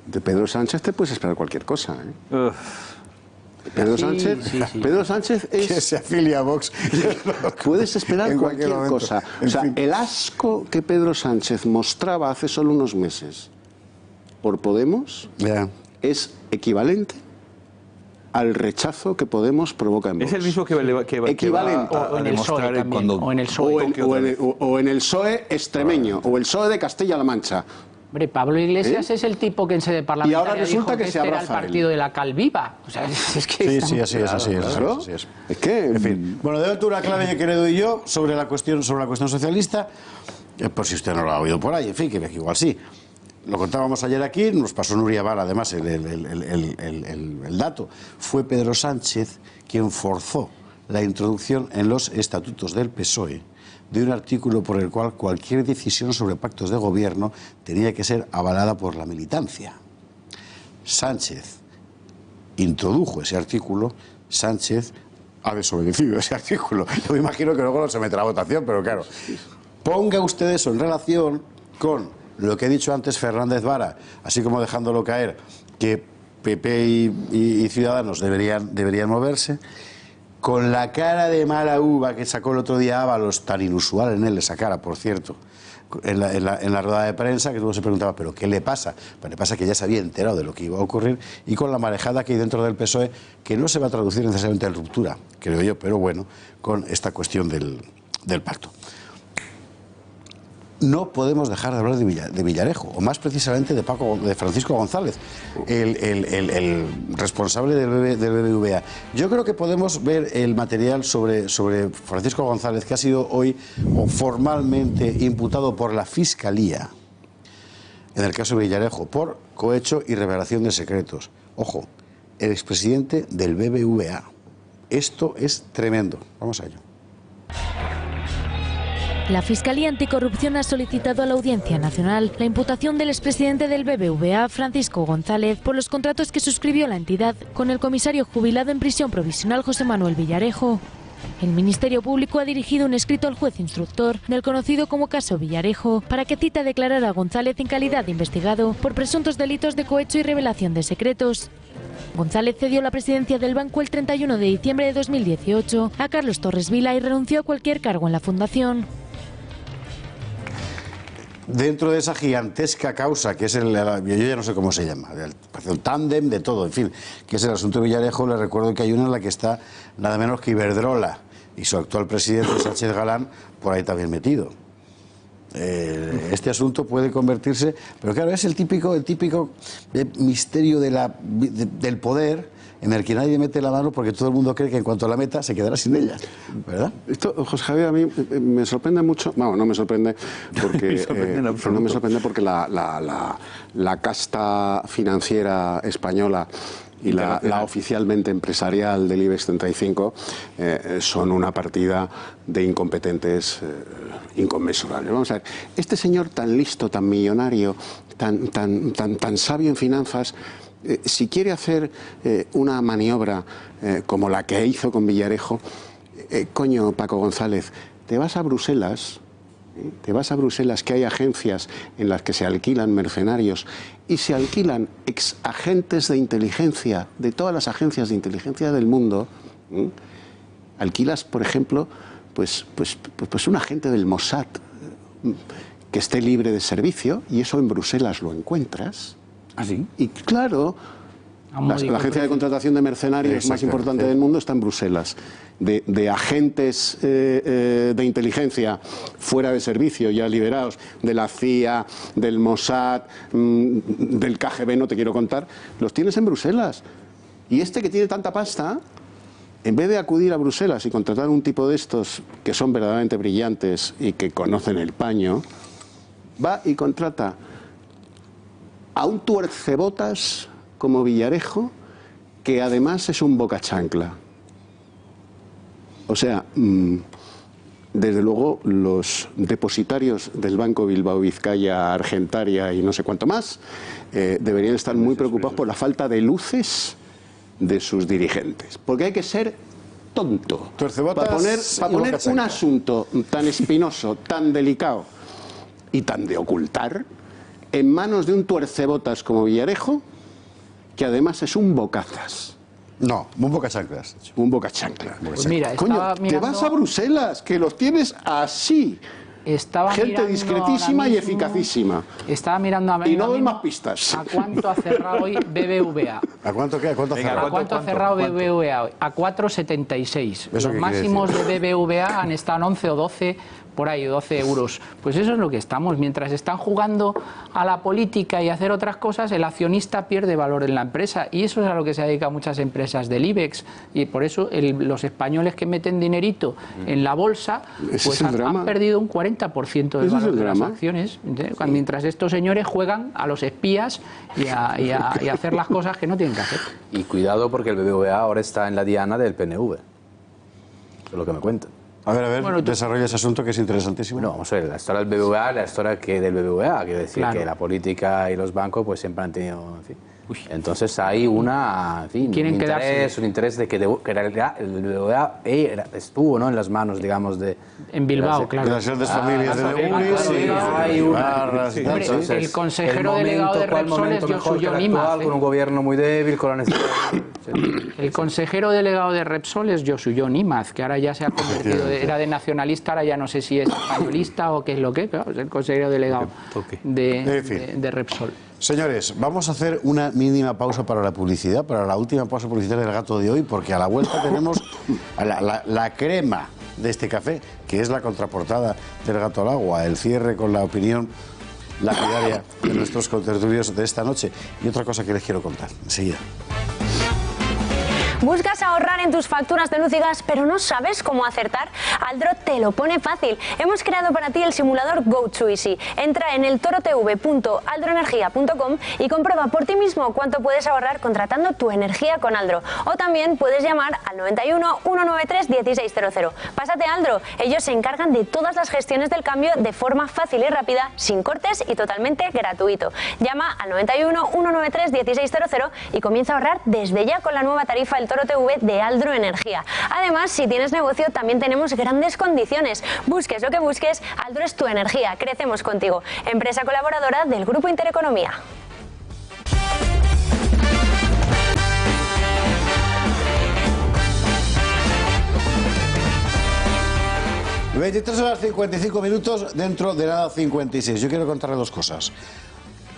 De Pedro Sánchez te puedes esperar cualquier cosa, ¿eh? Pedro Sánchez es... Que se afilia a Vox. Puedes esperar cualquier cosa. O sea, el asco que Pedro Sánchez mostraba hace solo unos meses por Podemos es equivalente al rechazo que Podemos provoca en Vox. Es el mismo que equivalente va a demostrar cuando... O en el PSOE. O en el PSOE extremeño, o el PSOE de Castilla-La Mancha. Hombre, Pablo Iglesias es el tipo que en sede parlamentaria y ahora resulta dijo que se era el abraza partido de la Calviva. O sea, es que sí, así es. Es que, en fin. Bueno, de una clave que le doy yo sobre la cuestión socialista, por si usted no lo ha oído por ahí, en fin, que igual sí. Lo contábamos ayer aquí, nos pasó Nuria Val, además, el dato. Fue Pedro Sánchez quien forzó la introducción en los estatutos del PSOE de un artículo por el cual cualquier decisión sobre pactos de gobierno tenía que ser avalada por la militancia. Sánchez introdujo ese artículo, Sánchez ha desobedecido ese artículo. Yo me imagino que luego no se mete la votación, pero claro, ponga usted eso en relación con lo que he dicho antes Fernández Vara, así como dejándolo caer, que PP y Ciudadanos deberían moverse, con la cara de mala uva que sacó el otro día Ábalos, tan inusual en él esa cara, por cierto, en la rueda de prensa, que luego se preguntaba, ¿pero qué le pasa? Pues le pasa que ya se había enterado de lo que iba a ocurrir, y con la marejada que hay dentro del PSOE, que no se va a traducir necesariamente en ruptura, creo yo, pero bueno, con esta cuestión del pacto. No podemos dejar de hablar de Villarejo, o más precisamente de Francisco González, el responsable del BBVA. Yo creo que podemos ver el material sobre Francisco González, que ha sido hoy formalmente imputado por la Fiscalía, en el caso de Villarejo, por cohecho y revelación de secretos. Ojo, el expresidente del BBVA. Esto es tremendo. Vamos a ello. La Fiscalía Anticorrupción ha solicitado a la Audiencia Nacional la imputación del expresidente del BBVA, Francisco González, por los contratos que suscribió la entidad con el comisario jubilado en prisión provisional José Manuel Villarejo. El Ministerio Público ha dirigido un escrito al juez instructor del conocido como caso Villarejo para que cita a declarar a González en calidad de investigado por presuntos delitos de cohecho y revelación de secretos. González cedió la presidencia del banco el 31 de diciembre de 2018 a Carlos Torres Vila y renunció a cualquier cargo en la fundación. dentro de esa gigantesca causa que es yo ya no sé cómo se llama, el tándem de todo, en fin, que es el asunto de Villarejo, les recuerdo que hay una en la que está nada menos que Iberdrola y su actual presidente Sánchez Galán por ahí también metido. Este asunto puede convertirse, pero claro, es el típico misterio del poder, en el que nadie mete la mano porque todo el mundo cree que en cuanto la meta se quedará sin ella, ¿verdad? Esto, José Javier, a mí me sorprende mucho, bueno, no me sorprende porque, no me sorprende porque la casta financiera española y la oficialmente empresarial del IBEX 35 son una partida de incompetentes inconmensurables. Vamos a ver, este señor tan listo, tan millonario, tan sabio en finanzas, si quiere hacer una maniobra como la que hizo con Villarejo, coño, Paco González, te vas a Bruselas, que hay agencias en las que se alquilan mercenarios y se alquilan ex agentes de inteligencia de todas las agencias de inteligencia del mundo. Alquilas, por ejemplo, pues un agente del Mossad que esté libre de servicio, y eso en Bruselas lo encuentras. ¿Ah, sí? Y claro, la agencia de contratación de mercenarios más importante del mundo está en Bruselas. De agentes de inteligencia fuera de servicio, ya liberados, de la CIA, del Mossad, del KGB, no te quiero contar, los tienes en Bruselas. Y este que tiene tanta pasta, en vez de acudir a Bruselas y contratar un tipo de estos que son verdaderamente brillantes y que conocen el paño, va y contrata a un tuercebotas como Villarejo, que además es un bocachancla. O sea, desde luego los depositarios del Banco Bilbao Vizcaya, Argentaria y no sé cuánto más, deberían estar muy preocupados por la falta de luces de sus dirigentes. Porque hay que ser tonto para poner un asunto tan espinoso, tan delicado y tan de ocultar en manos de un tuercebotas como Villarejo, que además es un bocazas. No, un bocachanclas. Un bocachanclas. Pues mira, coño, te vas a Bruselas, que los tienes así. Gente discretísima y eficacísima. Estaba mirando y no doy más pistas. ¿A cuánto ha cerrado hoy BBVA? ¿A cuánto qué? ¿A cuánto ha cerrado? ¿A cuánto ha cerrado BBVA hoy? A 4,76. Los máximos de BBVA han estado en 11 o 12, por ahí, 12 euros. Pues eso es lo que estamos. Mientras están jugando a la política y a hacer otras cosas, el accionista pierde valor en la empresa. Y eso es a lo que se dedican muchas empresas del IBEX. Y por eso los españoles que meten dinerito en la bolsa pues han perdido un 40% del valor de las acciones. Mientras estos señores juegan a los espías y a hacer las cosas que no tienen que hacer. Y cuidado porque el BBVA ahora está en la diana del PNV. Eso es lo que me cuentan. A ver, bueno, desarrolla ese asunto que es interesantísimo. No, vamos a ver, la historia del BBVA, la historia del BBVA, quiere decir que la política y los bancos pues siempre han tenido, en fin. Entonces hay un interés de que en realidad el BBVA estuvo, ¿no?, en las manos, digamos, de... En Bilbao, claro. De las grandes familias de Neuris. El consejero delegado de Repsol es Josu Jon Imaz. Con un gobierno muy débil, con la necesidad... El consejero delegado de Repsol es Josu Jon Imaz, que ahora ya se ha convertido, era de nacionalista, ahora ya no sé si es españolista o qué es lo que, claro, es el consejero delegado de Repsol. Señores, vamos a hacer una mínima pausa para la publicidad, para la última pausa publicitaria del Gato de hoy, porque a la vuelta tenemos la crema de este café, que es la contraportada del Gato al Agua, el cierre con la opinión lapidaria de nuestros contertulios de esta noche. Y otra cosa que les quiero contar, enseguida. ¿Buscas ahorrar en tus facturas de luz y gas, pero no sabes cómo acertar? Aldro te lo pone fácil. Hemos creado para ti el simulador Go to Easy. Entra en eltorotv.aldroenergia.com y comprueba por ti mismo cuánto puedes ahorrar contratando tu energía con Aldro. O también puedes llamar al 91 193 1600. Pásate a Aldro. Ellos se encargan de todas las gestiones del cambio de forma fácil y rápida, sin cortes y totalmente gratuito. Llama al 91 193 1600 y comienza a ahorrar desde ya con la nueva tarifa El Toro TV de Aldro Energía. Además, si tienes negocio, también tenemos grandes condiciones. Busques lo que busques, Aldro es tu energía. Crecemos contigo. Empresa colaboradora del Grupo Intereconomía. 23 horas 55 minutos, dentro de nada 56. Yo quiero contarle dos cosas.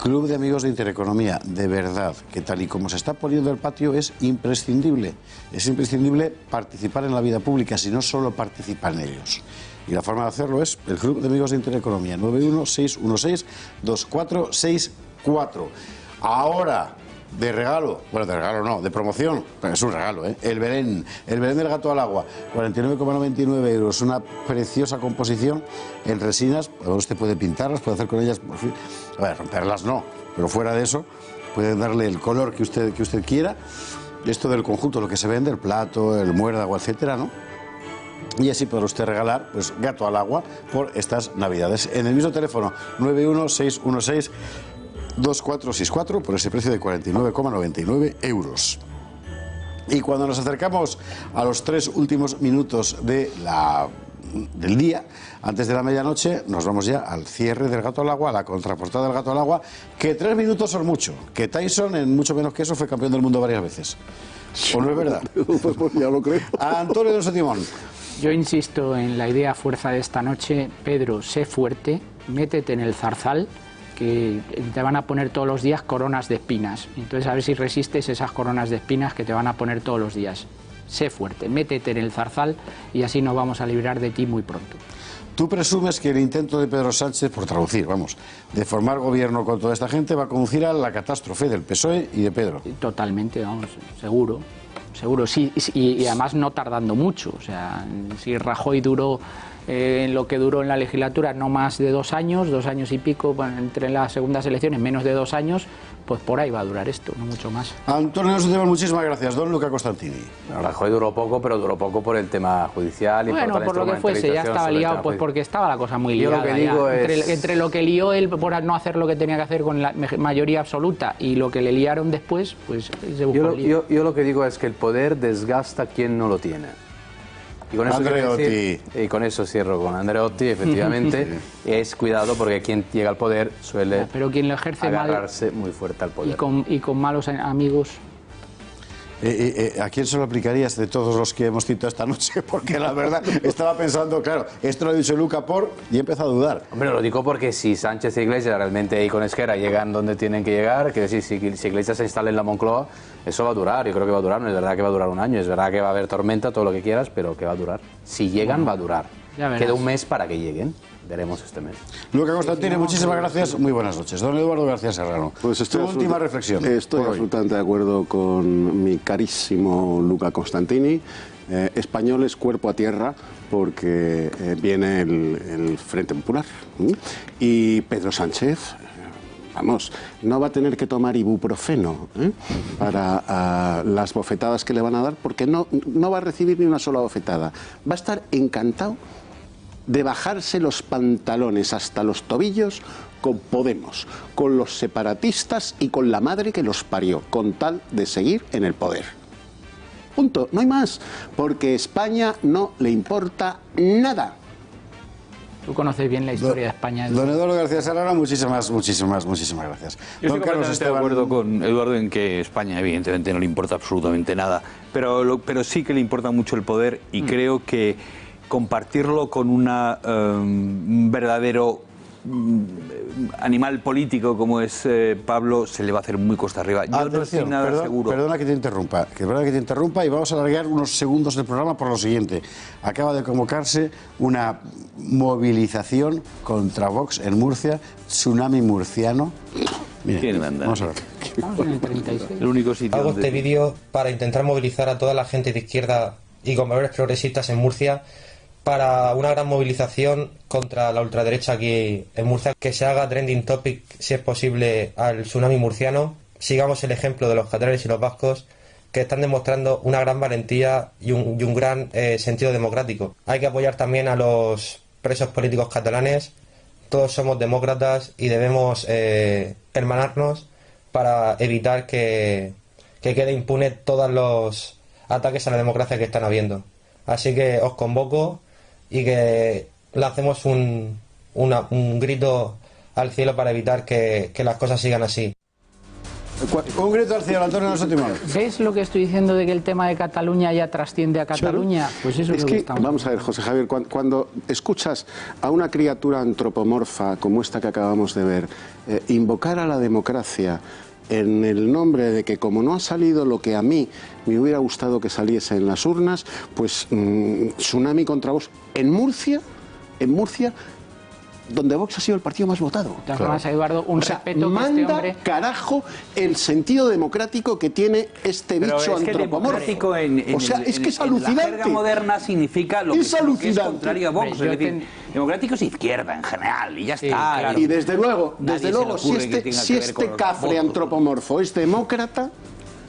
Club de Amigos de Intereconomía, de verdad, que tal y como se está poniendo el patio es imprescindible. Es imprescindible participar en la vida pública, si no solo participan ellos. Y la forma de hacerlo es el Club de Amigos de Intereconomía, 916162464. Ahora, de regalo, bueno, de regalo no, de promoción, pero es un regalo, ¿eh? El Belén del gato al agua, 49,99 euros, una preciosa composición en resinas. Usted puede pintarlas, puede hacer con ellas, por fin, a ver, romperlas no, pero fuera de eso, puede darle el color que usted quiera. Esto del conjunto, lo que se vende, el plato, el muérdago, etcétera, ¿no? Y así podrá usted regalar, pues, gato al agua por estas Navidades. En el mismo teléfono, 916162464, por ese precio de 49,99 euros. Y cuando nos acercamos a los 3 últimos minutos del día, antes de la medianoche, nos vamos ya al cierre del gato al agua, a la contraportada del gato al agua, que 3 minutos son mucho, que Tyson, en mucho menos que eso, fue campeón del mundo varias veces. ¿O no es verdad? Pues ya lo creo. Antonio Alonso Timón. Yo insisto en la idea fuerza de esta noche. Pedro, sé fuerte, métete en el zarzal, que te van a poner todos los días coronas de espinas. Entonces a ver si resistes esas coronas de espinas que te van a poner todos los días. Sé fuerte, métete en el zarzal y así nos vamos a librar de ti muy pronto. ¿Tú presumes que el intento de Pedro Sánchez, por traducir, vamos, de formar gobierno con toda esta gente va a conducir a la catástrofe del PSOE y de Pedro? Totalmente, vamos, seguro, sí, y además no tardando mucho. O sea, si Rajoy duró en lo que duró en la legislatura no más de 2 años, 2 años y pico, bueno, entre las segundas elecciones menos de 2 años, pues por ahí va a durar esto, no mucho más. Antonio Alonso, muchísimas gracias. Don Luca Costantini. Bueno, Rajoy duró poco, pero duró poco por el tema judicial y bueno, por lo que fuese, ya estaba liado, pues porque estaba la cosa muy liada. Yo lo que digo entre lo que lió él por no hacer lo que tenía que hacer con la mayoría absoluta y lo que le liaron después, pues se buscó el lío. Yo lo que digo es que el poder desgasta a quien no lo tiene. Y con eso Andreotti. Y con eso cierro con Andreotti, efectivamente, es cuidado porque quien llega al poder suele pero quien lo ejerce agarrarse muy fuerte al poder. Y con malos amigos. ¿A quién se lo aplicarías de todos los que hemos citado esta noche? Porque la verdad estaba pensando, claro, esto lo ha dicho Luca y he empezado a dudar. Hombre, lo digo porque si Sánchez e Iglesias realmente y con Esquerra llegan donde tienen que llegar, que decir, si Iglesias se instala en la Moncloa, eso va a durar, yo creo que va a durar, no es verdad que va a durar 1 año, es verdad que va a haber tormenta, todo lo que quieras, pero que va a durar. Si llegan, va a durar. Queda 1 mes para que lleguen. Veremos este mes. Luca Costantini, muchísimas gracias. Muy buenas noches. Don Eduardo García Serrano. Pues tu última reflexión. Estoy absolutamente de acuerdo con mi carísimo Luca Costantini. Españoles, cuerpo a tierra, porque viene el Frente Popular. Y Pedro Sánchez, vamos, no va a tener que tomar ibuprofeno para las bofetadas que le van a dar, porque no va a recibir ni una sola bofetada. Va a estar encantado de bajarse los pantalones hasta los tobillos con Podemos, con los separatistas y con la madre que los parió, con tal de seguir en el poder. Punto, no hay más, porque España no le importa nada. Tú conoces bien la historia de España. Don Eduardo García Serrano, muchísimas gracias. Yo estoy completamente de acuerdo con Eduardo en que España evidentemente no le importa absolutamente nada, pero sí que le importa mucho el poder y creo que compartirlo con un verdadero animal político como es Pablo se le va a hacer muy costa arriba. Yo no estoy nada seguro. Perdona que te interrumpa, y vamos a alargar unos segundos el programa por lo siguiente. Acaba de convocarse una movilización contra Vox en Murcia, tsunami murciano. Miren, vamos a ver. El único sitio Hago este vídeo para intentar movilizar a toda la gente de izquierda y con valores progresistas en Murcia para una gran movilización contra la ultraderecha aquí en Murcia, que se haga trending topic, si es posible, al tsunami murciano. Sigamos el ejemplo de los catalanes y los vascos, que están demostrando una gran valentía y un gran sentido democrático. Hay que apoyar también a los presos políticos catalanes. Todos somos demócratas y debemos hermanarnos para evitar que quede impune todos los ataques a la democracia que están habiendo. Así que os convoco y que lancemos un grito al cielo para evitar que las cosas sigan así. Un grito al cielo, Antonio Alonso Timón. ¿Ves lo que estoy diciendo de que el tema de Cataluña ya trasciende a Cataluña? Pues eso es lo que estamos... Vamos a ver, José Javier, cuando escuchas a una criatura antropomorfa como esta que acabamos de ver invocar a la democracia en el nombre de que como no ha salido lo que a mí me hubiera gustado que saliese en las urnas, pues tsunami contra Vox. En Murcia, donde Vox ha sido el partido más votado. De todas formas, Eduardo, un respeto que manda este hombre... carajo el sentido democrático que tiene este Pero bicho es que antropomorfo. es que es alucinante. la jerga moderna significa lo que es contrario a Vox. Yo Es decir, democrático es izquierda en general y ya Sí, está. claro. Y desde luego, Nadie se le ocurre que tenga si que ver este con cafre votos. antropomorfo es demócrata,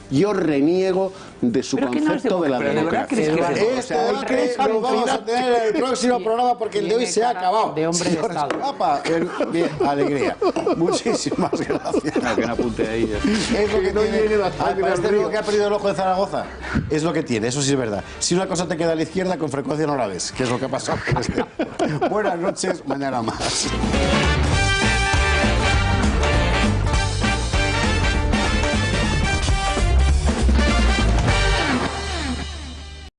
yo reniego de su Pero que no es concepto de la demócrata, ¿de verdad democracia. crees que es demócrata? Esto lo vamos a tener en el próximo programa porque el de hoy se ha acabado. De hombre de Señores, Estado. Papa, bien, alegría. Muchísimas gracias. Que no apunte ahí. Es lo que no tiene. llegue la Para sangre al este río. río que ha perdido el ojo de Zaragoza, es lo que tiene, eso sí es verdad. Si una cosa te queda a la izquierda, con frecuencia no la ves, que es lo que ha pasado. Buenas noches, mañana más.